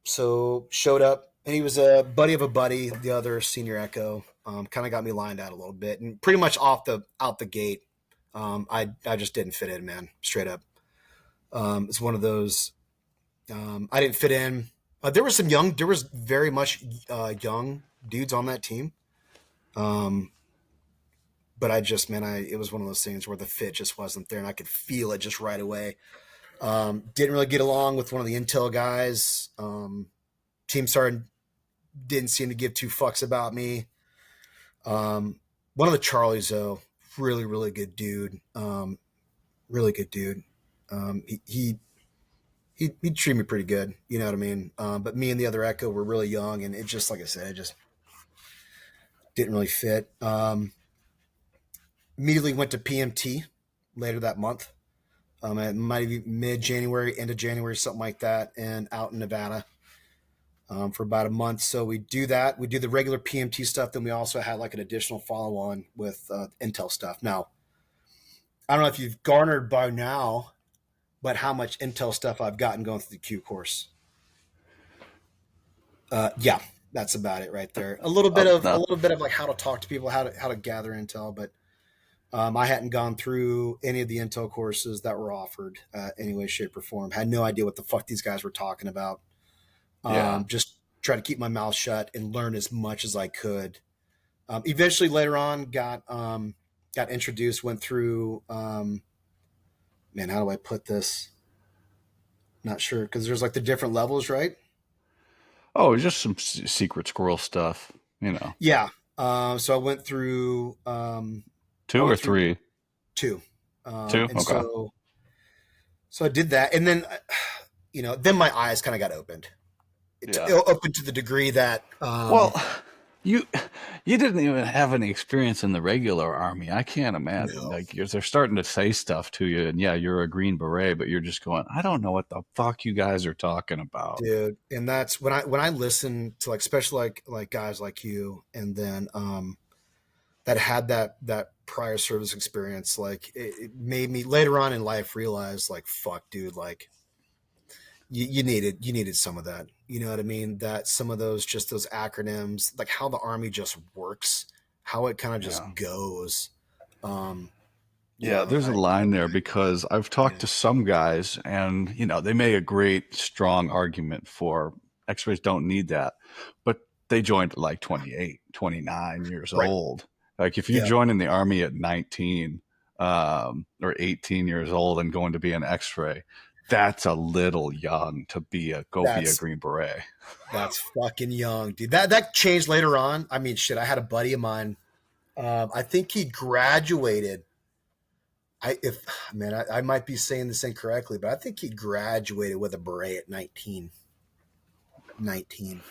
so showed up, and he was a buddy of a buddy, the other senior Echo. Kind of got me lined out a little bit, and pretty much out the gate, I just didn't fit in, man, straight up. It's one of those. I didn't fit in. There was very much young dudes on that team. Um, but it was one of those things where the fit just wasn't there, and I could feel it just right away. Didn't really get along with one of the Intel guys. Team sergeant didn't seem to give two fucks about me. One of the Charlies, though, really, really good dude. Really good dude. He treated me pretty good. You know what I mean? But me and the other Echo were really young, and it just, like I said, it just didn't really fit. Immediately went to PMT later that month. It might be mid January, end of January, something like that, and out in Nevada for about a month. So we do that. We do the regular PMT stuff. Then we also had like an additional follow on with Intel stuff. Now, I don't know if you've garnered by now, but how much Intel stuff I've gotten going through the Q course. Yeah, that's about it right there. A No, little bit of like how to talk to people, how to gather intel, but I hadn't gone through any of the intel courses that were offered any way, shape, or form. Had no idea what the fuck these guys were talking about. yeah. Just try to keep my mouth shut and learn as much as I could. Eventually, later on, got introduced. Went through. Man, how do I put this? Not sure because there's like the different levels, right? Oh, just some secret squirrel stuff, Yeah. So I went through. I Two or went through three. two, Two? and Okay. so I did that, and then then my eyes kind of got opened. Yeah. Open to the degree that Well, you you didn't even have any experience in the regular army. I can't imagine. no, Like they're starting to say stuff to you, and yeah, you're a Green Beret, but you're just going, I don't know what the fuck you guys are talking about. dude, and that's when I listen to like especially like guys like you, and then that had that prior service experience, like it made me later on in life realize like fuck, dude, like you needed some of that. You know what I mean? That some of those acronyms, like how the army just works, how it kind of Yeah. just goes. Um, Yeah, there's a I line there because I've talked yeah, to some guys and, they make a great, strong argument for X-rays don't need that. But they joined at like 28, 29 years right. old. Like if you Yeah, join in the army at 19 or 18 years old and going to be an X-ray, that's a little young to go be a that's Green Beret. that's fucking young, dude. That changed later on. I mean, shit. I had a buddy of mine. I think he graduated. I if man, I might be saying this incorrectly, but I think he graduated with a beret at 19. 19.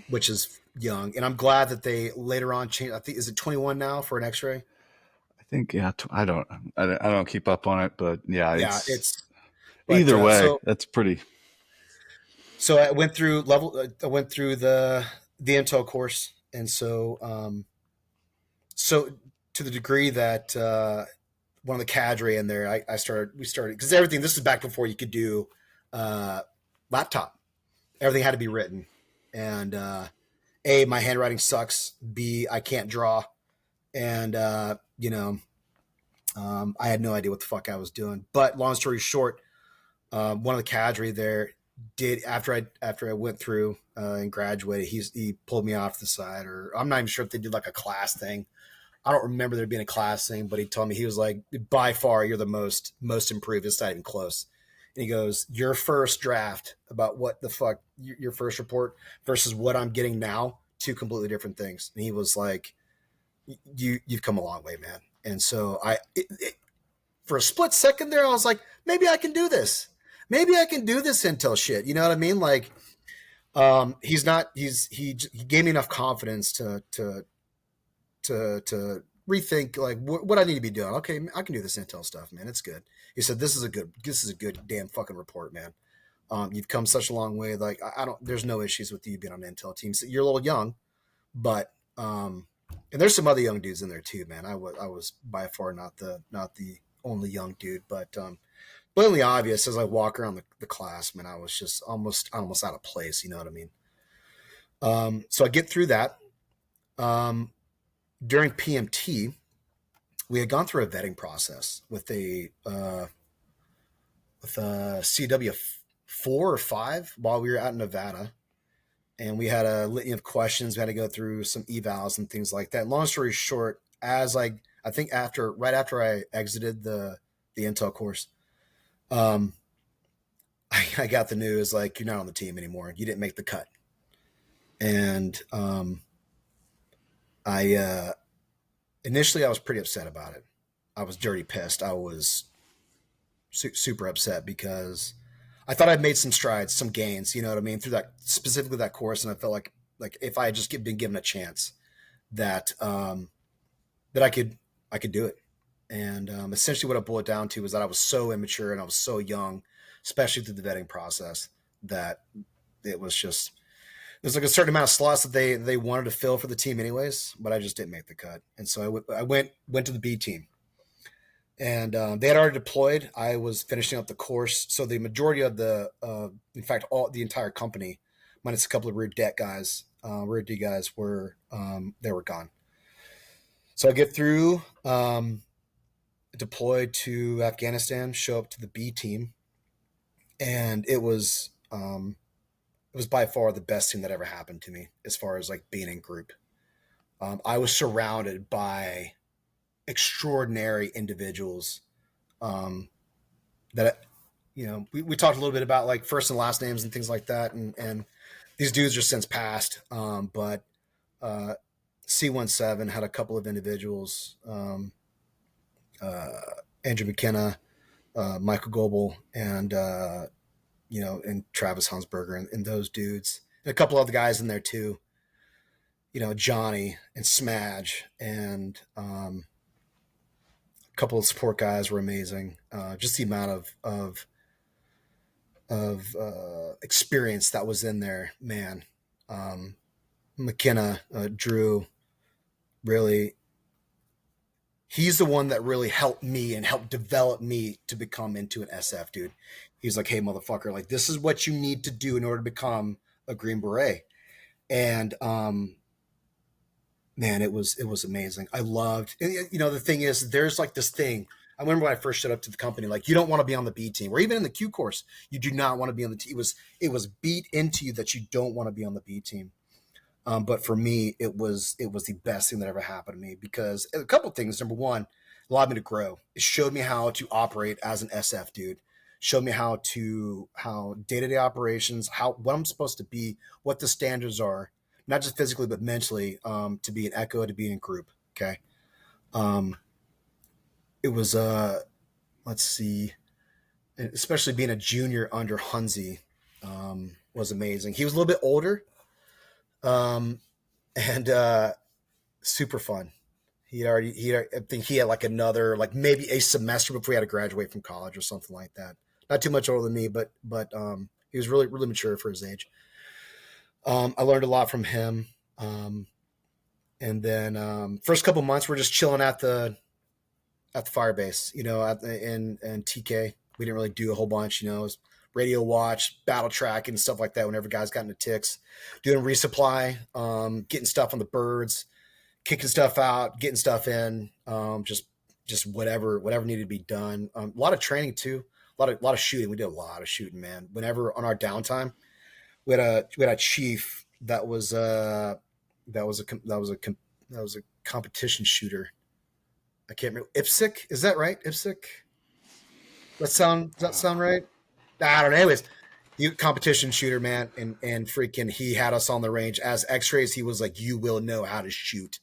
which is young. And I'm glad that they later on changed. I think, is it 21 now for an X-ray? I think, yeah, I don't keep up on it, but yeah, Yeah, it's it's but either way, so that's pretty. so I went through I went through the intel course, and so to the degree that one of the cadre in there, we started because everything. This is back before you could do uh, laptop. Everything had to be written, and A, my handwriting sucks. B, I can't draw, and I had no idea what the fuck I was doing. But long story short, one of the cadre there did after I went through and graduated. He pulled me off the side, or I'm not even sure if they did like a class thing. I don't remember there being a class thing, but he told me, he was like, by far you're the most improved. It's not even close. And he goes, your first draft about what the fuck your first report versus what I'm getting now, two completely different things. And he was like, you've come a long way, man. And so for a split second there, I was like, maybe I can do this. Maybe I can do this intel shit. You know what I mean? Like, he gave me enough confidence to rethink like what I need to be doing. Okay, I can do this intel stuff, man. It's good. He said, this is a good damn fucking report, man. You've come such a long way. Like, I don't, there's no issues with you being on an intel team. So you're a little young, but, and there's some other young dudes in there too, man. I was by far not the only young dude, but, blatantly obvious as I walk around the class, man, I was just almost out of place. You know what I mean? So I get through that. During PMT, we had gone through a vetting process with a CW 4 or 5 while we were out in Nevada, and we had a litany of questions. We had to go through some evals and things like that. Long story short, I think right after I exited the intel course, um, I got the news like, you're not on the team anymore. You didn't make the cut, and I initially I was pretty upset about it. I was dirty pissed. I was super upset because I thought I'd made some strides, some gains. You know what I mean, through that, specifically that course, and I felt like if I had just been given a chance, that that I could do it. And essentially, what I boiled it down to was that I was so immature and I was so young, especially through the vetting process, that it was just, there's like a certain amount of slots that they wanted to fill for the team anyways, but I just didn't make the cut. And so I went to the B team, and they had already deployed. I was finishing up the course, so the majority of in fact, all the entire company, minus a couple of rear D guys, were they were gone. So I get through, deployed to Afghanistan, show up to the B team, and it was by far the best thing that ever happened to me as far as like being in group. I was surrounded by extraordinary individuals, that, we talked a little bit about like first and last names and things like that. And these dudes are since passed. But C17 had a couple of individuals, uh, Andrew McKenna, Michael Goebel, and Travis Hansberger, and those dudes, and a couple other guys in there too. Johnny and Smadge, and a couple of support guys were amazing. Just the amount of experience that was in there, man. McKenna, Drew, really, he's the one that really helped me and helped develop me to become into an SF, dude. He's like, hey, motherfucker, like, this is what you need to do in order to become a Green Beret. And man, it was amazing. I loved, the thing is, there's like this thing. I remember when I first showed up to the company, like, you don't want to be on the B team, or even in the Q course, you do not want to be on the team. It was beat into you that you don't want to be on the B team. But for me, it was the best thing that ever happened to me, because a couple of things. Number one, it allowed me to grow. It showed me how to operate as an SF dude. Showed me how day-to-day operations, what I'm supposed to be, what the standards are, not just physically but mentally, to be an echo, to be in group. Okay. Um, it was let's see, especially being a junior under Hunzi, was amazing. He was a little bit older, um, and super fun. I think he had like another, like maybe a semester before he had to graduate from college or something like that. Not too much older than me, but he was really really mature for his age. I learned a lot from him. And then first couple months we're just chilling at the fire base, in TK. We didn't really do a whole bunch, it was radio watch, battle track, and stuff like that. Whenever guys got into ticks, doing resupply, getting stuff on the birds, kicking stuff out, getting stuff in, just whatever needed to be done. A lot of training too, a lot of shooting. We did a lot of shooting, man. Whenever on our downtime, we had a chief that was a competition shooter. I can't remember. Ipsic, is that right? Ipsic. Does that sound right? I don't know. Anyways, you competition shooter, man, and freaking he had us on the range as X-rays. He was like, "You will know how to shoot,"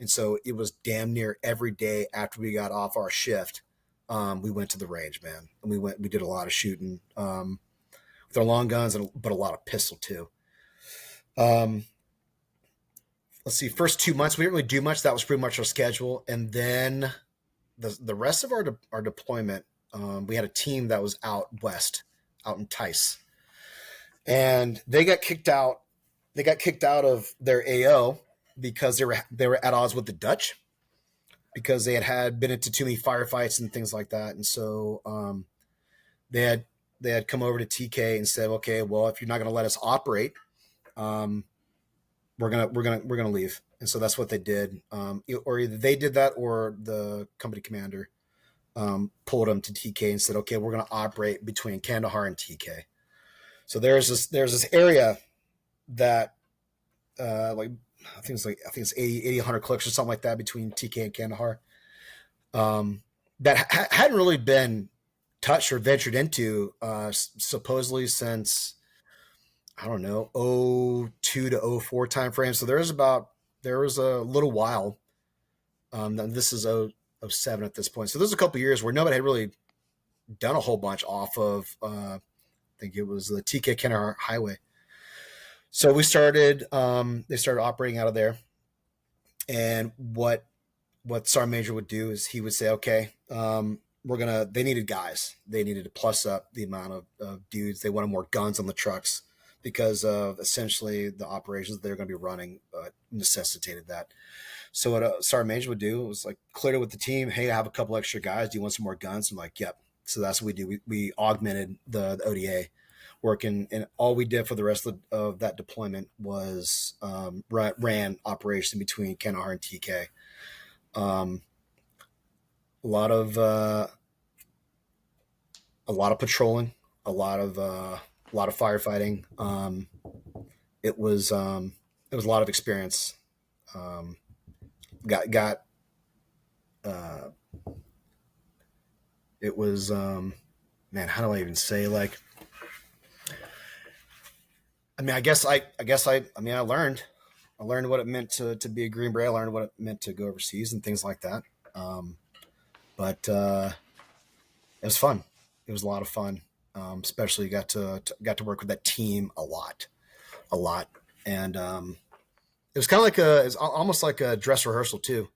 and so it was damn near every day after we got off our shift. We went to the range, man, and we did a lot of shooting with our long guns, but a lot of pistol too. Um, let's see. First 2 months we didn't really do much. That was pretty much our schedule, and then the rest of our deployment, we had a team that was out west, out in Tice, and they got kicked out. They got kicked out of their AO because they were at odds with the Dutch because they had been into too many firefights and things like that, and so they had come over to TK and said, okay, well, if you're not going to let us operate, um, we're gonna leave. And so that's what they did. Or either they did that or the company commander pulled them to TK and said, okay, we're going to operate between Kandahar and TK. So there's this area that like I think it's 80 100 clicks or something like that between TK and Kandahar, that hadn't really been touched or ventured into supposedly since, I don't know, 02 to 04 time frame. So there was a little while. This is 07 at this point. So there's a couple years where nobody had really done a whole bunch off of, I think it was the TK Kenner Highway. So they started operating out of there. And what Sergeant Major would do is he would say, okay, they needed guys. They needed to plus up the amount of dudes. They wanted more guns on the trucks because of essentially the operations they're going to be running necessitated that. So what Sergeant Major would do was like cleared it with the team. Hey, I have a couple extra guys. Do you want some more guns? I'm like, yep. So that's what we do. We augmented the ODA working, and all we did for the rest of that deployment was ran operation between Kandahar and TK. A lot of patrolling, a lot of firefighting. It was a lot of experience. Got it was man, how do I even say, like, I mean, I learned what it meant to be a Green Beret. I learned what it meant to go overseas and things like that. But it was fun. It was a lot of fun. Especially got to work with that team a lot, and it was kind of it's almost like a dress rehearsal too.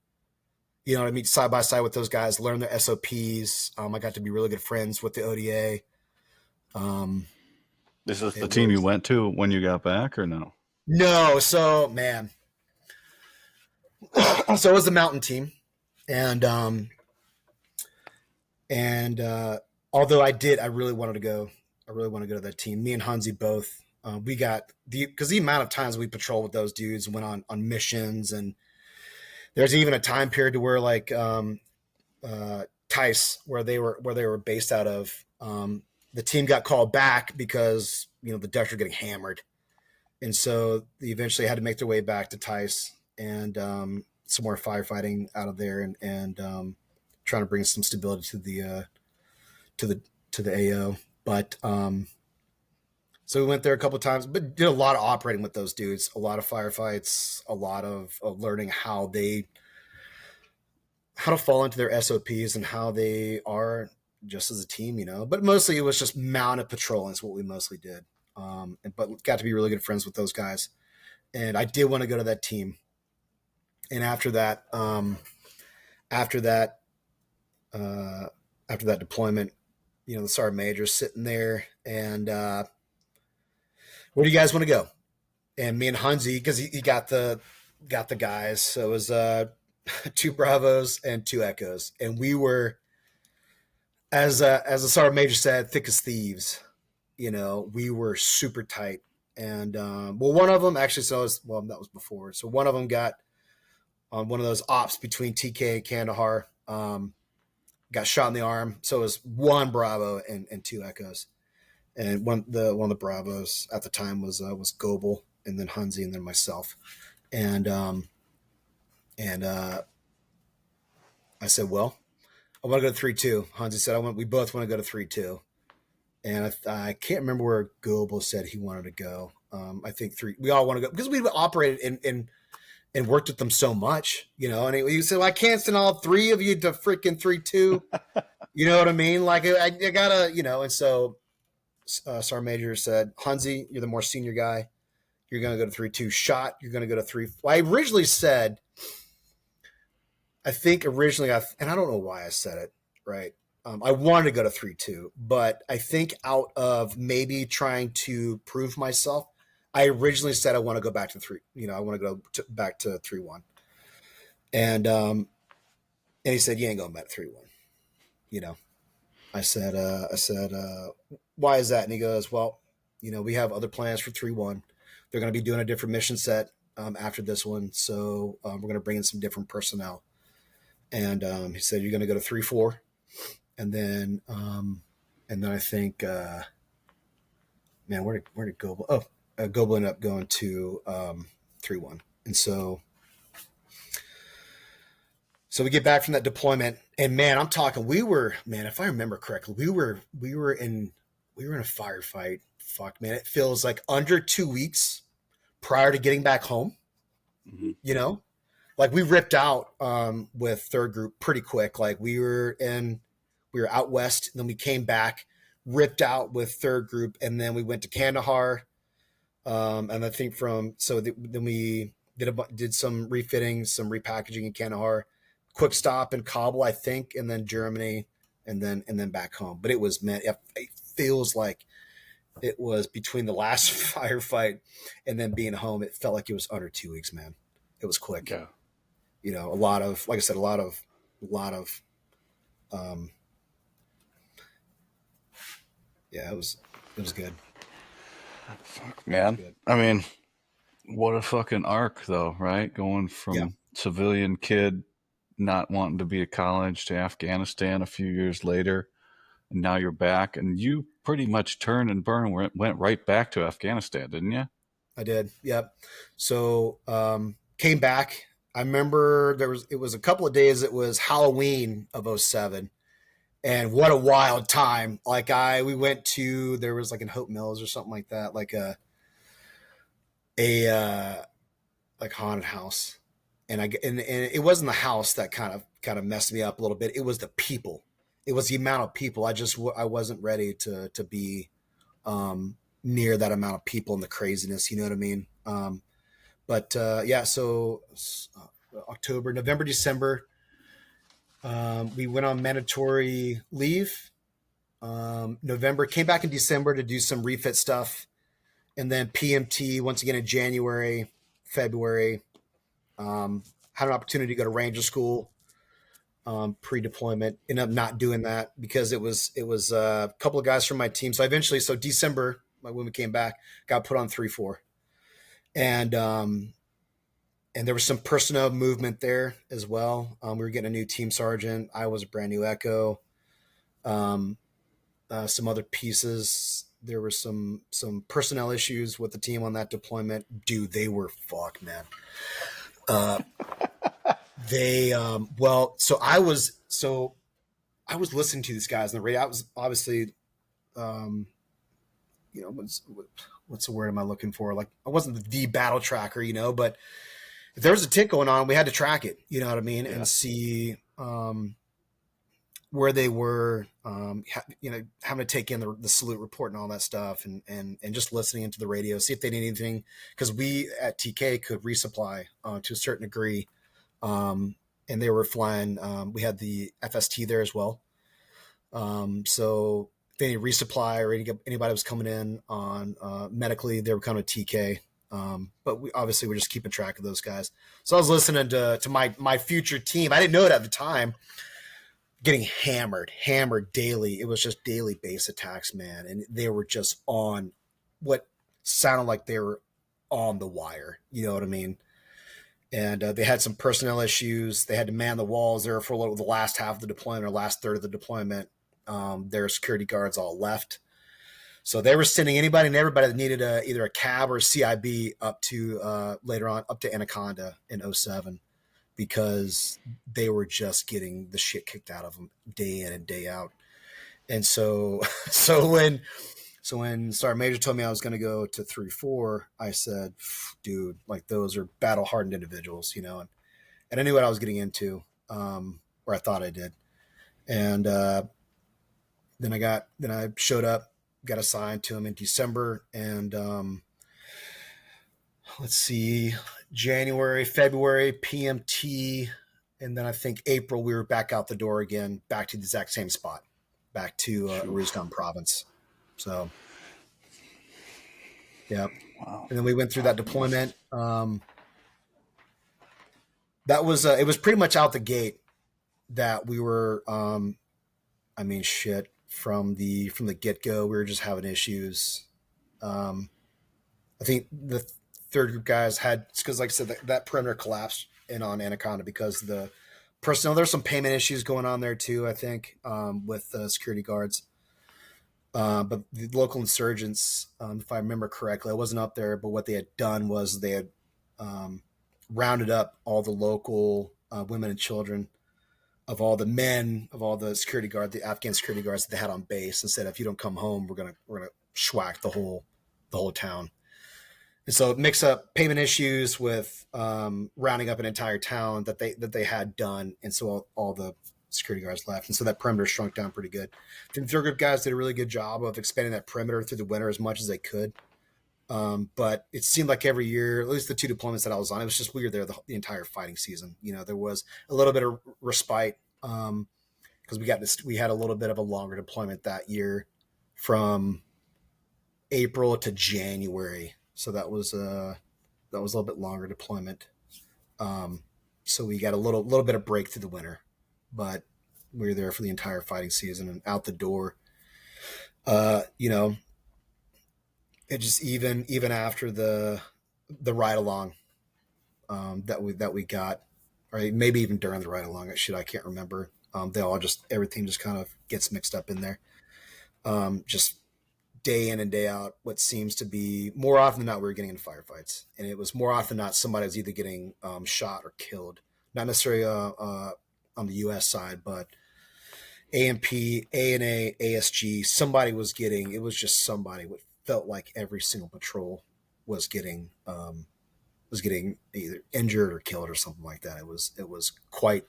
You know what I mean? Side by side with those guys, learn their SOPs. I got to be really good friends with the ODA. This is the team you went to when you got back, or no? No, so man, so it was the mountain team, and although I really wanted to go. I really want to go to that team. Me and Hansi both. We got because the amount of times we patrolled with those dudes, went on missions, and there's even a time period to where like Tice, where they were based out of, the team got called back because the Dutch were getting hammered, and so they eventually had to make their way back to Tice and some more firefighting out of there, and trying to bring some stability to the AO. But so we went there a couple of times, but did a lot of operating with those dudes, a lot of firefights, a lot of learning how to fall into their SOPs and how they are just as a team, But mostly it was just mounted patrolling is what we mostly did. But got to be really good friends with those guys. and I did want to go to that team. And after that, after that deployment, the sergeant major's sitting there, and where do you guys want to go? And me and Hunzi, because he got the guys, so it was two Bravos and two Echoes, and we were, as the sergeant major said, thick as thieves. We were super tight. And one of them actually, that was before. So one of them got on one of those ops between TK and Kandahar, got shot in the arm. So it was one Bravo and two Echoes. And one of the Bravos at the time was Goebel, and then Hunzi, and then myself. And I said, well, I want to go to 3-2. Hunzi said, we both want to go to 3-2. And I can't remember where Goebel said he wanted to go. I think we all want to go because we operated and worked with them so much, and he said, well, I can't send all three of you to freaking 3-2. You know what I mean? Like I gotta, and so Sergeant Major said, Hunzi, you're the more senior guy. You're going to go to 3-2. Schott, you're going to go to 3. Well, I originally said, and I don't know why I said it, right? I wanted to go to 3-2, but I think out of maybe trying to prove myself, I originally said I want to go back to 3. I want to go back to 3-1. And he said, you ain't going back to 3-1. I said, why is that? And he goes, well, we have other plans for 3-1. They're going to be doing a different mission set after this one, so we're going to bring in some different personnel. And he said, you're going to go to 3-4. And then I think, where did Goebel? Oh, Goebel ended up going to 3-1. And so we get back from that deployment, and man, I'm talking, if I remember correctly, we were in a firefight. Fuck, man, it feels like under 2 weeks prior to getting back home. Mm-hmm. Like we ripped out with third group pretty quick. Like we were out west, and then we came back, ripped out with third group, and then we went to Kandahar. And I think then we did some refitting, some repackaging in Kandahar, quick stop in Kabul, I think, and then Germany, and then back home. But it feels like it was between the last firefight and then being home. It felt like it was under 2 weeks, man. It was quick. Yeah. A lot of, like I said, a lot of, it was good. Fuck, man. Good. I mean, what a fucking arc, though, right? Going from civilian kid not wanting to be at college to Afghanistan a few years later, and now you're back, and you pretty much turned and burned and went right back to Afghanistan, didn't you? I did. Yep. So came back. I remember it was a couple of days. It was Halloween of 2007. And what a wild time. Like we went to, there was like in Hope Mills or something like that, like a like haunted house. And it wasn't the house that kind of messed me up a little bit. It was the people. It was the amount of people. I wasn't ready to be near that amount of people and the craziness. You know what I mean? So October, November, December, we went on mandatory leave. November, came back in December to do some refit stuff. And then PMT once again in January, February. Had an opportunity to go to Ranger School pre-deployment. Ended up not doing that because it was a couple of guys from my team. So December, when we came back, got put on 3-4. And there was some personnel movement there as well. We were getting a new team sergeant. I was a brand new Echo. Some other pieces. There were some personnel issues with the team on that deployment. Dude, they were fucked, man. I was listening to these guys on the radio. I was obviously, what's the word am I looking for? Like, I wasn't the battle tracker, but if there was a tick going on, we had to track it, you know what I mean? Yeah. And see, where they were, having to take in the salute report and all that stuff, and just listening into the radio, see if they need anything, because we at TK could resupply to a certain degree, and they were flying. We had the FST there as well, so if they need resupply or anybody was coming in on medically, they were coming to TK. But we obviously were just keeping track of those guys. So I was listening to my future team. I didn't know it at the time. Getting hammered daily. It was just daily base attacks, man, and they were just on what sounded like they were on the wire. You know what I mean? And they had some personnel issues. They had to man the walls there for the last half of the deployment or last third of the deployment. Their security guards all left. So they were sending anybody and everybody that needed either a cab or a CIB up to later on up to Anaconda in '07, because they were just getting the shit kicked out of them day in and day out. And so when Sergeant Major told me I was going to go to 3-4, I said, dude, like, those are battle hardened individuals, and I knew what I was getting into, or I thought I did. And then I showed up, got assigned to him in December, and let's see, January, February, PMT, and then I think April we were back out the door again, back to the exact same spot, back to Uruzgan province. So, yeah. Wow. And then we went through that deployment. That was it was pretty much out the gate that we were. Shit, from the get go, we were just having issues. I think the third group guys had, because like I said, that perimeter collapsed in on Anaconda because the personnel. There's some payment issues going on there too, I think, with the security guards. But the local insurgents, if I remember correctly, I wasn't up there, but what they had done was they had rounded up all the local women and children of all the men of all the security guard, the Afghan security guards that they had on base, and said, if you don't come home, we're gonna schwack the whole town. And so it mix up payment issues with rounding up an entire town that they had done, and so all the security guards left, and so that perimeter shrunk down pretty good. I think the third group guys did a really good job of expanding that perimeter through the winter as much as they could. But it seemed like every year, at least the two deployments that I was on, it was just weird there the entire fighting season. There was a little bit of respite because we had a little bit of a longer deployment that year from April to January. So that was a little bit longer deployment. So we got a little bit of break through the winter, but we were there for the entire fighting season and out the door. It just even after the ride along that we got, or maybe even during the ride along, I can't remember. Everything just kind of gets mixed up in there. Just day in and day out, what seems to be more often than not, we were getting in firefights, and it was more often than not somebody was either getting shot or killed. Not necessarily on the U.S. side, but AMP, ANA, ASG. Somebody was getting. It was just somebody. What felt like every single patrol was getting either injured or killed or something like that. It was quite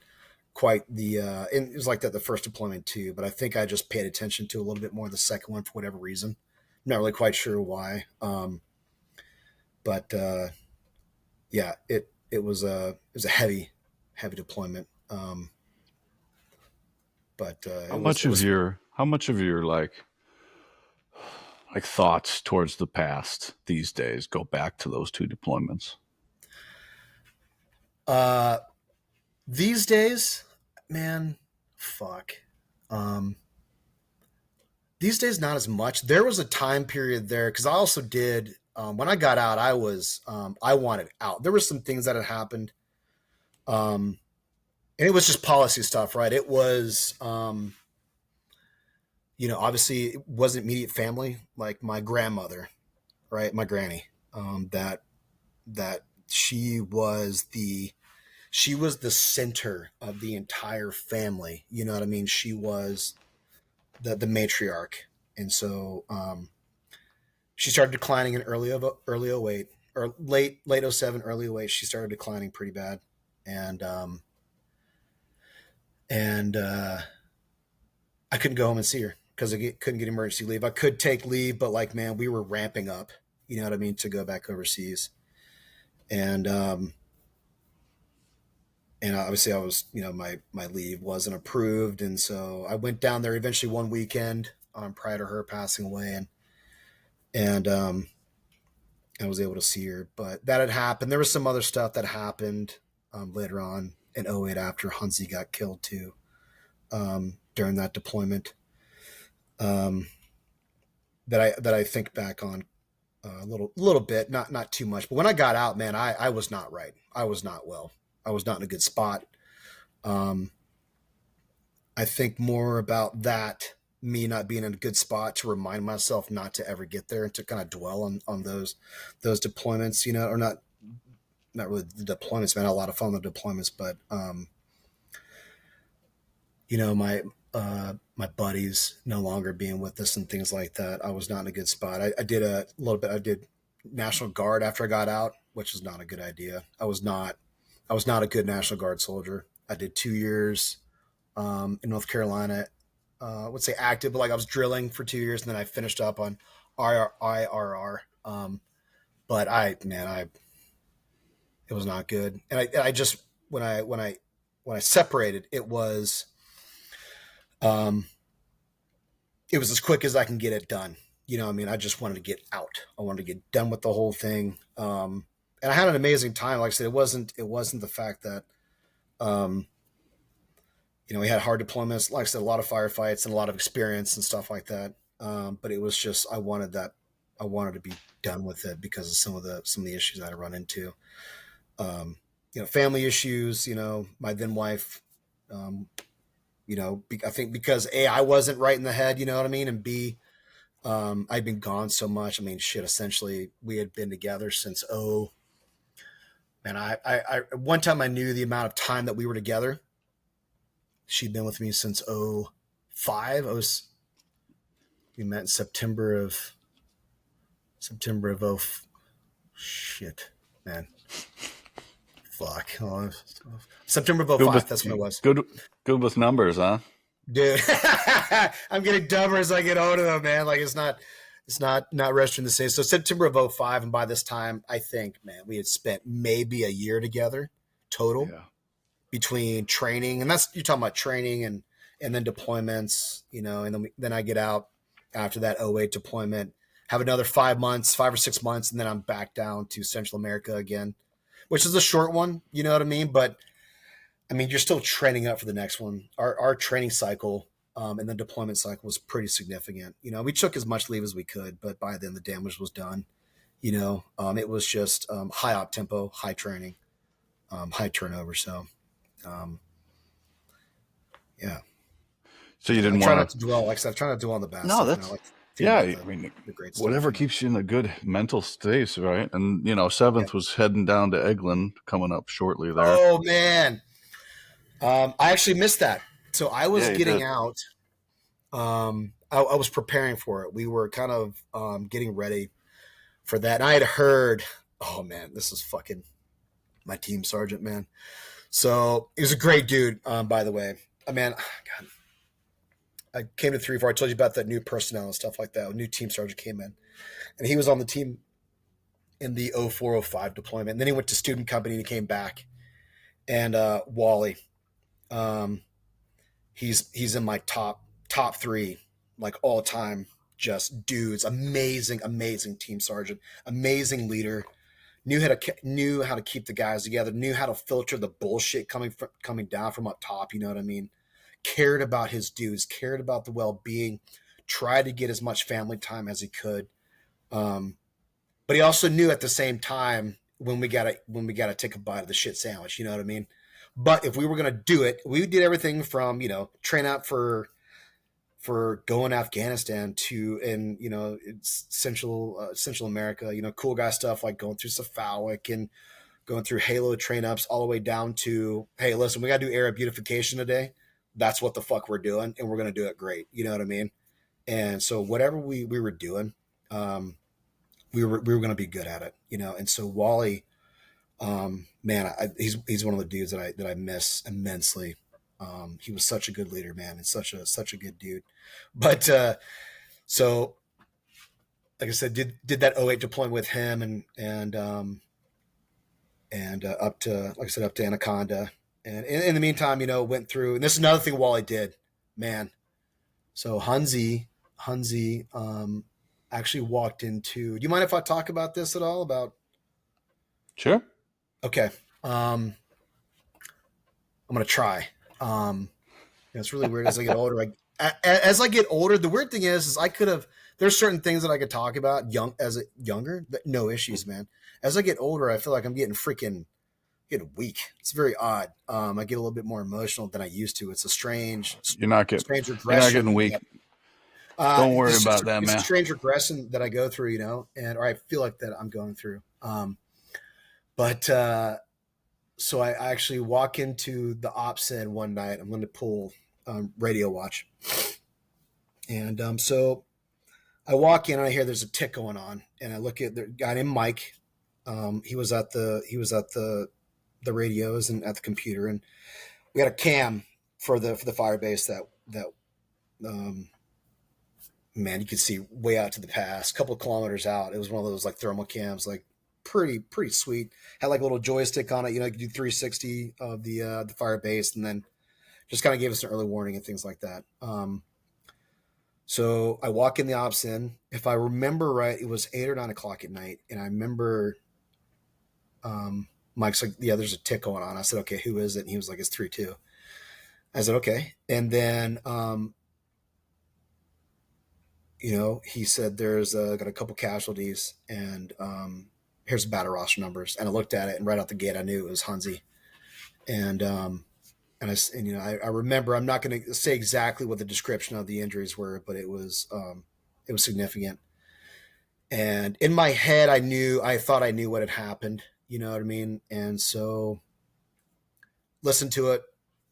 the and it was like that the first deployment too, but I think I just paid attention to a little bit more the second one for whatever reason. I'm not really quite sure why. But yeah, it was a heavy deployment. But How much of your like thoughts towards the past these days go back to those two deployments? These days, man, fuck. These days, not as much. There was a time period there because I also did. When I got out, I wanted out. There were some things that had happened, and it was just policy stuff, right? It was, obviously it wasn't immediate family, like my grandmother, right? My granny, that she was the center of the entire family. You know what I mean? She was the matriarch, and so she started declining in early '08 or late '07, early '08. She started declining pretty bad, and I couldn't go home and see her because couldn't get emergency leave. I could take leave, but like, man, we were ramping up, you know what I mean, to go back overseas. And, and obviously I was, my leave wasn't approved. And so I went down there eventually one weekend prior to her passing away. And I was able to see her, but that had happened. There was some other stuff that happened later on in '08 after Hunzi got killed too, during that deployment. Um, that I think back on a little bit, not too much. But when I got out, man, I was not right. I was not well. I was not in a good spot. Um, I think more about that, me not being in a good spot, to remind myself not to ever get there and to kind of dwell on those deployments, or not really the deployments, man. I had a lot of fun with the deployments, but my buddies no longer being with us and things like that, I was not in a good spot. I did a little bit. I did National Guard after I got out, which is not a good idea. I was not a good National Guard soldier. I did 2 years in North Carolina. I would say active, but like I was drilling for 2 years, and then I finished up on IRR. But it was not good. And I just when I separated, um, it was as quick as I can get it done. I mean, I just wanted to get out. I wanted to get done with the whole thing. And I had an amazing time. Like I said, it wasn't the fact that, um, we had hard deployments. Like I said, a lot of firefights and a lot of experience and stuff like that. But it was just, I wanted to be done with it because of some of the issues I had run into. Family issues, my then wife, I think because A, I wasn't right in the head, you know what I mean? And B, I'd been gone so much. I mean, shit, essentially we had been together since, man, one time I knew the amount of time that we were together. She'd been with me since '05. We met in September of shit, man. Fuck. September of Good '05. with That's what it was. good good with numbers, huh? Dude, I'm getting dumber as I get older, though, man. Like it's not registering the same. So September of '05, and by this time, I think, man, we had spent maybe a year together total Yeah. between training, and that's, you're talking about training and then deployments, and then I get out after that '08 deployment, have another 5 months, 5 or 6 months, and then I'm back down to Central America again, which is a short one, you know what I mean? But I mean, you're still training up for the next one. Our training cycle and the deployment cycle was pretty significant. We took as much leave as we could, but by then the damage was done. It was just high op tempo, high training, high turnover. So, um, yeah, So you I didn't try not want to to. dwell. Like I said, I try not to dwell on the bad No, stuff, and I that's like to think yeah. about I the mean, the great stuff. whatever keeps you in a good mental space, right? And Yeah. seventh was heading down to Eglin coming up shortly there. Oh man, I actually missed that. So I was Yeah, you getting did. out. I was preparing for it. We were kind of getting ready for that. And I had heard, oh man, this is fucking my team sergeant, man. So he was a great dude, by the way. Man, God, I came to 3-4. I told you about that new personnel and stuff like that. A new team sergeant came in, and he was on the team in the '04-'05 deployment. And then he went to student company and he came back. And Wally, um, he's in my top three, like all time, just dudes. Amazing team sergeant, amazing leader. Knew how to keep the guys together. Knew how to filter the bullshit coming down from up top. You know what I mean? Cared about his dudes. Cared about the well being. Tried to get as much family time as he could. Um, but he also knew at the same time when we gotta take a bite of the shit sandwich. You know what I mean? But if we were gonna do it, we did everything from train out for going to Afghanistan to, and it's Central America. Cool guy stuff like going through Cephalic and going through Halo train ups all the way down to, hey, listen, we got to do area beautification today. That's what the fuck we're doing, and we're gonna do it great. You know what I mean? And so whatever we were doing, we were gonna be good at it. And so Wally, man, he's one of the dudes that I miss immensely. He was such a good leader, man, and such a good dude. But so, like I said, did that '08 deployment with him, and up to, like I said, up to Anaconda. And in the meantime, went through, and this is another thing Wally did, man. So Hunzi actually walked into. Do you mind if I talk about this at all? About Sure. Okay, I'm gonna try. It's really weird as I get older. As I get older, the weird thing is I could have. There's certain things that I could talk about younger, but no issues, man. As I get older, I feel like I'm getting weak. It's very odd. I get a little bit more emotional than I used to. It's a strange You're not getting regression. weak. Don't worry It's about that, it's a man. strange regression that I go through, or I feel like that I'm going through. But so I actually walk into the ops in one night. I'm going to pull radio watch, and so I walk in and I hear there's a tick going on, and I look at the guy named Mike. He was at the radios and at the computer, and we had a cam for the fire base that man, you could see way out to the pass, a couple of kilometers out. It was one of those like thermal cams, like pretty sweet. Had like a little joystick on it, you could do 360 of the fire base, and then just kind of gave us an early warning and things like that. So I walk in the ops in. If I remember right, it was 8 or 9 o'clock at night, and I remember Mike's like, "Yeah, there's a tick going on." I said, "Okay, who is it?" And he was like, "It's 3-2." I said, "Okay," and then he said there's got a couple casualties, and here's the battle roster numbers. And I looked at it, and right out the gate, I knew it was Hunzi. And I remember, I'm not going to say exactly what the description of the injuries were, but it was significant. And in my head, I thought I knew what had happened. You know what I mean? And so listened to it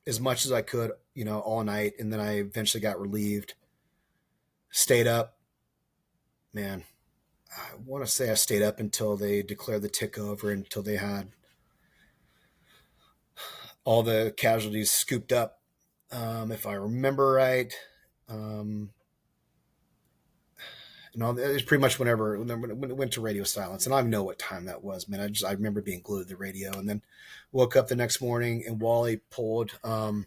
as much as I could, all night. And then I eventually got relieved. Stayed up, man. I want to say I stayed up until they declared the tick over, until they had all the casualties scooped up. If I remember right, it's pretty much when it went to radio silence, and I don't know what time that was, man. I remember being glued to the radio, and then woke up the next morning, and Wally pulled the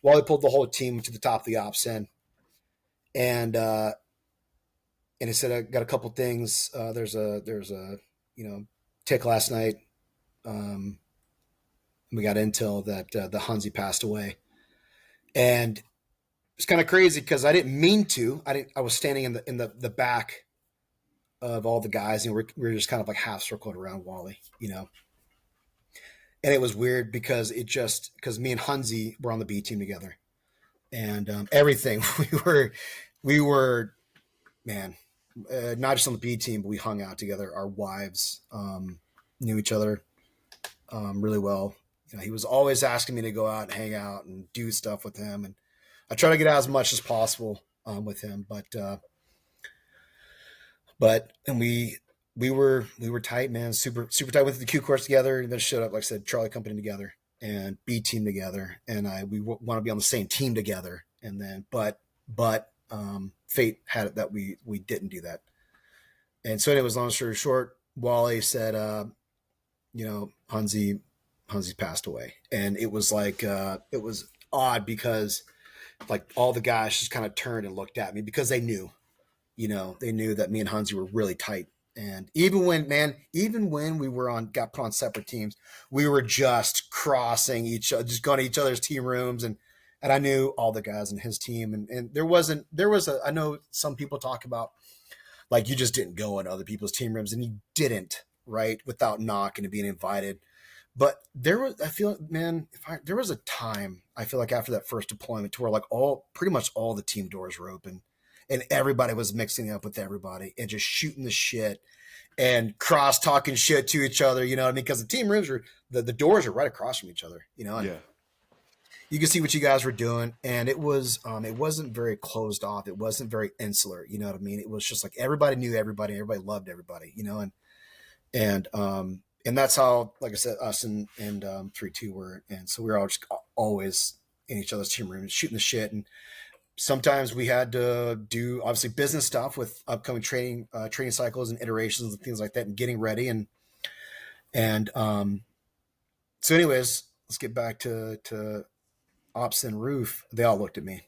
whole team to the top of the ops end, and he said, "I got a couple things. There's a tick last night. We got intel that the Hunzi passed away, and it's kind of crazy because I didn't mean to. I was standing in the back of all the guys, and we were just kind of like half circled around Wally, And it was weird because me and Hunzi were on the B team together, and everything we were man, not just on the B team, but we hung out together. Our wives knew each other really well. He was always asking me to go out and hang out and do stuff with him, and I try to get out as much as possible with him. And we were tight, man, super tight. Went through the Q course together, and then showed up, like I said, Charlie Company together and B team together, and we want to be on the same team together. And then, but fate had it that we didn't do that. And so, anyways, long story short, Wally said, Hunzi passed away, and it was like it was odd because like all the guys just kind of turned and looked at me because they knew that me and Hunzi were really tight. And even when we got put on separate teams, we were just crossing just going to each other's team rooms, and I knew all the guys in his team, and I know some people talk about like you just didn't go in other people's team rooms, and you didn't, right, without knocking and being invited. But there was a time I feel like after that first deployment to where like pretty much all the team doors were open, and everybody was mixing up with everybody and just shooting the shit and cross talking shit to each other, you know what I mean? Because the team rooms the doors are right across from each other, and Yeah. you can see what you guys were doing, and it wasn't very closed off. It wasn't very insular, you know what I mean? It was just like everybody knew everybody loved everybody, and that's how, like I said, us and 3-2 were, and so we were all just always in each other's team rooms, shooting the shit. And sometimes we had to do obviously business stuff with upcoming training cycles and iterations and things like that, and getting ready. And so, anyways, let's get back to Ops and Roof. They all looked at me,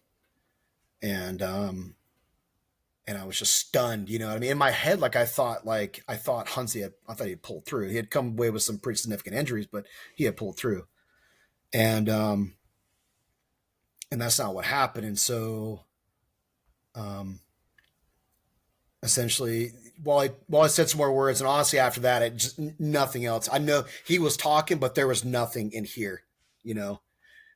and I was just stunned. You know what I mean? In my head, like I thought Huntsy I thought he had pulled through. He had come away with some pretty significant injuries, but he had pulled through. And that's not what happened. And so, um, essentially, while I said some more words, and honestly, after that, it just nothing else. I know he was talking, but there was nothing in here, you know.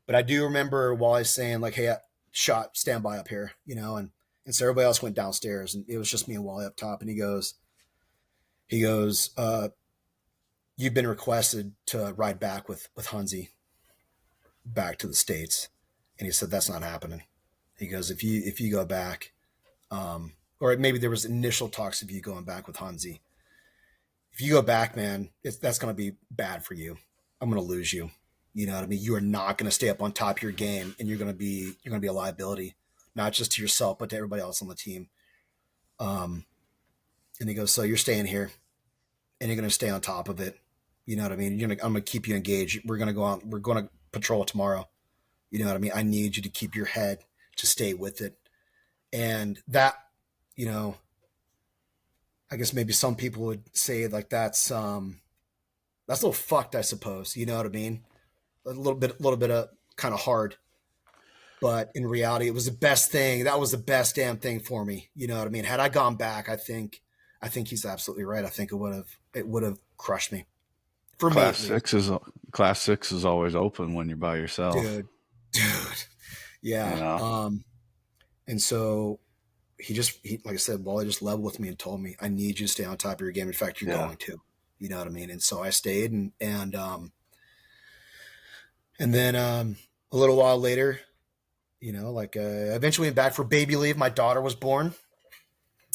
But I do remember Wally saying like, "Hey, Schott, stand by up here," you know, and so everybody else went downstairs, and it was just me and Wally up top. And he goes, "You've been requested to ride back with Hunzi back to the States," and he said, "That's not happening." He goes, "If you go back, or maybe there was initial talks of you going back with Hunzi. If you go back, man, that's going to be bad for you. I'm going to lose you. You know what I mean? You are not going to stay up on top of your game, and you're going to be a liability, not just to yourself but to everybody else on the team." And he goes, "So you're staying here, and you're going to stay on top of it. You know what I mean? I'm going to keep you engaged. We're going to go on. We're going to patrol tomorrow. You know what I mean? I need you to keep your head, to stay with it." And that, you know, I guess maybe some people would say like that's a little fucked, I suppose. You know what I mean? A little bit of kind of hard, but in reality, it was the best thing. That was the best damn thing for me. You know what I mean? Had I gone back, I think he's absolutely right. I think it would have crushed me, for me Class at least, six is class six is always open when you're by yourself. dude, dude, You yeah. know. And so like I said, Wally just leveled with me and told me, "I need you to stay on top of your game. In fact, you're Yeah. going to." You know what I mean? And so I stayed, and then a little while later, you know, like I eventually went back for baby leave. My daughter was born.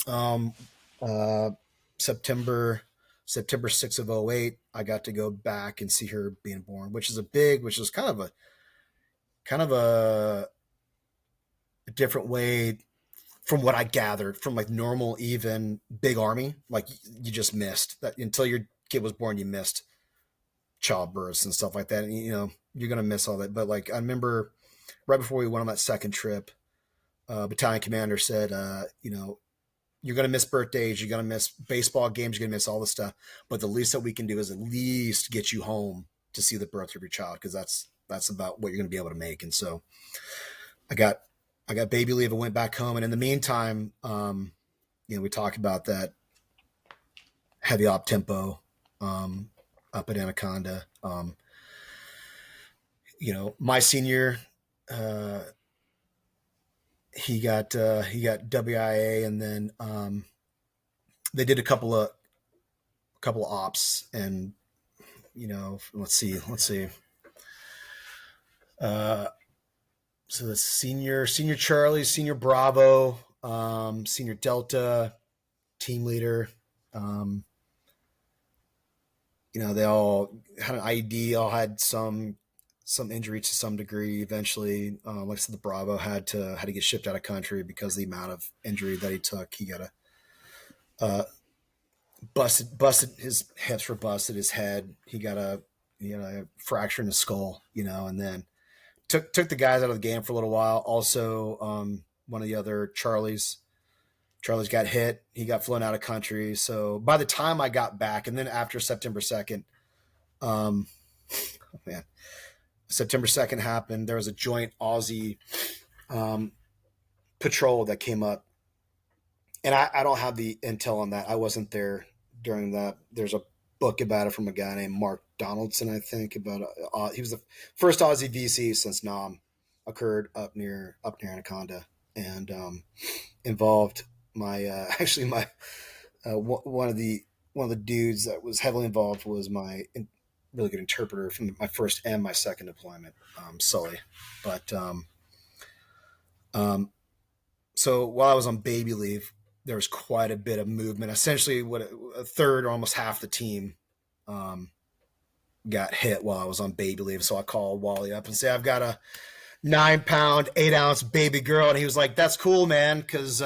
Um, uh, September September 6th of '08, I got to go back and see her being born, which is kind of a different way from what I gathered from like normal, even big army. Like you just missed that until your kid was born, you missed childbirths and stuff like that. And, you know, you're going to miss all that. But like, I remember right before we went on that second trip, battalion commander said, you know, you're going to miss birthdays, you're going to miss baseball games, you're going to miss all this stuff. But the least that we can do is at least get you home to see the birth of your child, because that's about what you're going to be able to make. And so I got baby leave and went back home. And in the meantime, you know, we talked about that heavy op tempo up at Anaconda. You know, my senior, he got WIA, and then they did a couple of ops, and you know, let's see. So the senior Charlie, senior Bravo, senior Delta, team leader. You know, they all had an IED, all had some injury to some degree. Eventually, like I said, the Bravo had to get shipped out of country because of the amount of injury that he took. He got a busted his hips were busted, his head. He got a fracture in his skull. You know, and then took the guys out of the game for a little while. Also, one of the other Charlie's got hit. He got flown out of country. So by the time I got back, and then after September 2nd, oh man, September 2nd happened. There was a joint Aussie patrol that came up. And I don't have the intel on that. I wasn't there during that. There's a book about it from a guy named Mark Donaldson, I think, about he was the first Aussie VC since Nam occurred up near Anaconda, and involved my actually my one of the dudes that was heavily involved was my really good interpreter from my first and my second deployment, Sully. But so while I was on baby leave, there was quite a bit of movement. Essentially, what a third or almost half the team got hit while I was on baby leave. So I called Wally up and say, I've got 9 pound, 8 ounce baby girl. And he was like, that's cool, man. Cause,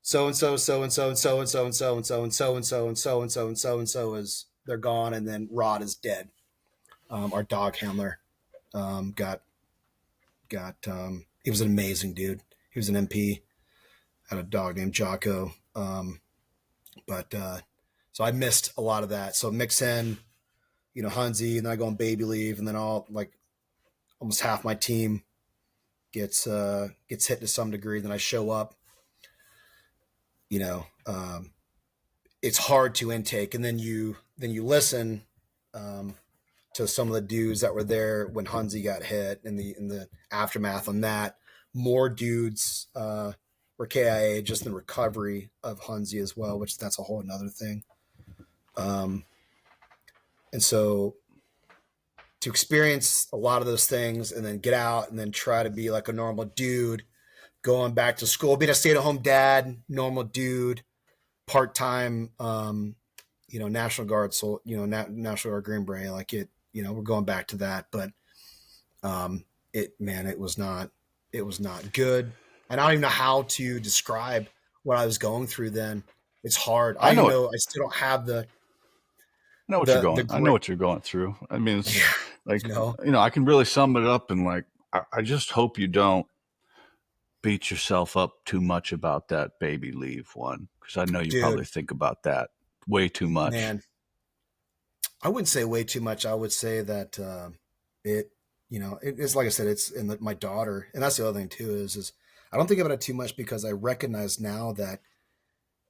so and so, so and so, and so and so, and so and so, and so and so, and so and so, and so and so is they're gone. And then Rod is dead. Our dog handler, got he was an amazing dude. He was an MP, had a dog named Jocko. But so I missed a lot of that. So mix in, Hunzi, and then I go on baby leave, and then all like almost half my team gets hit to some degree. Then I show up, you know, it's hard to intake, and then you listen to some of the dudes that were there when Hunzi got hit, and the aftermath on that. More dudes were KIA just in recovery of Hunzi as well, which that's a whole another thing. And so to experience a lot of those things and then get out and then try to be like a normal dude, going back to school, being a stay-at-home dad, normal dude, part-time, National Guard, so, National Guard Green Beret, like it, we're going back to that, but it was not good. And I don't even know how to describe what I was going through then. It's hard. I know it. I still don't have the I know great, what you're going through. I mean, it's yeah, like, you know, I can really sum it up and like, I just hope you don't beat yourself up too much about that baby leave one, because I know you dude, probably think about that way too much. man, I wouldn't say way too much. I would say that it, it's like I said, it's in my daughter, and that's the other thing too is I don't think about it too much because I recognize now that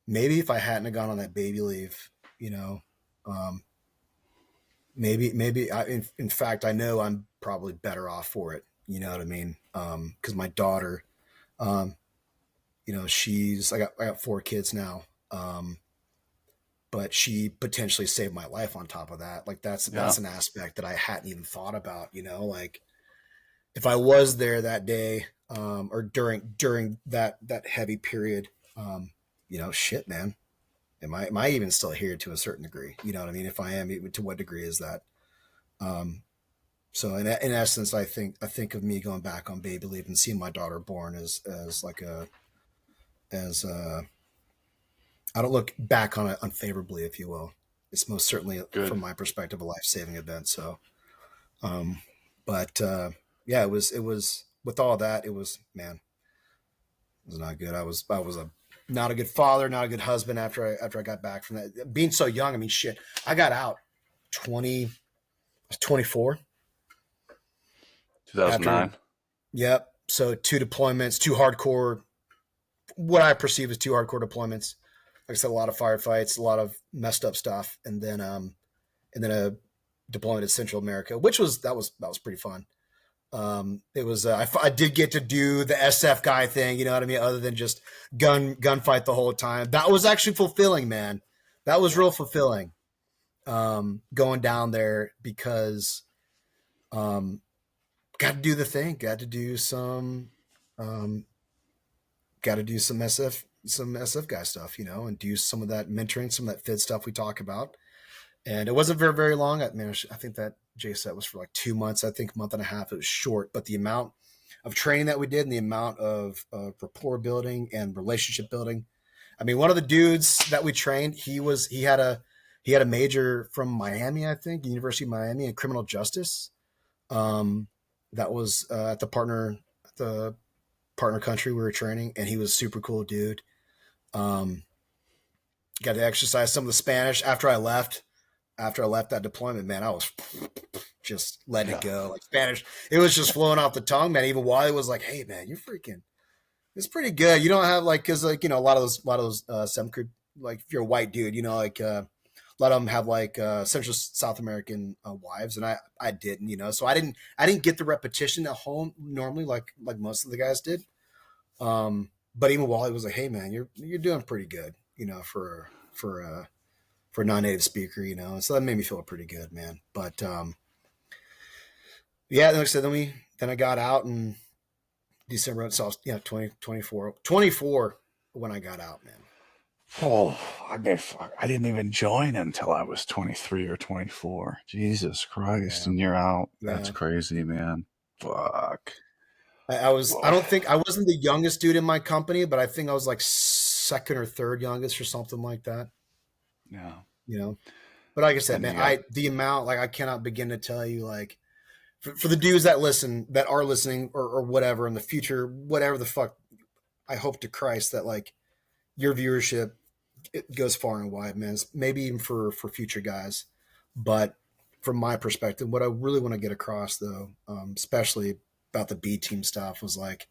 maybe if I hadn't have gone on that baby leave, um, maybe in fact, I know I'm probably better off for it. You know what I mean? Because my daughter, um, I got 4 kids now. But she potentially saved my life on top of that. Like Yeah. that's an aspect that I hadn't even thought about, like if I was there that day, or during that heavy period, shit, man, am I even still here to a certain degree? You know what I mean? If I am, to what degree is that? Um, so in essence, I think of me going back on baby leave and seeing my daughter born as like as I don't look back on it unfavorably, if you will. It's most certainly, Good. from my perspective, a life saving event. So, um, but yeah, it was with all that, it was, man, it was not good. I was a not a good father, not a good husband after I got back from that. Being so young, I mean, shit, I got out 20, I was 24 after, 2009. yep. So 2 deployments, 2 hardcore, what I perceive as 2 hardcore deployments. Like I said, a lot of firefights, a lot of messed up stuff, and then a deployment in Central America, that was pretty fun. It was I did get to do the SF guy thing, you know what I mean, other than just gunfight the whole time. That was actually fulfilling, man. That was real fulfilling. Going down there because got to do the thing, um, got to do some SF guy stuff, and do some of that mentoring, some of that FID stuff we talk about. And it wasn't very, very long. I mean, I think that JSET was for like 2 months. I think a month and a half. It was short, but the amount of training that we did and the amount of rapport building and relationship building. I mean, one of the dudes that we trained, he had a major from Miami, I think, University of Miami, in criminal justice. Um, that was at the partner country we were training, and he was a super cool dude. Um, got to exercise some of the Spanish after I left that deployment, man. I was just letting it Yeah. go. Like Spanish, it was just flowing off the tongue, man. Even Wally was like, "Hey, man, you're freaking. It's pretty good. You don't have like, cause like a lot of those some crew, like if you're a white dude, like a lot of them have like Central South American wives, and I didn't, so I didn't get the repetition at home normally like most of the guys did. But even Wally was like, "Hey, man, you're doing pretty good, for a non-native speaker, and so that made me feel pretty good, man. But yeah, like I said, then I got out in December. So I was, 24 when I got out, man. Oh, I mean, fuck, I didn't even join until I was 23 or 24. Jesus Christ, Yeah, and you're out. That's yeah, crazy, man. Fuck. I don't think I wasn't the youngest dude in my company, but I think I was like second or third youngest or something like that. Yeah. You know, but like I said, And man, you got the amount, like I cannot begin to tell you, like for the dudes that listen, that are listening or whatever in the future, whatever the fuck, I hope to Christ that like your viewership, it goes far and wide, man. Maybe even for future guys, but from my perspective, what I really want to get across though, especially about the B team stuff, was like,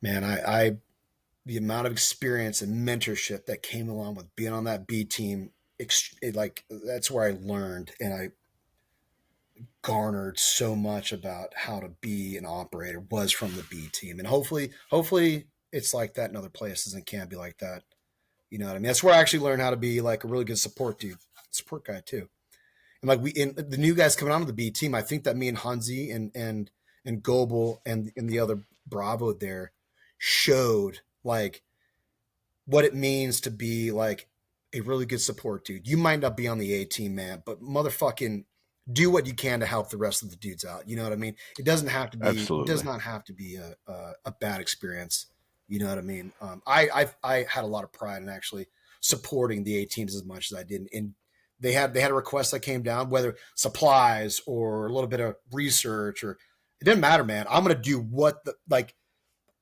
man, I the amount of experience and mentorship that came along with being on that B team, like that's where I learned and I garnered so much about how to be an operator was from the B team, and hopefully it's like that in other places and can be like that. You know what I mean? That's where I actually learned how to be like a really good support guy too. And like in the new guys coming onto the B team, I think that me and Hanzi and Goebel and the other Bravo there showed like what it means to be like a really good support dude. You might not be on the A team, man, but motherfucking do what you can to help the rest of the dudes out. You know what I mean? It doesn't have to be, does absolutely. not have to be a bad experience. You know what I mean? I had a lot of pride in actually supporting the A teams as much as I did. And they had a request that came down, whether supplies or a little bit of research or it didn't matter, man. I'm gonna do what the like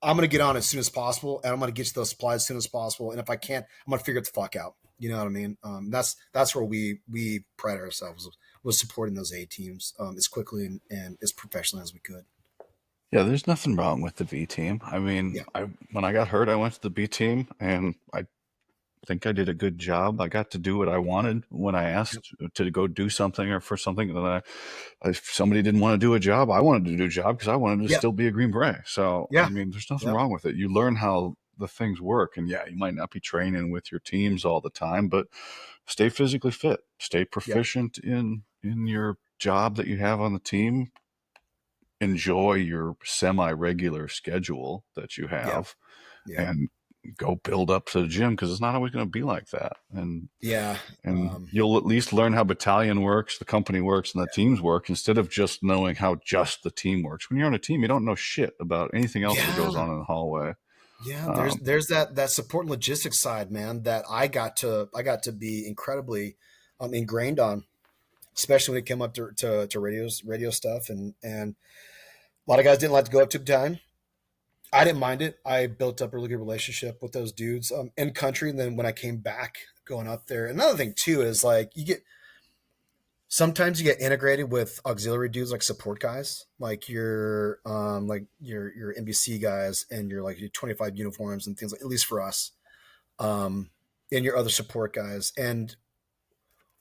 I'm gonna get on as soon as possible, and I'm gonna get you those supplies as soon as possible. And if I can't, I'm gonna figure it the fuck out. You know what I mean? That's where we pride ourselves was supporting those A teams as quickly and as professionally as we could. Yeah, there's nothing wrong with the B team. I mean, Yeah, I when I got hurt, I went to the B team, and I think I did a good job. I got to do what I wanted when I yep, asked to go do something or for something that if somebody didn't want to do a job, I wanted to do a job because I wanted to yeah, still be a Green Beret. So, I yeah, mean, there's nothing yeah, wrong with it. You learn how the things work. And yeah, you might not be training with your teams all the time, but stay physically fit, stay yep, proficient in your job that you have on the team, enjoy your semi-regular schedule that you yeah, have, yeah, and go build up to the gym because it's not always going to be like that. yeah. And you'll at least learn how battalion works, the company works, and the teams work instead of just knowing how just the team works. When you're on a team, you don't know shit about anything else that goes Yeah, on in the hallway. yeah. Um, There's that support and logistics side, man, that I got to be incredibly ingrained on, especially when it came up to radio stuff and a lot of guys didn't like to go up to the time. I didn't mind it. I built up a really good relationship with those dudes in country. And then when I came back going up there, another thing too is like you get sometimes you get integrated with auxiliary dudes like support guys, like your NBC guys and your 25 uniforms and things like at least for us, um, and your other support guys. And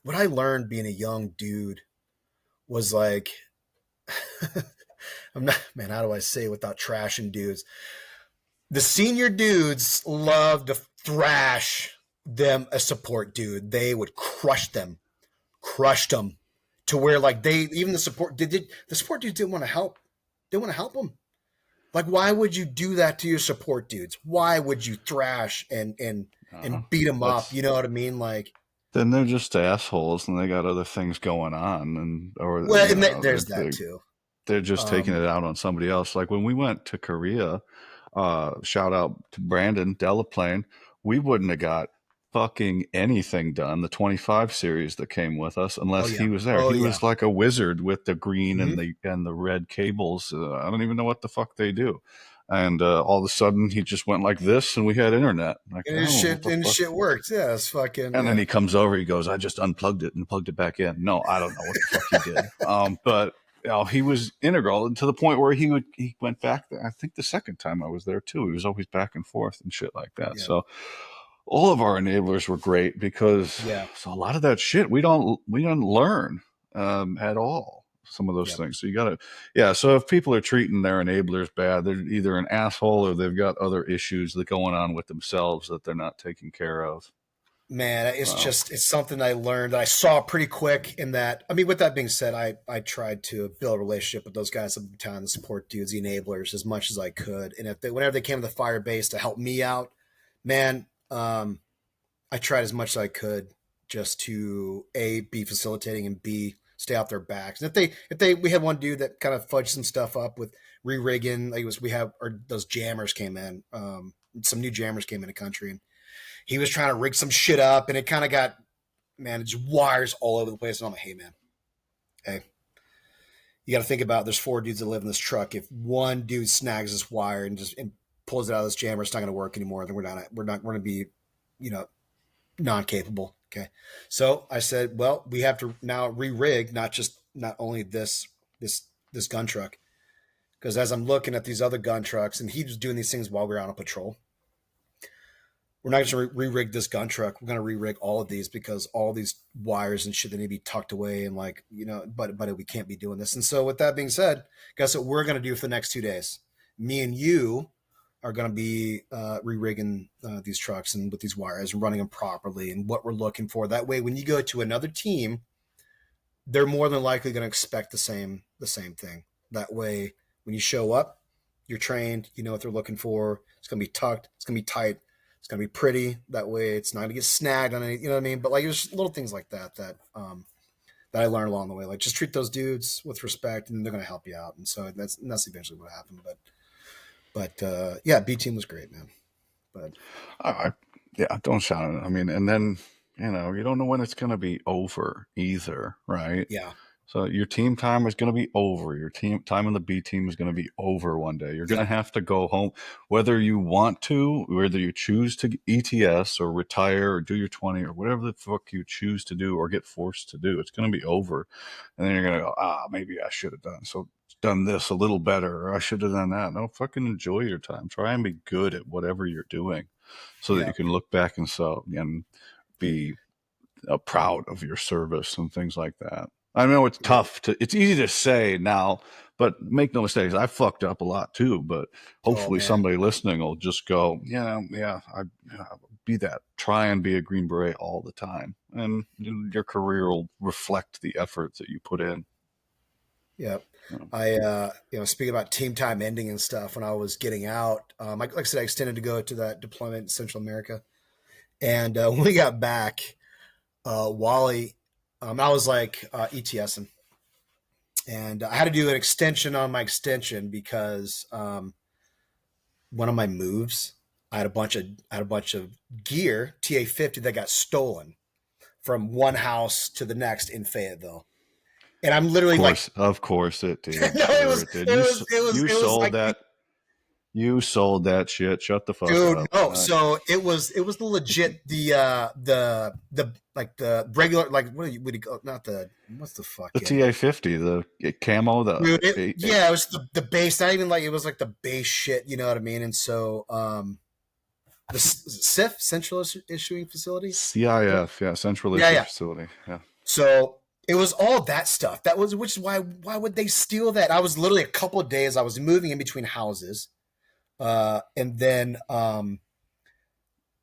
what I learned being a young dude was like I'm not man, how do I say it without trashing dudes? The senior dudes love to thrash them a support dude. They would crush them to where like they even the support dudes didn't want to help. They want to help them. Like why would you do that to your support dudes? Why would you thrash uh, and beat them up? that's You know what I mean? Like then they're just assholes and they got other things going on, and or well, you and know there's that too. they're just taking Um, it out on somebody else. Like when we went to Korea, shout out to Brandon Delaplane, we wouldn't have got fucking anything done, the 25 series that came with us, oh unless yeah, he was there. oh He yeah. was like a wizard with the green Mm-hmm. and the red cables. I don't even know what the fuck they do. And all of a sudden, he just went like this, and we had internet. Like, oh, what the And his fuck? shit worked. Yeah, it's fucking And then yeah. he comes over, he goes, I just unplugged it and plugged it back in. No, I don't know what the fuck he did. But you know, he was integral to the point where he went back there. I think the second time I was there too. He was always back and forth and shit like that. Yeah, So all of our enablers were great because yeah, so a lot of that shit we don't learn at all. Some of those yeah. things. So you gotta yeah. So if people are treating their enablers bad, they're either an asshole or they've got other issues that going on with themselves that they're not taking care of. Man, So it's something I learned that I saw pretty quick in that. I mean, with that being said, I tried to build a relationship with those guys at the time, the support dudes, the enablers, as much as I could. And if they, whenever they came to the fire base to help me out, man, I tried as much as I could just to A, be facilitating and B, stay off their backs. And we had one dude that kind of fudged some stuff up with re-rigging. Like those jammers came in, some new jammers came in the country, and he was trying to rig some shit up, and it kind of got, man, it's wires all over the place. And I'm like, hey man, hey, you got to think about, there's 4 dudes that live in this truck. If one dude snags this wire and pulls it out of this jammer, it's not going to work anymore. Then we're going to be, non-capable. Okay. So I said, well, we have to now re-rig, not only this gun truck. Because as I'm looking at these other gun trucks, and he was doing these things while we were out on patrol, we're not just going to re-rig this gun truck. We're going to re-rig all of these, because all these wires and shit, they need to be tucked away, and but we can't be doing this. And so with that being said, guess what we're going to do for the next 2 days? Me and you are going to be re-rigging these trucks and with these wires and running them properly and what we're looking for. That way, when you go to another team, they're more than likely going to expect the same thing. That way, when you show up, you're trained, you know what they're looking for. It's going to be tucked. It's going to be tight. It's going to be pretty. That way, it's not going to get snagged on any, you know what I mean? But there's little things like that that I learned along the way. Like, just treat those dudes with respect, and they're going to help you out. And so that's eventually what happened. But yeah, B team was great, man. But yeah, don't shout it. I mean, and then you don't know when it's going to be over either, right? yeah, So your team time is going to be over. Your team time on the B team is going to be over one day. You're going to have to go home, whether you want to, whether you choose to ETS or retire or do your 20 or whatever the fuck you choose to do or get forced to do. It's going to be over, and then you're going to go, maybe I should have done this a little better, or I should have done that. No, fucking enjoy your time. Try and be good at whatever you're doing, so that yeah, you can look back and be proud of your service and things like that. I know it's tough it's easy to say now, but make no mistakes. I fucked up a lot too, but oh hopefully man, somebody listening will just go, be that. Try and be a Green Beret all the time. And your career will reflect the effort that you put in. yeah. You know. I speaking about team time ending and stuff, when I was getting out, like I said, I extended to go to that deployment in Central America. And when we got back, Wally, I was like ETSing, and I had to do an extension on my extension because one of my moves, I had a bunch of gear TA-50 that got stolen from one house to the next in Fayetteville, and I'm literally like, Of course it did. no, Sure it did. You it was sold like, that. You sold that shit. Shut the fuck dude, up. no. So it was the legit, the like the regular, like what do you call, not the, what's the The fucking, TA-50, the camo, dude, yeah, it was the base, not even like, it was like the base shit, you know what I mean? And so the CIF, Central Issuing Facility. CIF, yeah, Central Yeah, Issue yeah. Facility. Yeah. So it was all that stuff. Which is why would they steal that? I was literally a couple of days, I was moving in between houses. And then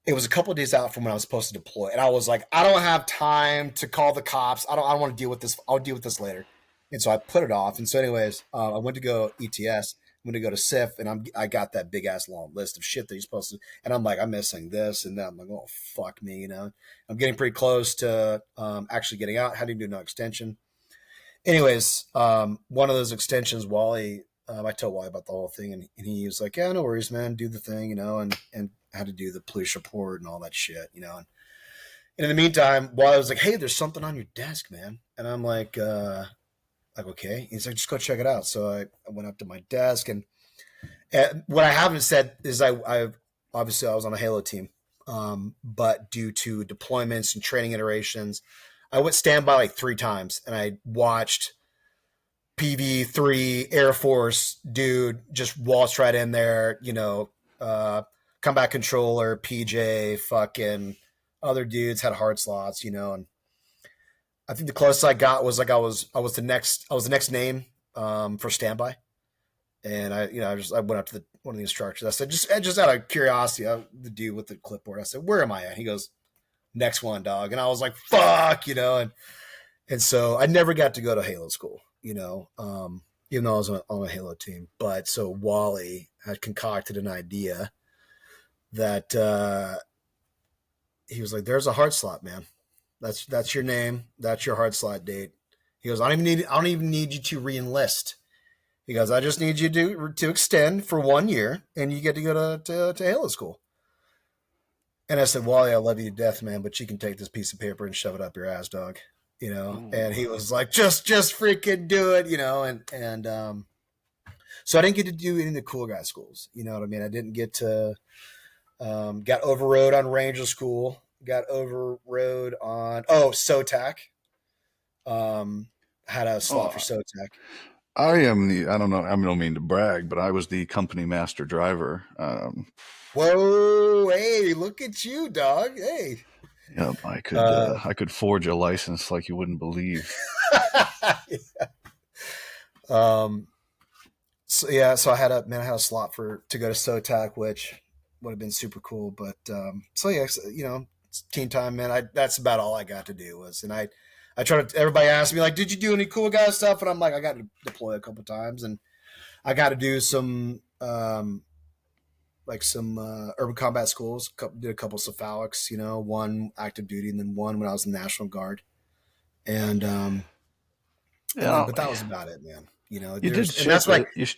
it was a couple of days out from when I was supposed to deploy. And I was like, I don't have time to call the cops. I don't want to deal with this. I'll deal with this later. And so I put it off. And so anyways, I went to go ETS. I'm going to go to CIF, and I got that big ass long list of shit that you're supposed to. And I'm like, I'm missing this and that. I'm like, oh fuck me, I'm getting pretty close to actually getting out. Had to do no extension. Anyways, one of those extensions, Wally, I told Wally about the whole thing, and he was like, yeah, no worries, man, do the thing, and had to do the police report and all that shit, and in the meantime, Wally was like, hey, there's something on your desk, man. And I'm like, okay. He's like, just go check it out. So I went up to my desk, and what I haven't said is I obviously I was on a Halo team, but due to deployments and training iterations, I went standby like 3 times, and I watched PV3 Air Force dude just waltz right in there, combat controller, PJ, fucking other dudes had hard slots, and I think the closest I got was like I was the next name for standby. And I went up to one of the instructors. I said, just out of curiosity, the dude with the clipboard, I said, where am I at? He goes, next one, dog. And I was like, fuck, and so I never got to go to Halo school, even though I was on a Halo team. But so Wally had concocted an idea that he was like, there's a hard slot, man. That's your name. That's your hard slot date. He goes, I don't even need you to re-enlist. He goes, I just need you to extend for 1 year, and you get to go to Halo school. And I said, Wally, I love you to death, man, but you can take this piece of paper and shove it up your ass, dog. And Ooh. he was like, just freaking do it, so I didn't get to do any of the cool guy schools. You know what I mean? I didn't get to got overrode on Ranger School, got overrode on SOTAC. Had a slot for Oh, SOTAC. I don't know, I don't mean to brag, but I was the company master driver. Whoa, hey, look at you, dog. Hey. Yep, Uh, I could forge a license like you wouldn't believe. um, so yeah, so I had a slot for to go to SOTAC, which would have been super cool. But so yeah, it's teen time, man. That's about all I got to do was, and I try to. Everybody asks me like, "Did you do any cool guy stuff?" And I'm like, I got to deploy a couple times, and I got to do some some urban combat schools. Did a couple cephalics, one active duty, and then one when I was in the National Guard, and You know, but that was about it, man. you did And that's shit like, that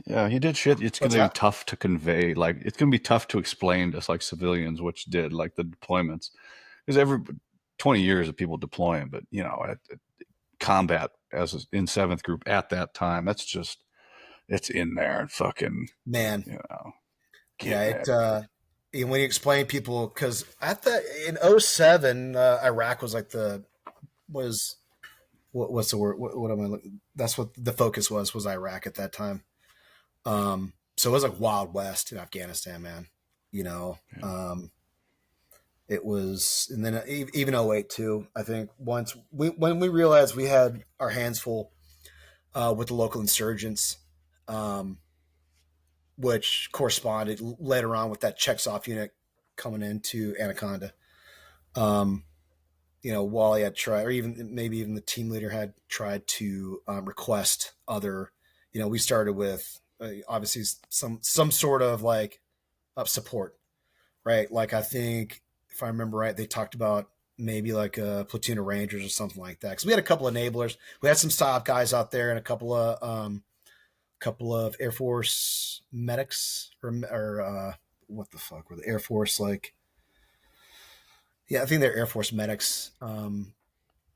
yeah, you did shit. It's what's gonna be that? tough to convey. Like it's gonna be tough to explain to like civilians what you did, like the deployments, because every 20 years of people deploying, but at combat as in seventh group at that time, that's just it's in there and fucking Man, you know yeah, getting it. and when you explain people, because in '07, Iraq was like was, what's the word? What am I looking? That's what the focus was Iraq at that time. So it was like Wild West in Afghanistan, man. You know, Yeah. um, it was, and then even '08 too. I think when we realized we had our hands full with the local insurgents, um, which corresponded later on with that checks off unit coming into Anaconda. Um, Wally had tried, or even maybe even the team leader had tried to request other. We started with obviously some sort of like support, right? Like I think if I remember right, they talked about maybe like a platoon of Rangers or something like that. Because we had a couple of enablers. We had some stop guys out there and a couple of Air Force medics or what the fuck were the Air Force like? Yeah, I think they're Air Force medics.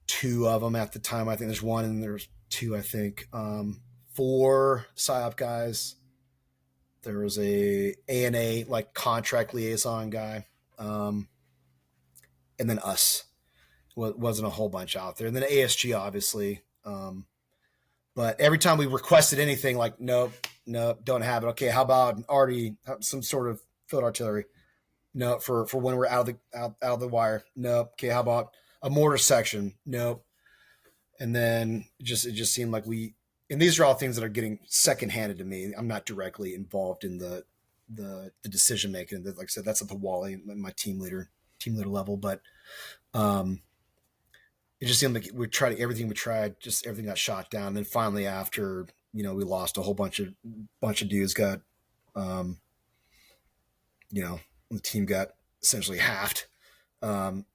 Two of them at the time. I think there's one and there's two. I think four PSYOP guys. There was a ANA like contract liaison guy, um, and then us. Wasn't a whole bunch out there, and then ASG obviously. But every time we requested anything, like nope, nope, don't have it. Okay, how about already some sort of field artillery? No, for when we're out of the wire. Nope. Okay, how about a mortar section? Nope. And then it just seemed like and these are all things that are getting second handed to me. I'm not directly involved in the decision making. Like I said, that's at the Wally, my team leader level. But um, it just seemed like we tried everything we tried, just everything got shot down. And then finally, after we lost a whole bunch of dudes, got um, the team got essentially halved. Um,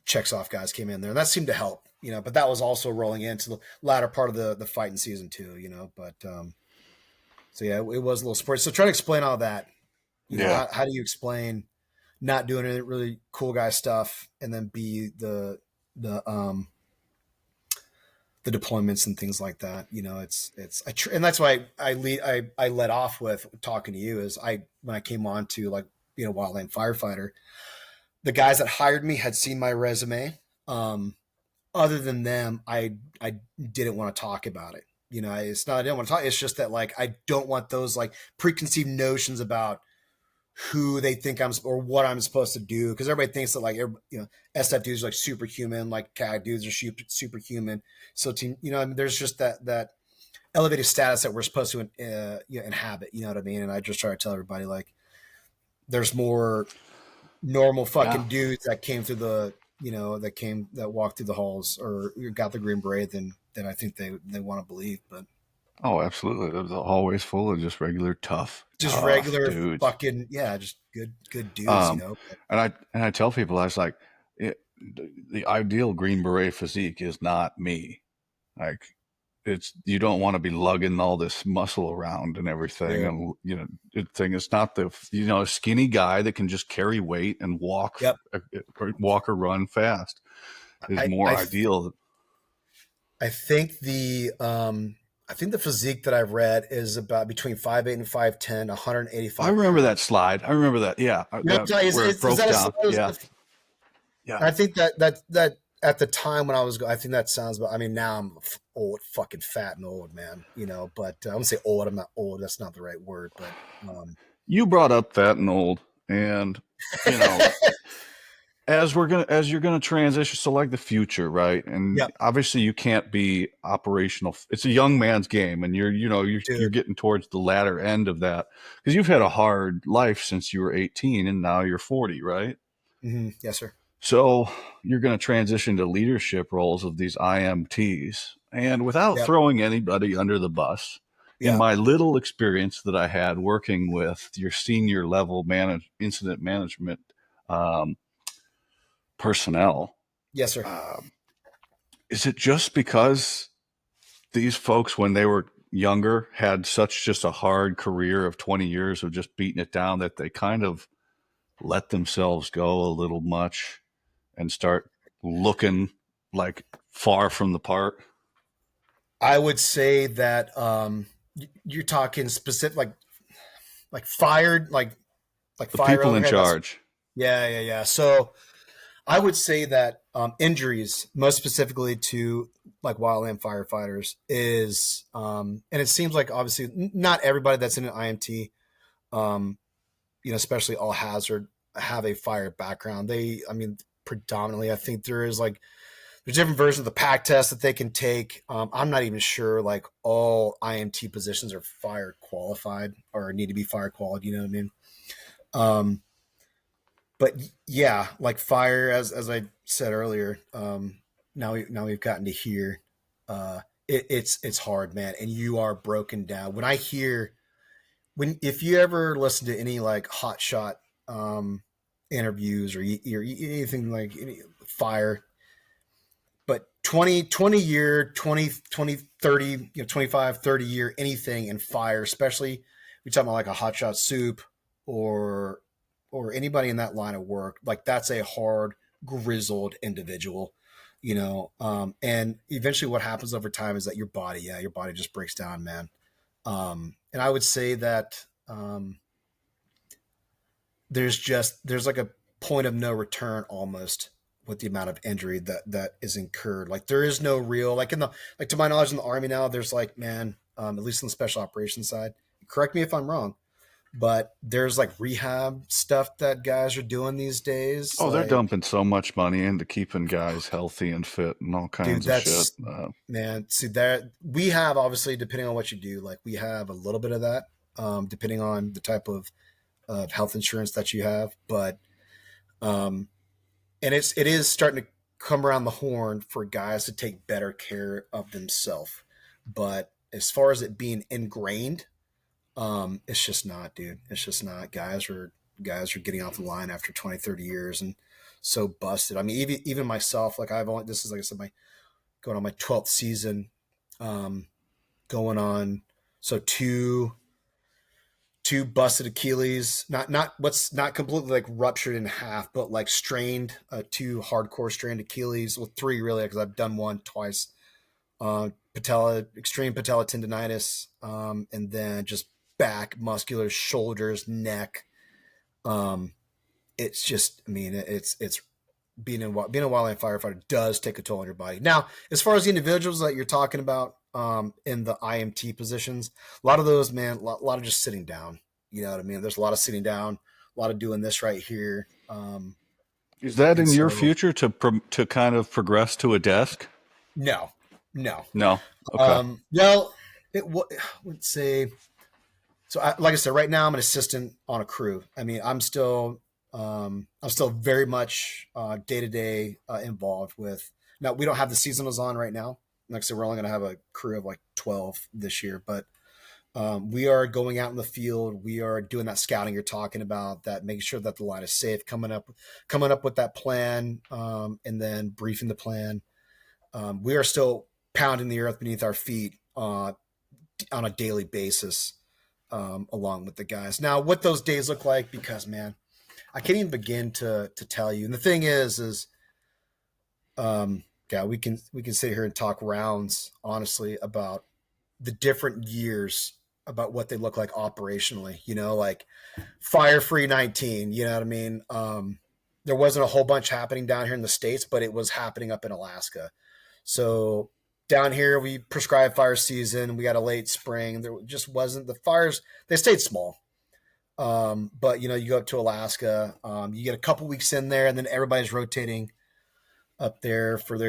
checks off guys came in there, and that seemed to help. But that was also rolling into the latter part of the fighting season too. But so yeah, it was a little sporty. So try to explain all that. Yeah. How do you explain not doing any really cool guy stuff, and then be the the deployments and things like that. And that's why I led off with talking to you is when I came on to like Wildland Firefighter, the guys that hired me had seen my resume. Other than them, I didn't want to talk about it. It's not I didn't want to talk. It's just that like I don't want those like preconceived notions about who they think I'm or what I'm supposed to do, because everybody thinks that like SF dudes are like superhuman, like CAG dudes are superhuman. So I mean, there's just that elevated status that we're supposed to inhabit. You know what I mean? And I just try to tell everybody like there's more normal Yeah. fucking dudes that came through that walked through the halls or got the Green Beret than I think they want to believe. But Oh, absolutely. It was always full of just regular just tough regular dudes. fucking, yeah, just good dudes, Um, But and I tell people I was like, the ideal Green Beret physique is not me. Like you don't want to be lugging all this muscle around and everything. Dude. And the thing is not a skinny guy that can just carry weight and Yep. walk or run fast is I, more I, ideal. I think I think the physique that I've read is about between 5'8" and 5'10", I 185 remember that pounds. slide. I remember that. Yeah, You know, that where it is broke that down. Yeah, a, yeah. I think that at the time when I was, I think that sounds, but I mean, now I'm old, fucking fat and old, man, but I'm gonna say old. I'm not old. That's not the right word, but, um, You brought up fat and old, and you know, as you're gonna transition, so like the future, right? And yep, obviously, you can't be operational. It's a young man's game, and you're dude. getting towards the latter end of that because you've had a hard life since you were 18, and now you're 40, right? Yes, sir. So you're going to transition to leadership roles of these IMTs. And without Yep. throwing anybody under the bus, in Yeah. my little experience that I had working with your senior level incident management um, personnel, Yes, sir. um, is it just because these folks, when they were younger, had such just a hard career of 20 years of just beating it down that they kind of let themselves go a little much and start looking like far from the part? I would say that you're talking specific, like fired, like The fire people in overhead. That's charge. yeah, yeah, yeah. So I would say that injuries, most specifically to like wildland firefighters, is and it seems like obviously not everybody that's in an IMT, um, especially all hazard, have a fire background. I mean, predominantly, I think there's different versions of the pack test that they can take. I'm not even sure like all IMT positions are fire qualified or need to be fire qualified. You know what I mean? Um, but yeah, like fire, as I said earlier, now we've gotten to here. It's hard, man, and you are broken down. When I hear if you ever listen to any like hot shot interviews or anything like fire, but 20 year 30 25 30 year anything in fire, especially we talking about like a hot shot soup or anybody in that line of work, like that's a hard grizzled individual, and eventually what happens over time is that your body just breaks down, man. And I would say that there's like a point of no return almost with the amount of injury that is incurred. Like there is no real like to my knowledge in the army now. There's like man, at least on the special operations side. Correct me if I'm wrong, but there's like rehab stuff that guys are doing these days. Oh, they're Like, dumping so much money into keeping guys healthy and fit and all dude, kinds of shit. that's man. See that we have obviously depending on what you do, like we have a little bit of that, depending on the type of health insurance that you have, but um, and it is starting to come around the horn for guys to take better care of themselves. But as far as it being ingrained, it's just not, dude. It's just not. Guys are getting off the line after 20, 30 years and so busted. I mean, even myself, like this is like I said, my going on my 12th season, um, going on so two busted Achilles, not what's not completely like ruptured in half, but like strained, two hardcore strained Achilles. Well, three really, because I've done one twice. Extreme patella tendonitis, and then just back, muscular, shoulders, neck. Um, it's just, I mean, it's being a wildland firefighter does take a toll on your body. Now, as far as the individuals that you're talking about, in the IMT positions, a lot of those, man, a lot of just sitting down. You know what I mean? There's a lot of sitting down, a lot of doing this right here. Is that And in your so, future to kind of progress to a desk? no, no. No. Okay. Well, would say, so like I said, right now I'm an assistant on a crew. I mean, I'm still very much day to day involved with. Now we don't have the seasonals on right now. Like I said, we're only going to have a crew of like 12 this year, but we are going out in the field. We are doing that scouting you're talking about, that making sure that the line is safe, coming up with that plan, and then briefing the plan. We are still pounding the earth beneath our feet on a daily basis, along with the guys. Now, what those days look like, because man, I can't even begin to tell you. And the thing is, yeah, we can sit here and talk rounds, honestly, about the different years, about what they look like operationally. Like Fire Free 19. You know what I mean? There wasn't a whole bunch happening down here in the States, but it was happening up in Alaska. So down here, we prescribed fire season. We got a late spring. There just wasn't the fires. They stayed small. But you go up to Alaska, you get a couple weeks in there, and then everybody's rotating up there for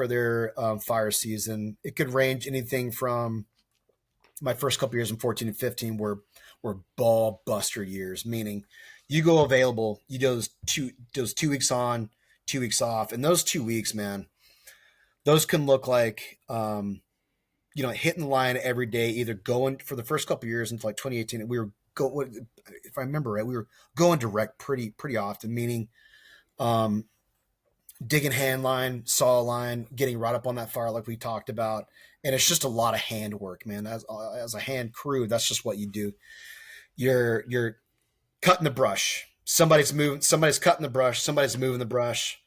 their fire season. It could range anything from my first couple years in 14 and 15 were ball buster years, meaning you go available, you do those 2 weeks on, 2 weeks off, and those 2 weeks, man, those can look like hitting the line every day, either going for the first couple years until like 2018. We were if I remember right, we were going direct pretty often, meaning digging hand line, saw line, getting right up on that fire like we talked about. And it's just a lot of hand work, man. As a hand crew, that's just what you do. You're cutting the brush. Somebody's cutting the brush, somebody's moving the brush,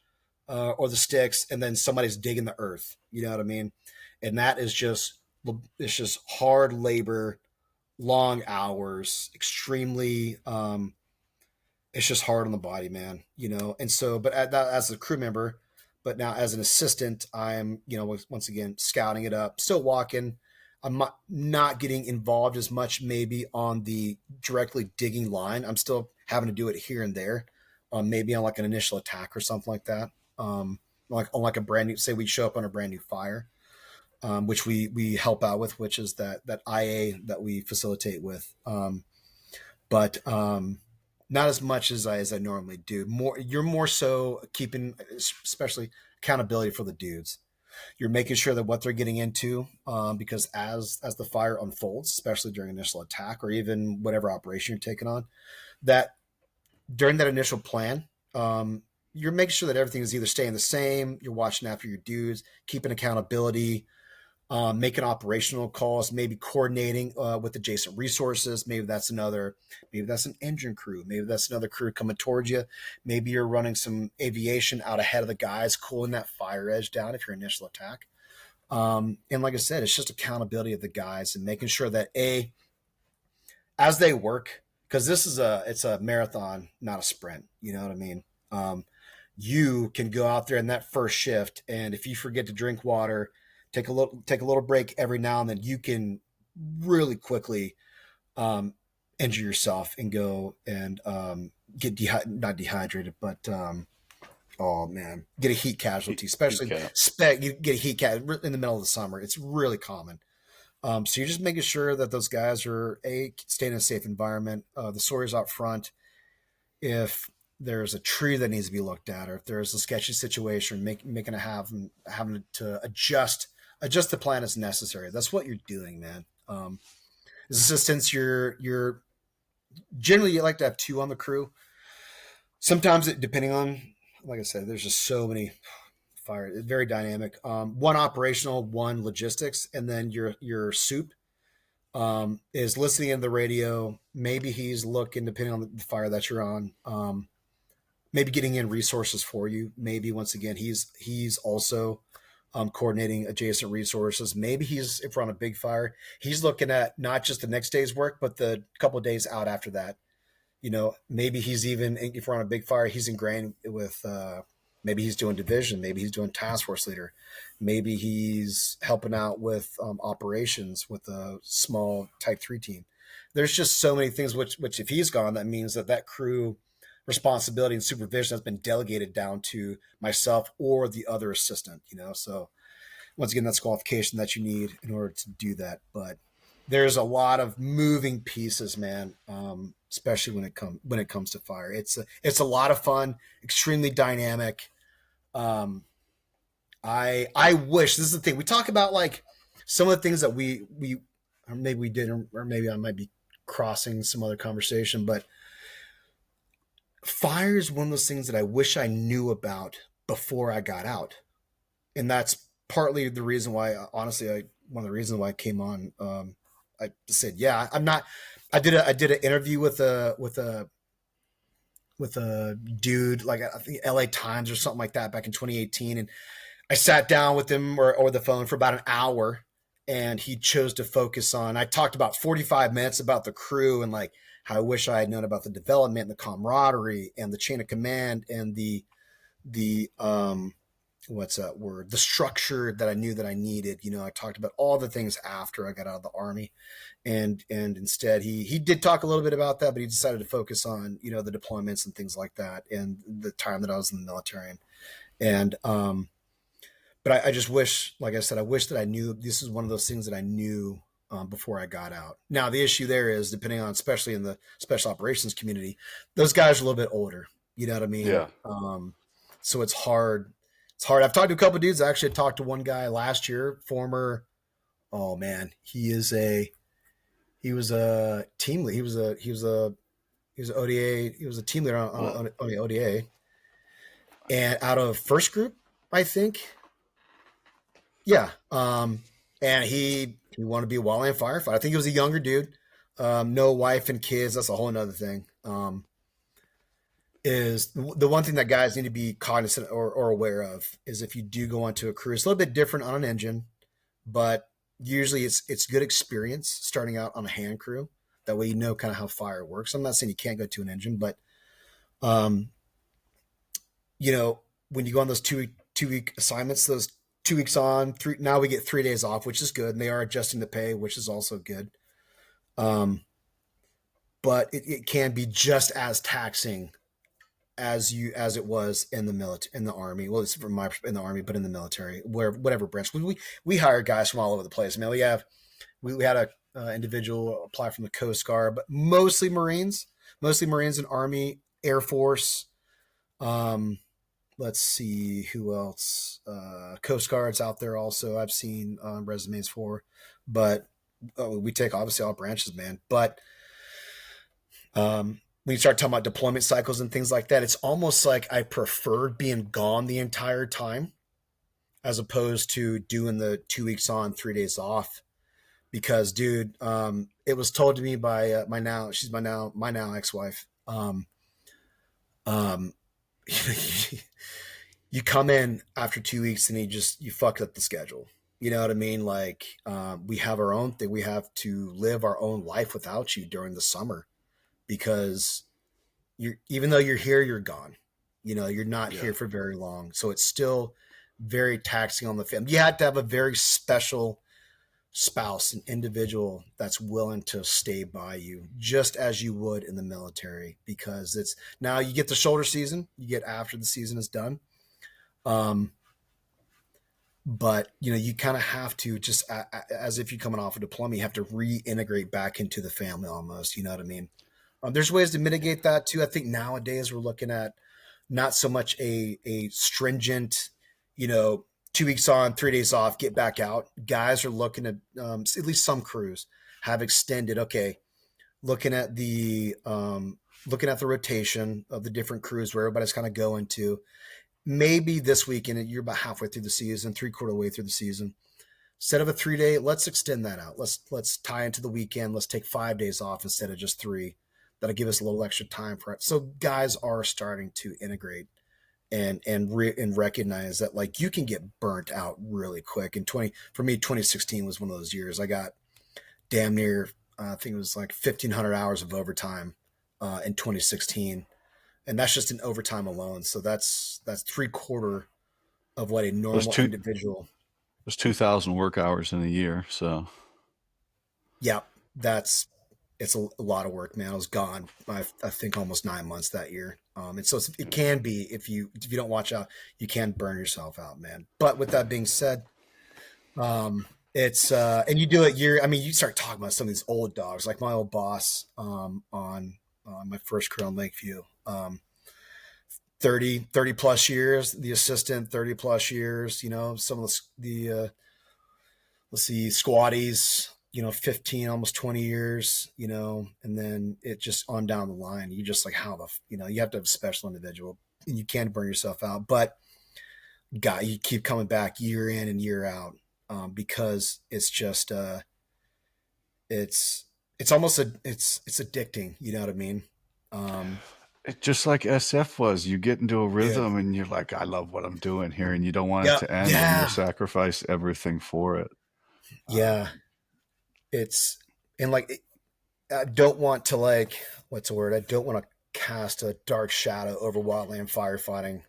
or the sticks, and then somebody's digging the earth. You know what I mean? And that is just hard labor, long hours, extremely it's just hard on the body, man. And so, but as a crew member, but now as an assistant, I'm, once again, scouting it up, still walking. I'm not getting involved as much maybe on the directly digging line. I'm still having to do it here and there, maybe on like an initial attack or something like that. Like on like a brand new, say we show up on a brand new fire, which we help out with, which is that IA that we facilitate with. But not as much as I normally do. You're more so keeping, especially accountability for the dudes. You're making sure that what they're getting into, because as the fire unfolds, especially during initial attack or even whatever operation you're taking on, that during that initial plan, you're making sure that everything is either staying the same. You're watching after your dudes, keeping accountability, making operational calls, maybe coordinating with adjacent resources. Maybe that's an engine crew. Maybe that's another crew coming towards you. Maybe you're running some aviation out ahead of the guys, cooling that fire edge down if you're initial attack. And like I said, it's just accountability of the guys and making sure that as they work, because it's a marathon, not a sprint. You know what I mean? You can go out there in that first shift, and if you forget to drink water, take a little break every now and then, you can really quickly injure yourself and go and get not dehydrated, but oh man, get a heat casualty, especially you get a heat in the middle of the summer. It's really common. So you're just making sure that those guys are staying in a safe environment. The Sawyer's out front. If there's a tree that needs to be looked at, or if there's a sketchy situation, having to adjust the plan as necessary. That's what you're doing, man. As assistants, you're generally, you like to have two on the crew. Sometimes depending on, like I said, there's just so many fire. It's very dynamic. One operational, one logistics, and then your soup is listening in the radio. Maybe he's looking, depending on the fire that you're on. Maybe getting in resources for you. Maybe once again, he's also coordinating adjacent resources. Maybe if we're on a big fire, he's looking at not just the next day's work, but the couple of days out after that. Maybe he's even, if we're on a big fire, he's ingrained with, maybe he's doing division, maybe he's doing task force leader, maybe he's helping out with operations with a small type 3 team. There's just so many things, which if he's gone, that means that crew responsibility and supervision has been delegated down to myself or the other assistant, so once again, that's qualification that you need in order to do that. But there's a lot of moving pieces, man, especially when it comes to fire. It's a lot of fun, extremely dynamic. I wish, this is the thing we talk about, like some of the things that we or maybe we didn't, or maybe I might be crossing some other conversation, but fire is one of those things that I wish I knew about before I got out. And that's partly the reason why, honestly, one of the reasons why I came on. I said, yeah, I'm not. I did an interview with a dude, like I think LA Times or something like that, back in 2018, and I sat down with him or the phone for about an hour, and he chose to focus on. I talked about 45 minutes about the crew and like how I wish I had known about the development, and the camaraderie, and the chain of command, and the what's that word? The structure that I knew that I needed. I talked about all the things after I got out of the Army, and instead he did talk a little bit about that, but he decided to focus on the deployments and things like that, and the time that I was in the military, and but I just wish, like I said, I wish that I knew. This is one of those things that I knew before I got out. Now the issue there is, depending on, especially in the special operations community, those guys are a little bit older. You know what I mean? Yeah. So it's hard. It's hard. I've talked to a couple of dudes. I actually talked to one guy last year, former. Oh man, he was a team lead. He was an ODA. He was a team leader Well, on the ODA, and out of first group, I think. Yeah. And he wanted to be a wildland firefighter. I think he was a younger dude. No wife and kids. That's a whole nother thing. Is the one thing that guys need to be cognizant or aware of is, if you do go onto a crew, it's a little bit different on an engine, but usually it's good experience starting out on a hand crew. That way you know kind of how fire works. I'm not saying you can't go to an engine, but um, when you go on those two week assignments, those 2 weeks on, three, now we get 3 days off, which is good, and they are adjusting the pay, which is also good. Um, but it can be just as taxing as it was in the military, in the Army. Well, it's from my in the Army, but in the military, where whatever branch we hire guys from all over the place. Man, we had a individual apply from the Coast Guard, but mostly Marines and Army, Air Force. Um, let's see who else. Coast Guards out there also. I've seen resumes for, but we take obviously all branches, man. But when you start talking about deployment cycles and things like that, it's almost like I preferred being gone the entire time as opposed to doing the 2 weeks on, 3 days off. Because, dude, it was told to me by she's my now ex-wife. Um, you come in after 2 weeks and you fucked up the schedule. You know what I mean? Like, we have our own thing. We have to live our own life without you during the summer, because even though you're here, you're gone. You're not yeah. here for very long. So it's still very taxing on the family. You had to have a very special spouse, an individual that's willing to stay by you, just as you would in the military, because it's now you get the shoulder season, you get after the season is done. Um, but you kind of have to, just as if you're coming off a deployment, you have to reintegrate back into the family almost. You know what I mean? There's ways to mitigate that too. I think nowadays we're looking at not so much a stringent, 2 weeks on, 3 days off, get back out. Guys are looking at least some crews have extended. Okay, looking at the rotation of the different crews where everybody's kind of going to. Maybe this weekend you're about halfway through the season, three-quarter way through the season. Instead of a 3 day, let's extend that out. Let's tie into the weekend. Let's take 5 days off instead of just three. That'll give us a little extra time for it. So guys are starting to integrate and recognize that, like, you can get burnt out really quick. And for me, 2016 was one of those years. I got damn near, I think it was like 1,500 hours of overtime in 2016, and that's just in overtime alone. So that's three-quarter of what a There's normal two. individual. There's 2,000 work hours in a year, so Yeah, it's a lot of work, man. I was gone, I think, almost 9 months that year. And so it can be, if you don't watch out, you can burn yourself out, man. But with that being said, it's and you do it I mean, you start talking about some of these old dogs, like my old boss on my first career on Lakeview. 30 plus years, the assistant 30 plus years, some of the let's see, squatties, 15, almost 20 years, and then it just on down the line. You just like, how you have to have a special individual, and you can't burn yourself out. But guy. You keep coming back year in and year out, because it's just it's it's almost it's addicting. You know what I mean? Um, It's just like SF was. You get into a Dude. rhythm and you're like, I love what I'm doing here, and you don't want it Yeah, to end, and you'll yeah, sacrifice everything for it. yeah. Um, It's and like I don't want to like what's the word? I don't want to cast a dark shadow over wildland firefighting.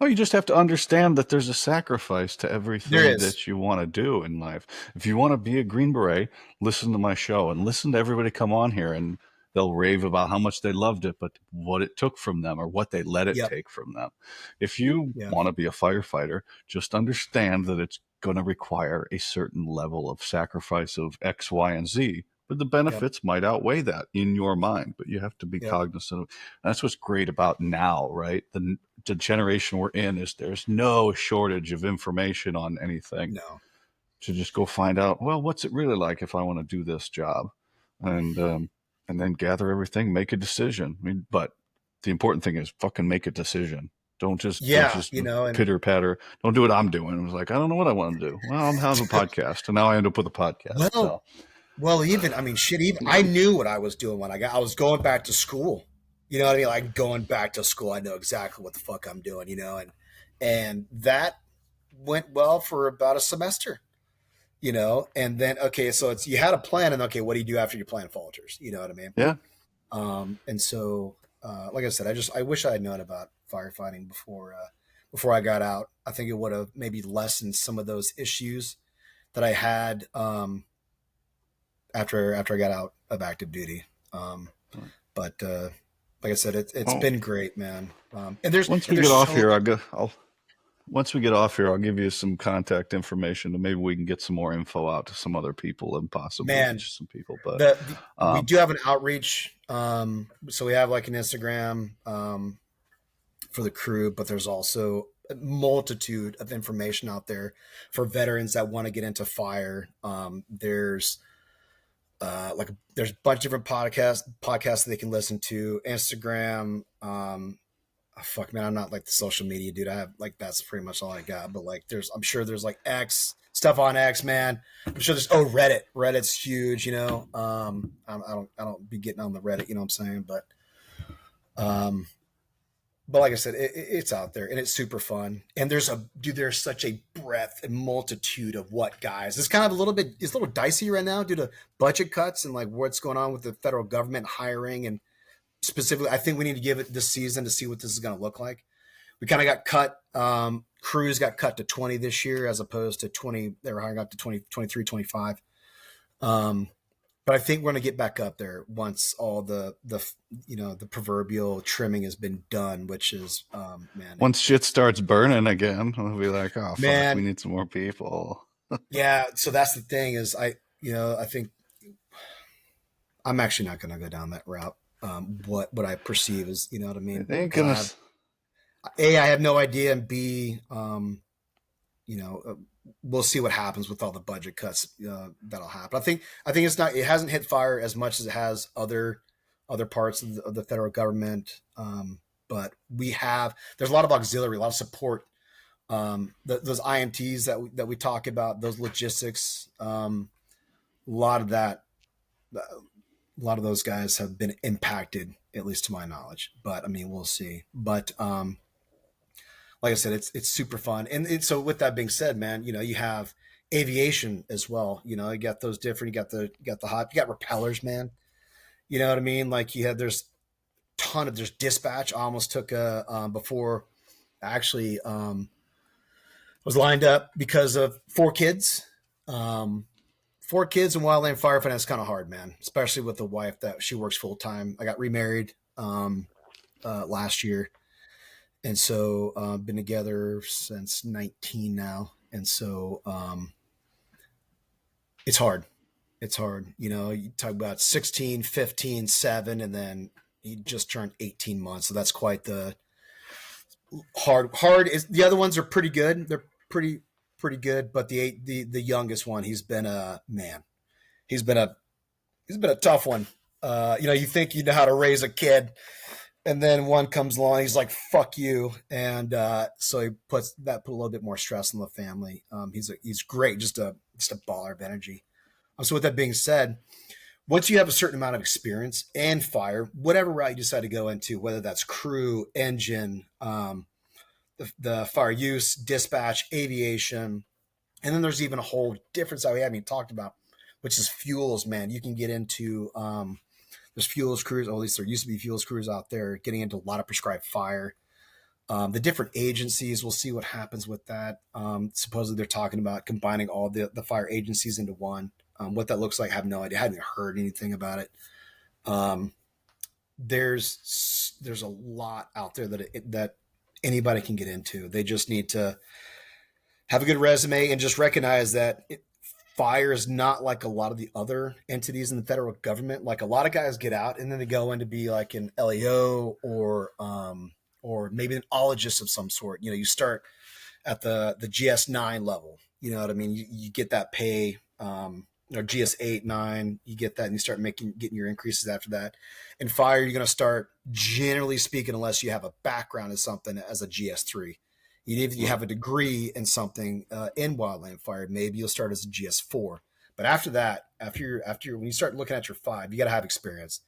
Oh, you just have to understand that there's a sacrifice to There everything is. that you want to do in life. If you want to be a Green Beret, listen to my show and listen to everybody come on here and they'll rave about how much they loved it, but what it took from them or what they let it Yep. take from them. If you Yeah. want to be a firefighter, just understand that it's going to require a certain level of sacrifice of X, Y, and Z. But the Yep. benefits might outweigh that in your mind, but you have to be Yep. cognizant of. That's what's great about now, right? The generation we're in is there's no shortage of information on anything No. to just go find out, well, what's it really like if I want to do this job, and um, and then gather everything, make a decision. I mean, but the important thing is fucking make a decision. Don't Yeah. just And pitter patter. Don't do what I'm doing. I was like, I don't know what I want to do. Well, I'll have a podcast, and now I end up with a podcast. well, So well, even I mean, shit. Even I knew what I was doing when I was going back to school. You know what I mean? Like going back to school, I know exactly what the fuck I'm doing. And that went well for about a semester. And then okay, so it's you had a plan, and okay, what do you do after your plan falters? You know what I mean? yeah, And so, like I said, I wish I had known about firefighting before I got out. I think it would have maybe lessened some of those issues that I had after I got out of active duty. But like I said, it's well, been great, man. And there's once and we get there's off so here, I'll once we get off here, I'll give you some contact information, and maybe we can get some more info out to some other people and possibly man. just some people. But We um, do have an outreach. So we have like an Instagram for the crew, but there's also a multitude of information out there for veterans that want to get into fire. There's a bunch of different podcasts that they can listen to. Instagram. Fuck man, I'm not like the social media dude. I have like that's pretty much all I got. But like, I'm sure there's like X stuff on X, man. I'm sure there's Reddit. Reddit's huge. I don't be getting on the Reddit. You know what I'm saying? Um, but like I said, it's out there and it's super fun. And there's such a breadth and multitude of what guys. It's kind of it's a little dicey right now due to budget cuts and like what's going on with the federal government hiring. And specifically, I think we need to give it this season to see what this is going to look like. We kind of got cut. Crews got cut to 20 this year as opposed to 20. They were hiring up to 20, 23, 25. But I think we're going to get back up there once all the proverbial trimming has been done, which is man, once shit starts burning again, we'll be like, oh fuck, we man, need some more people. yeah. So that's the thing is I think I'm actually not going to go down that route. What I perceive is, you know what I mean? It ain't Because gonna. I have no idea, and B, you know, uh, we'll see what happens with all the budget cuts that'll happen. I think it hasn't hit fire as much as it has other parts of the federal government. But there's a lot of auxiliary, a lot of support. Those IMTs that we talk about, those logistics, a lot of that, a lot of those guys have been impacted, at least to my knowledge. But I mean, we'll see. But like I said, it's super fun. And so with that being said, man, you have aviation as well. You got those different. You got repellers, man. You know what I mean? Like there's dispatch. I almost took a before actually was lined up because of 4 kids. Um, 4 kids in wildland firefighting is kind of hard, man, especially with the wife that she works full time. I got remarried last year, and so been together since 19 now, and so it's hard. It's hard. You talk about 16, 15, 7, and then he just turned 18 months, so that's quite the hard is the other ones are pretty good. They're pretty good, but the youngest one, he's been a man. He's been a tough one. You think you know how to raise a kid, And then one comes along, he's like, "Fuck you," and so he put a little bit more stress on the family. He's great, just a baller of energy. So with that being said, once you have a certain amount of experience and fire, whatever route you decide to go into, whether that's crew, engine, the fire use, dispatch, aviation, and then there's even a whole different side we haven't even talked about, which is fuels. Man, you can get into there's fuels crews, or at least there used to be fuels crews out there, getting into a lot of prescribed fire. The different agencies, we'll see what happens with that. Supposedly they're talking about combining all the fire agencies into one. What that looks like, I have no idea. I haven't heard anything about it. Um, there's a lot out there that anybody can get into. They just need to have a good resume and just recognize that fire is not like a lot of the other entities in the federal government. Like a lot of guys get out and then they go in to be like an LEO or maybe an ologist of some sort. You start at the GS9 level. You know what I mean? You get that pay, or GS8, 9, you get that and you start getting your increases after that. In fire, you're going to start, generally speaking, unless you have a background in something, as a GS3. If you have a degree in something in wildland fire, maybe you'll start as a GS4. But after that, when you start looking at your 5, you got to have experience,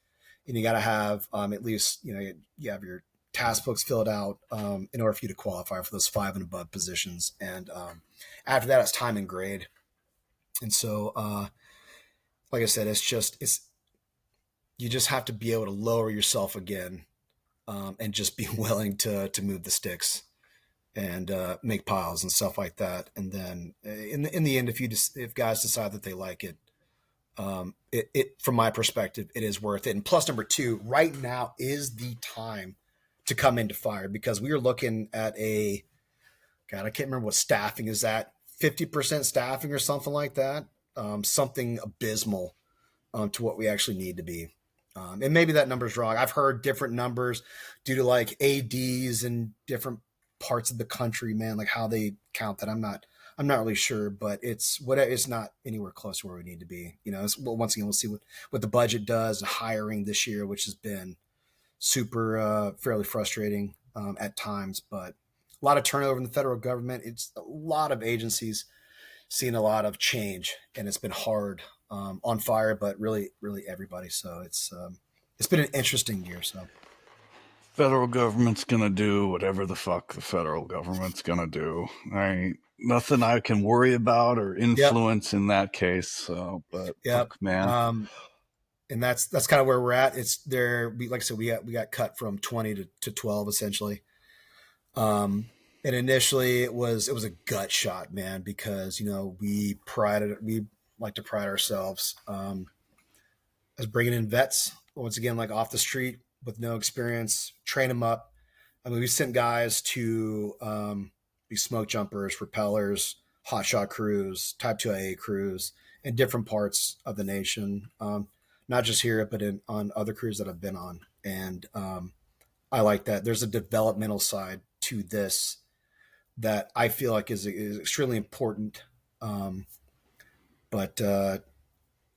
and you got to have at least you have your task books filled out in order for you to qualify for those 5 and above positions. And after that, it's time and grade. And so, like I said, it's you just have to be able to lower yourself again, and just be willing to move the sticks and make piles and stuff like that. And then in the end, if guys decide that they like it, it from my perspective, it is worth it. And plus, number 2, right now is the time to come into fire, because we are looking at God, I can't remember what staffing is at, 50% staffing or something like that. Something abysmal to what we actually need to be. And maybe that number's wrong. I've heard different numbers due to like ADs in different parts of the country, man, like how they count that. I'm not really sure, but it's not anywhere close to where we need to be. Once again, we'll see what the budget does and hiring this year, which has been super fairly frustrating at times, but a lot of turnover in the federal government. It's a lot of agencies seeing a lot of change, and it's been hard on fire, but really, really everybody. So it's been an interesting year. So Federal government's gonna do whatever the fuck the federal government's gonna do. I ain't nothing I can worry about or yep, influence in that case. So, but yep. fuck, man. And that's kind of where we're at. It's there. Like I said, we got cut from 20 to 12 essentially. And initially it was a gut shot, man, because we like to pride ourselves as bringing in vets once again, like off the street with no experience, train them up. I mean, we sent guys to be smoke jumpers, repellers, hot shot crews, Type 2IA crews in different parts of the nation, not just here, but on other crews that I've been on. And I like that. There's a developmental side to this that I feel like is extremely important. But I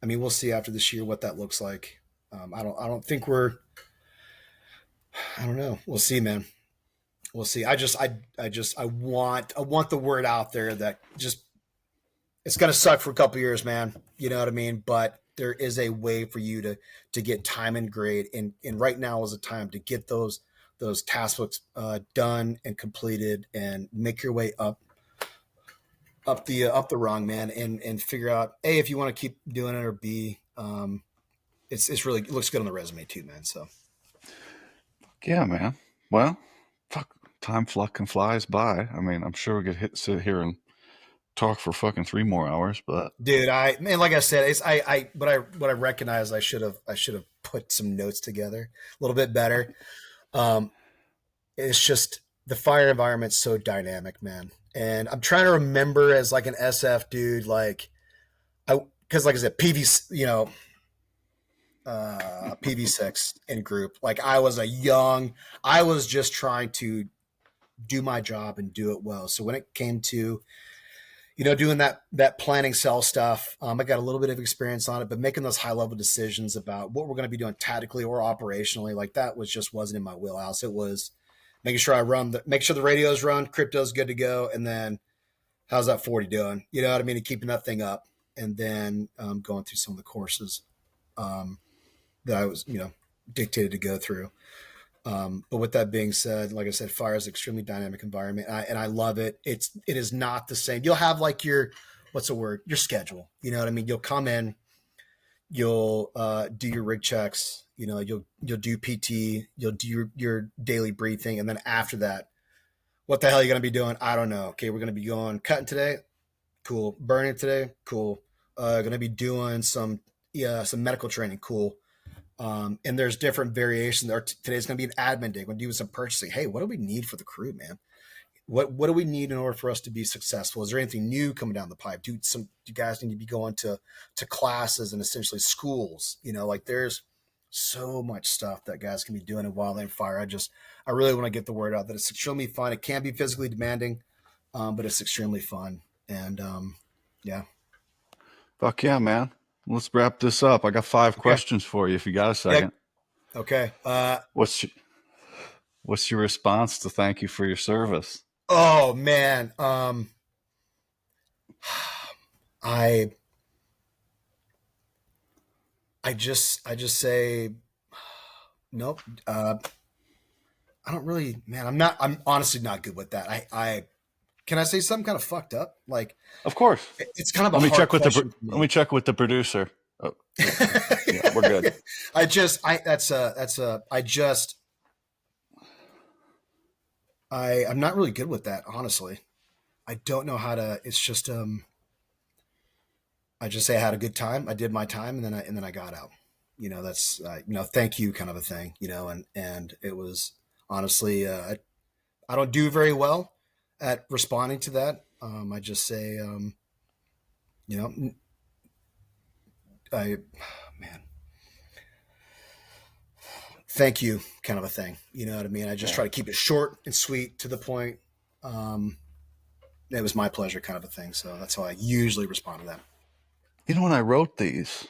mean, we'll see after this year what that looks like. I don't think I don't know. We'll see, man. We'll see. I want the word out there that just it's gonna suck for a couple years, man. You know what I mean? But there is a way for you to get time and grade, and right now is a time to get those task books done and completed, and make your way up the rung, man, and figure out A, if you want to keep doing it, or B, it's really, it looks good on the resume too, man. So Yeah, man. Well, fuck, time fucking flies by. I mean, I'm sure we could sit here and talk for fucking 3 more hours, but dude, like I said, it's what I recognize, I should have put some notes together a little bit better. Um, it's just the fire environment's so dynamic, man. And I'm trying to remember as like an SF dude, like because like I said, PV6 in group. Like I was just trying to do my job and do it well. So when it came to doing that planning cell stuff. I got a little bit of experience on it, but making those high level decisions about what we're going to be doing tactically or operationally, like that was just wasn't in my wheelhouse. It was making sure make sure the radios run, crypto's good to go, and then how's that 40 doing? You know what I mean? And keeping that thing up, and then going through some of the courses that I was, dictated to go through. But with that being said, like I said, fire is an extremely dynamic environment, and I love it. It is not the same. You'll have like what's the word? Your schedule. You know what I mean? You'll come in, you'll do your rig checks. You'll do PT, you'll do your daily briefing, and then after that, what the hell are you going to be doing? I don't know. Okay, we're going to be going cutting today. Cool. Burning today. Cool. Going to be doing some medical training. Cool. And there's different variations. Today's going to be an admin day. We're doing some purchasing. Hey, what do we need for the crew, man? What do we need in order for us to be successful? Is there anything new coming down the pipe? Do you guys need to be going to classes and essentially schools? Like there's so much stuff that guys can be doing in Wildland Fire. I really want to get the word out that it's extremely fun. It can be physically demanding, but it's extremely fun. And yeah. Fuck yeah, man. Let's wrap this up. I got 5 Okay. questions for you if you got a Yeah. second. Okay. What's what's your response to thank you for your service? Oh man. I I just say nope. I don't really, man. I'm honestly not good with that. I can I say something kind of fucked up? Like Of course. it's kind of a Let me hard check with question for let me me. check with the producer. Oh, yeah, we're good. I'm not really good with that, honestly. I don't know how to. It's just I just say I had a good time. I did my time, and then I got out. That's thank you kind of a thing. And it was honestly I don't do very well at responding to that. I just say you know I man thank you kind of a thing. You know what I mean? I just Yeah. try to keep it short and sweet to the point. It was my pleasure kind of a thing. So that's how I usually respond to that. When I wrote these,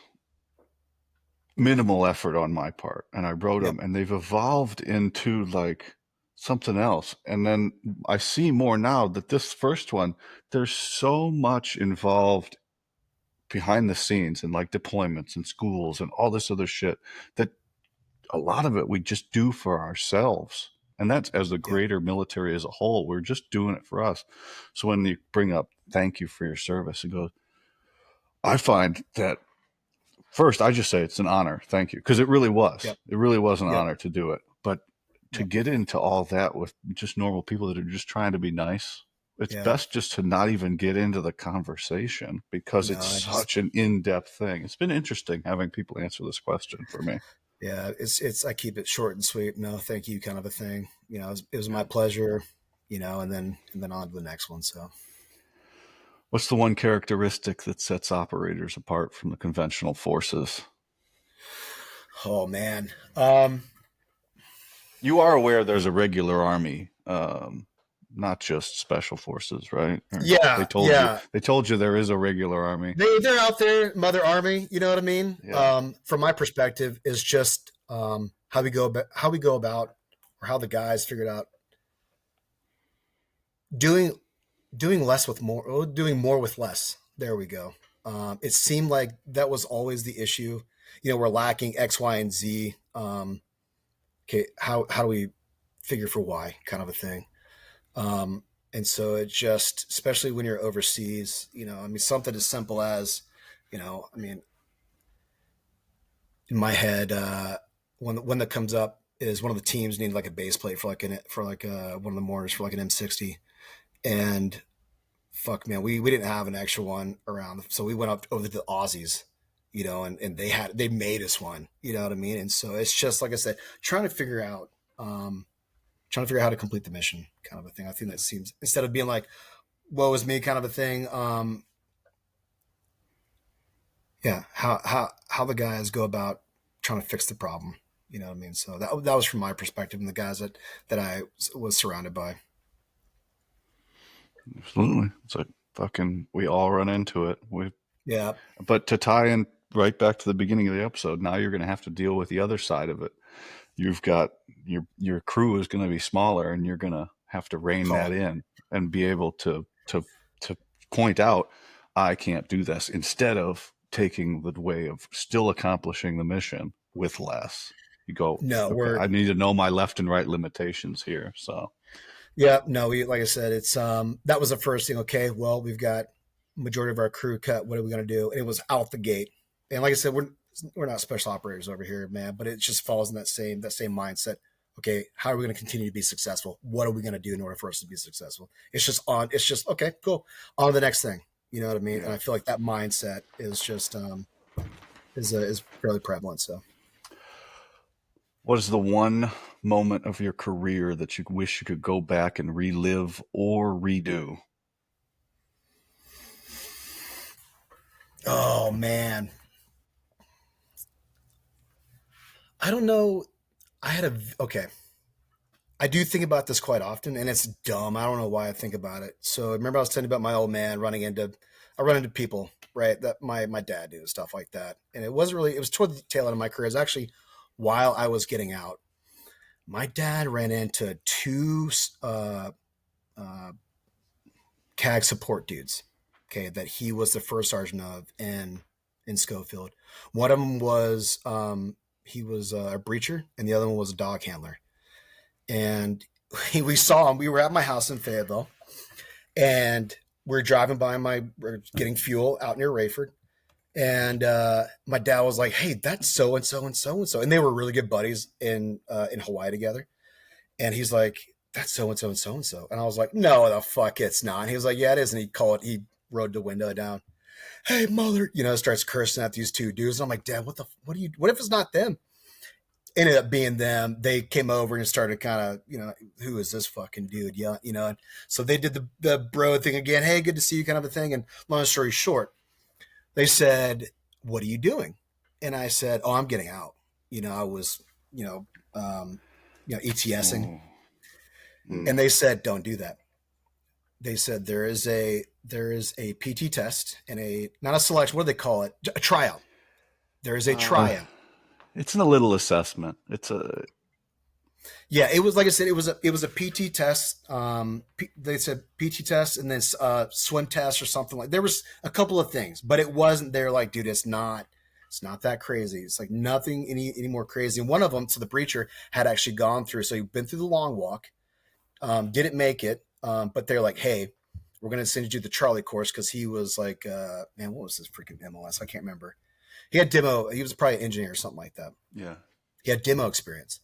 minimal effort on my part, and I wrote Yep. them, and they've evolved into like something else. And then I see more now that this first one, there's so much involved behind the scenes and like deployments and schools and all this other shit that a lot of it we just do for ourselves. And that's as the Yep. greater military as a whole. We're just doing it for us. So when you bring up thank you for your service, it goes, I find that first, I just say it's an honor. Thank you. Because it really was. Yep. It really was an Yep. honor to do it. But to Yep. get into all that with just normal people that are just trying to be nice, it's Yeah. best just to not even get into the conversation because No, it's I just such an in depth thing. It's been interesting having people answer this question for me. yeah, it's I keep it short and sweet. No, thank you, kind of a thing. It was my pleasure. And then on to the next one. So, What's the one characteristic that sets operators apart from the conventional forces? oh man, You are aware there's a regular army, not just special forces, right? Or yeah, yeah. they told you there is a regular army. They're out there, Mother Army. You know what I mean? Yeah. From my perspective, is just how we go about, or how the guys figured out doing less with more, or doing more with less. There we go. It seemed like that was always the issue. We're lacking X, Y, and Z. Okay, how do we figure for Y, kind of a thing. And so it just, especially when you're overseas, I mean, something as simple as, I mean, in my head, one that comes up is one of the teams needed like a base plate for one of the mortars for like an M60, and fuck man, we didn't have an extra one around, so we went up over to the Aussies, and they made us one, you know what I mean? And so it's just like I said, um, trying to figure out how to complete the mission, kind of a thing. I think that seems, instead of being like, woe is me, kind of a thing. Yeah, how the guys go about trying to fix the problem. You know what I mean? So that was from my perspective and the guys that I was surrounded by. Absolutely. It's like Fucking, we all run into it. Yeah. But to tie in right back to the beginning of the episode, now you're going to have to deal with the other side of it. You've got your crew is going to be smaller, and you're going to have to rein Oh, that in and be able to point out, I can't do this, instead of taking the way of still accomplishing the mission with less. You go, no, okay, we're I need to know my left and right limitations here. So yeah, no, we like I said, it's that was the first thing. Okay, well, we've got majority of our crew cut. What are we gonna do? And it was out the gate. And like I said, we're not special operators over here, man, but it just falls in that same mindset. Okay, how are we going to continue to be successful? What are we going to do in order for us to be successful? It's just okay, cool, on to the next thing. You know what I mean? And yeah. I feel like that mindset is just is fairly prevalent. So, What is the one moment of your career that you wish you could go back and relive or redo? oh man, I don't know. I had a okay. I do think about this quite often, and it's dumb. I don't know why I think about it. So remember, I was telling you about my old man I run into people, right? That my dad do stuff like that, and it wasn't really. It was toward the tail end of my career. It was actually while I was getting out. My dad ran into two uh, CAG support dudes. Okay, that he was the first sergeant of in Schofield. One of them was he was a breacher, and the other one was a dog handler. And we saw him. We were at my house in Fayetteville, and we're driving by we're getting fuel out near Rayford. And my dad was like, "Hey, that's so and so and so and so," and they were really good buddies in Hawaii together. And he's like, "That's so and so and so and so," and I was like, "No, the fuck, it's not." And he was like, "Yeah, it is." And he rolled the window down. "Hey, mother," starts cursing at these two dudes. And I'm like, "Dad, what if it's not them?" Ended up being them. They came over and started kind of, who is this fucking dude? Yeah, so they did the bro thing again. Hey, good to see you, kind of a thing. And long story short, they said, "What are you doing?" And I said, "Oh, I'm getting out." I was, ETSing. Oh, mm. And they said, "Don't do that." They said there is a PT test and a not a selection. What do they call it? A tryout. There is a uh, tryout. it's a little assessment. It's a Yeah, it was like I said. It was a PT test. They said PT test and then swim test or something like. There was a couple of things, but it wasn't. They're like, dude, it's not that crazy. It's like nothing any more crazy. And one of them, so the breacher had actually gone through. So he'd been through the long walk, didn't make it, but they're like, hey, we're gonna send you to the Charlie course because he was like, man, what was his freaking MLS? I can't remember. He had demo. He was probably an engineer or something like that. yeah. He had demo experience.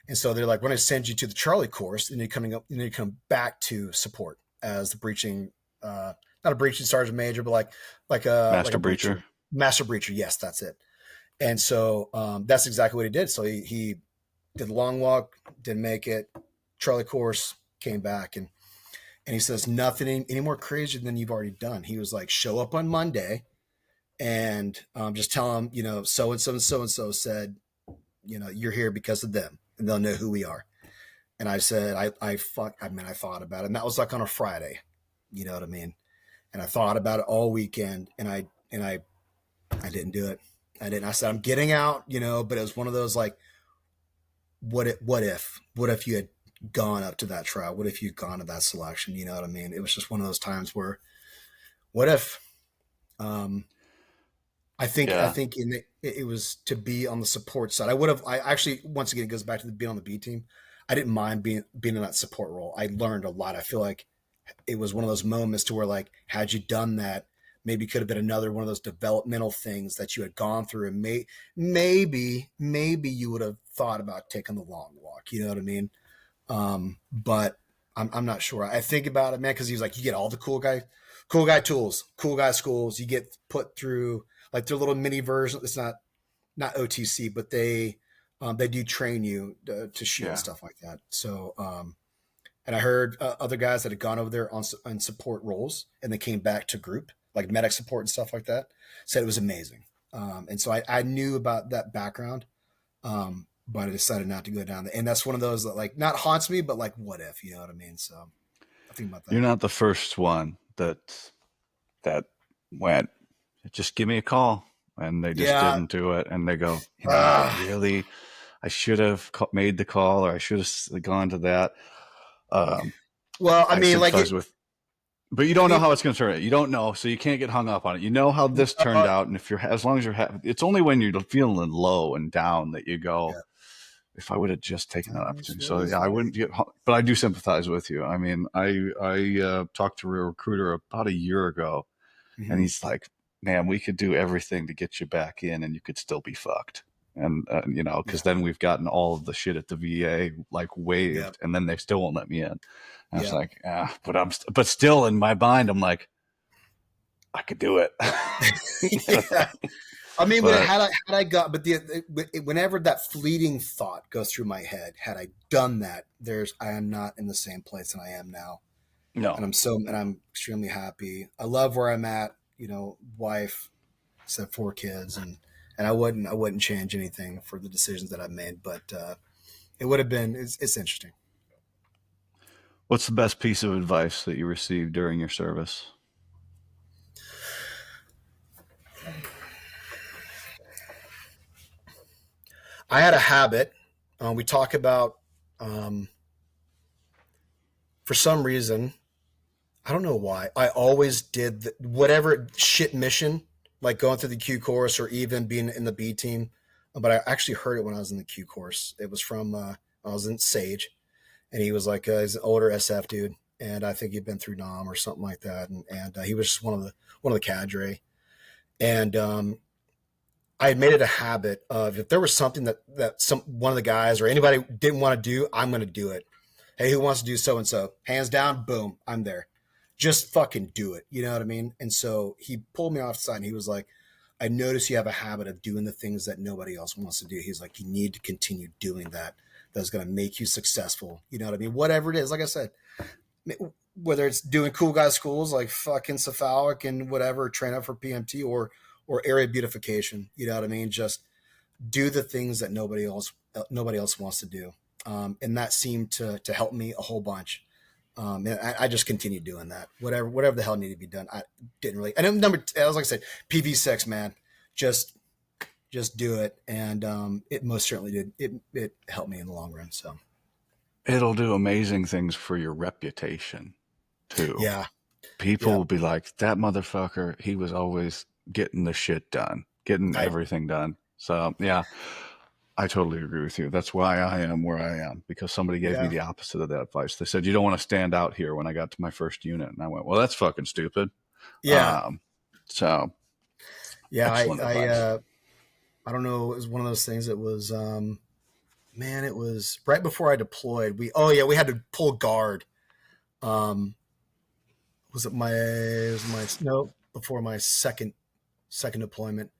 And so they're like, we're going to send you to the Charlie course, and then you come back to support as the breaching, not a breaching sergeant major, but like a Master breacher. master breacher. Yes, that's it. And so that's exactly what he did. So he did the long walk, didn't make it. Charlie course, came back, and he says nothing any more crazy than you've already done. He was like, show up on Monday, and just tell them, so and so and so and so said, you're here because of them, and they'll know who we are. And I said, I thought about it. And that was like on a Friday. You know what I mean? And I thought about it all weekend, and I didn't do it. I didn't. I said, I'm getting out, but it was one of those like, what if you had gone up to that trial? What if you'd gone to that selection? You know what I mean? It was just one of those times where, what if, um, I Yeah. think it was to be on the support side. I actually, once again, it goes back to being on the B team. I didn't mind being in that support role. I learned a lot. I feel like it was one of those moments to where, like, had you done that, maybe it could have been another one of those developmental things that you had gone through, and maybe you would have thought about taking the long walk. You know what I mean? But I'm not sure. I think about it, man, because he's like, you get all the cool guy tools, cool guy schools. You get put through like their little mini version. It's not OTC, but they do train you to shoot and Yeah. stuff like that. So and I heard other guys that had gone over there on support roles and they came back to group like medic support and stuff like that. Said it was amazing. And so I knew about that background, but I decided not to go down there. And that's one of those that like not haunts me, but like what if, you know what I mean? So I think about You're that. not the first one that that went, just give me a call. And they just Yeah. didn't do it. And they go, you know, I Ah. really, I should have made the call, or I should have gone to that. Um, Well, I I mean, like sympathize it. with, but you I don't know mean, how it's going to turn out. You don't know, so you can't get hung up on it. You know how this turned uh, out, and if you're, as long as you're, it's only when you're feeling low and down that you go, yeah. if I would have just taken that I wish opportunity. it So was yeah, I right. wouldn't get, but I do sympathize with you. I mean, I talked to a recruiter about a year ago, and Mm-hmm. he's like, "Man, we could do everything to get you back in, and you could still be fucked." And you know, because Yeah. then we've gotten all of the shit at the VA like Yeah. waived, and then they still won't let me in. And I was Yeah. like, ah, but still in my mind, I'm like, I could do it. You know? Yeah. I mean, but But had I got, but whenever that fleeting thought goes through my head, had I done that, I am not in the same place that I am now, no, and I'm extremely happy. I love where I'm at. You know, wife, said 4 kids, and I wouldn't change anything for the decisions that I've made. But it would have been. It's interesting. what's the best piece of advice that you received during your service? I had a habit. We talk about um, for some reason I don't know why. I always did whatever shit mission, like going through the Q course or even being in the B team. But I actually heard it when I was in the Q course. It was from I was in Sage, and he was like he's an older SF dude, and I think he'd been through Nam or something like that, and he was just one of the cadre. And I had made it a habit of if there was something that some one of the guys or anybody didn't want to do, I'm going to do it. Hey, who wants to do so and so? Hands down, boom, I'm there. Just fucking do it. You know what I mean? And so he pulled me off the side and he was like, I notice you have a habit of doing the things that nobody else wants to do. He's like, you need to continue doing that. That's going to make you successful. You know what I mean? Whatever it is, like I said, whether it's doing cool guy schools like fucking cephalic and whatever, train up for PMT or area beautification. You know what I mean? Just do the things that nobody else wants to do. And that seemed to help me a whole bunch. And I just continued doing that. Whatever the hell needed to be done, I didn't really. And then as like I said, PV6, man, just just do it, and it most certainly did. It helped me in the long run. So It'll do amazing things for your reputation too. yeah, People yeah, will be like, that motherfucker, he was always getting the shit done, getting I everything done. So yeah, I totally agree with you. That's why I am where I am, because somebody gave me yeah, the opposite of that advice. They said, you don't want to stand out here when I got to my first unit. And I went, well, that's fucking stupid. yeah, Um, so yeah. excellent advice. I don't know. It was one of those things. It was man. It was right before I deployed. We had to pull guard. Um, was my no before my second deployment.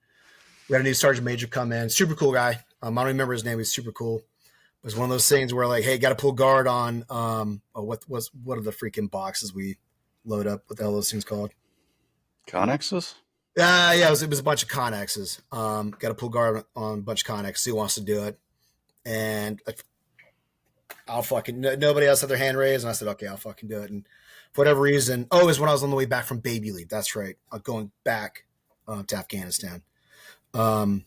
We had a new sergeant major come in, super cool guy. I don't remember his name. He's super cool. It was one of those things where like, hey, got to pull guard on what are the freaking boxes we load up? What the hell are those things called? Connexes? Yeah, it was a bunch of Connexes. Got to pull guard on a bunch of Connexes. He wants to do it, and I'll fucking nobody else had their hand raised, and I said, okay, I'll fucking do it. And for whatever reason, it was when I was on the way back from baby leave. That's right, going back to Afghanistan. Um,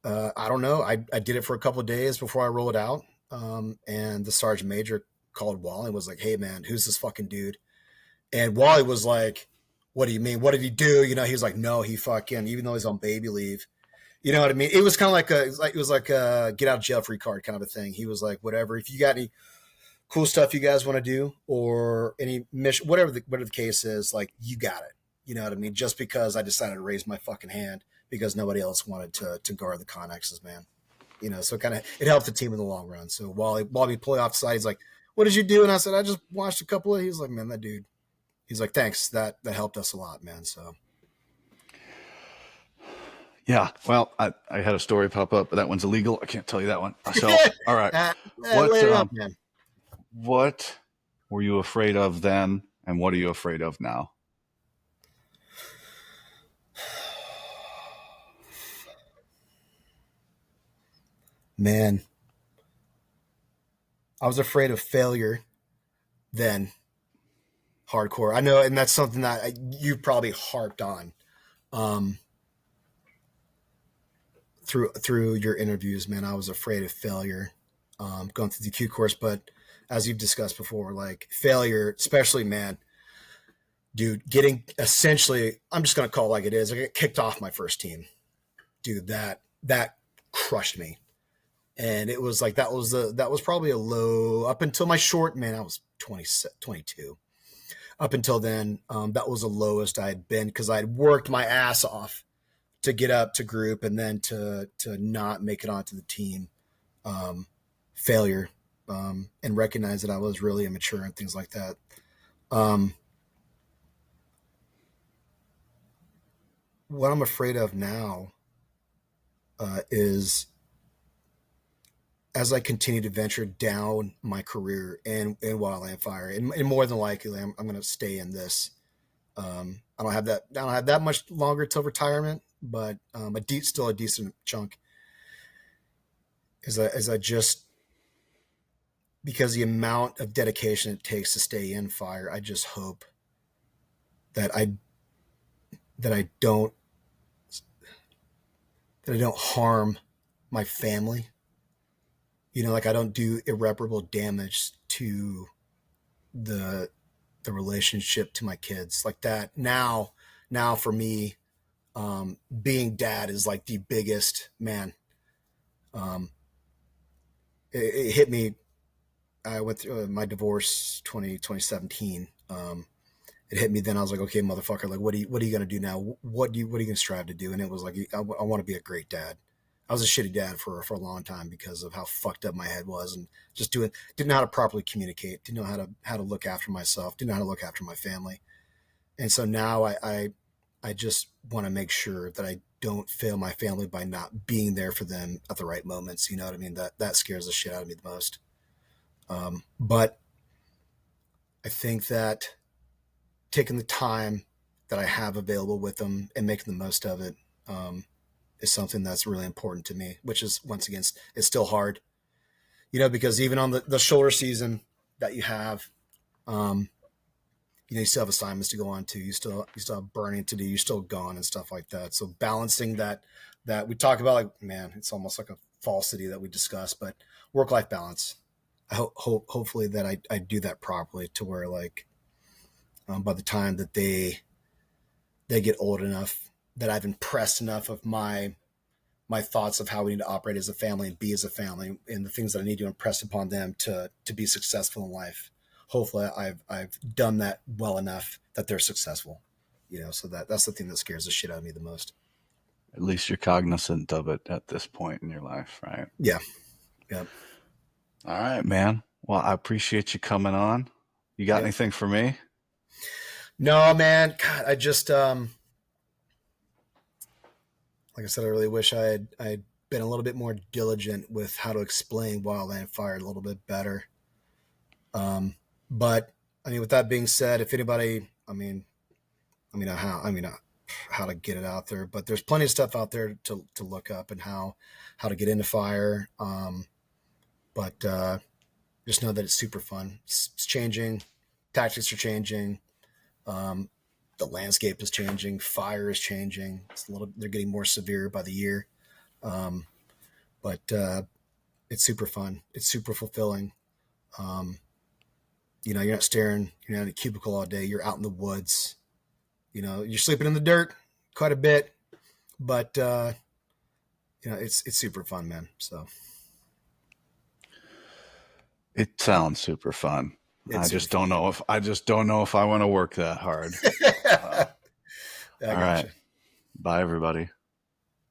I don't know. I did it for a couple of days before I rolled out. And the sergeant major called Wally and was like, hey, man, who's this fucking dude? And Wally was like, what do you mean? What did he do? You know, he was like, no, he fucking, even though he's on baby leave. You know what I mean? It was kind of like it was like a get out of jail free card kind of a thing. He was like, whatever. If you got any cool stuff you guys want to do or any mission, whatever the case is, like you got it. You know what I mean? Just because I decided to raise my fucking hand because nobody else wanted to guard the Connexes, man. You know, so it helped the team in the long run. So while we pull off the side, he's like, "What did you do?" And I said, "I just watched a couple of." He's like, "Man, that dude." He's like, "Thanks, that helped us a lot, man." So Yeah. Well, I had a story pop up, but that one's illegal. I can't tell you that one. So, all right. What, later it up, man. what were you afraid of then? And what are you afraid of now? Man, I was afraid of failure then. hardcore. I know, and that's something that you probably harped on um, through your interviews, man. I was afraid of failure going through the Q course, but as you've discussed before, like failure, especially, man, dude, getting essentially, I'm just gonna call it like it is. I get kicked off my first team, dude. That crushed me, and it was like that was probably a low up until my short, man. I was 20, 22. Up until then, that was the lowest I had been because I had worked my ass off to get up to group and then to not make it onto the team. Um, Failure, and recognize that I was really immature and things like that. Um, what I'm afraid of now is as I continue to venture down my career in wildland fire, and more than likely, I'm going to stay in this. I don't have that. I don't have that much longer till retirement, but still a decent chunk. As I just because the amount of dedication it takes to stay in fire, I just hope that I don't harm my family. You know, like I don't do irreparable damage to the relationship to my kids like that. Now for me, being dad is like the biggest man. Um, it hit me. I went through my divorce 2017. It hit me then. I was like, okay, motherfucker, like, what are you going to do now? What are you going to strive to do? And it was like, I want to be a great dad. I was a shitty dad for a long time because of how fucked up my head was and just didn't know how to properly communicate, didn't know how to look after myself, didn't know how to look after my family. And so now I just want to make sure that I don't fail my family by not being there for them at the right moments. You know what I mean? That scares the shit out of me the most. But I think that taking the time that I have available with them and making the most of it is something that's really important to me, which is, once again, it's still hard, you know, because even on the shoulder season that you have, you know, you still have assignments to go on to, you still have burning to do, you're still gone and stuff like that. So balancing that we talk about, like, man, it's almost like a falsity that we discuss, but work-life balance. Hopefully that I do that properly to where, like, by the time that they get old enough, that I've impressed enough of my thoughts of how we need to operate as a family and be as a family, and the things that I need to impress upon them to be successful in life. Hopefully I've done that well enough that they're successful, you know, so that's the thing that scares the shit out of me the most. At least you're cognizant of it at this point in your life, right? Yeah. Yeah. All right, man. Well, I appreciate you coming on. You got Yeah. anything for me? No, man. God, I just, like I said, I really wish I'd been a little bit more diligent with how to explain Wildland Fire a little bit better. But I mean, with that being said, if anybody, how to get it out there, but there's plenty of stuff out there to look up and how to get into fire. But just know that it's super fun. It's changing. Tactics are changing. The landscape is changing. Fire is changing. They're getting more severe by the year. But it's super fun. It's super fulfilling. You know, you're not in a cubicle all day. You're out in the woods. You know, you're sleeping in the dirt quite a bit, but you know, it's super fun, man. So It sounds super fun. I it's super just fun. don't know if I want to work that hard. I All right. gotcha. Bye, everybody.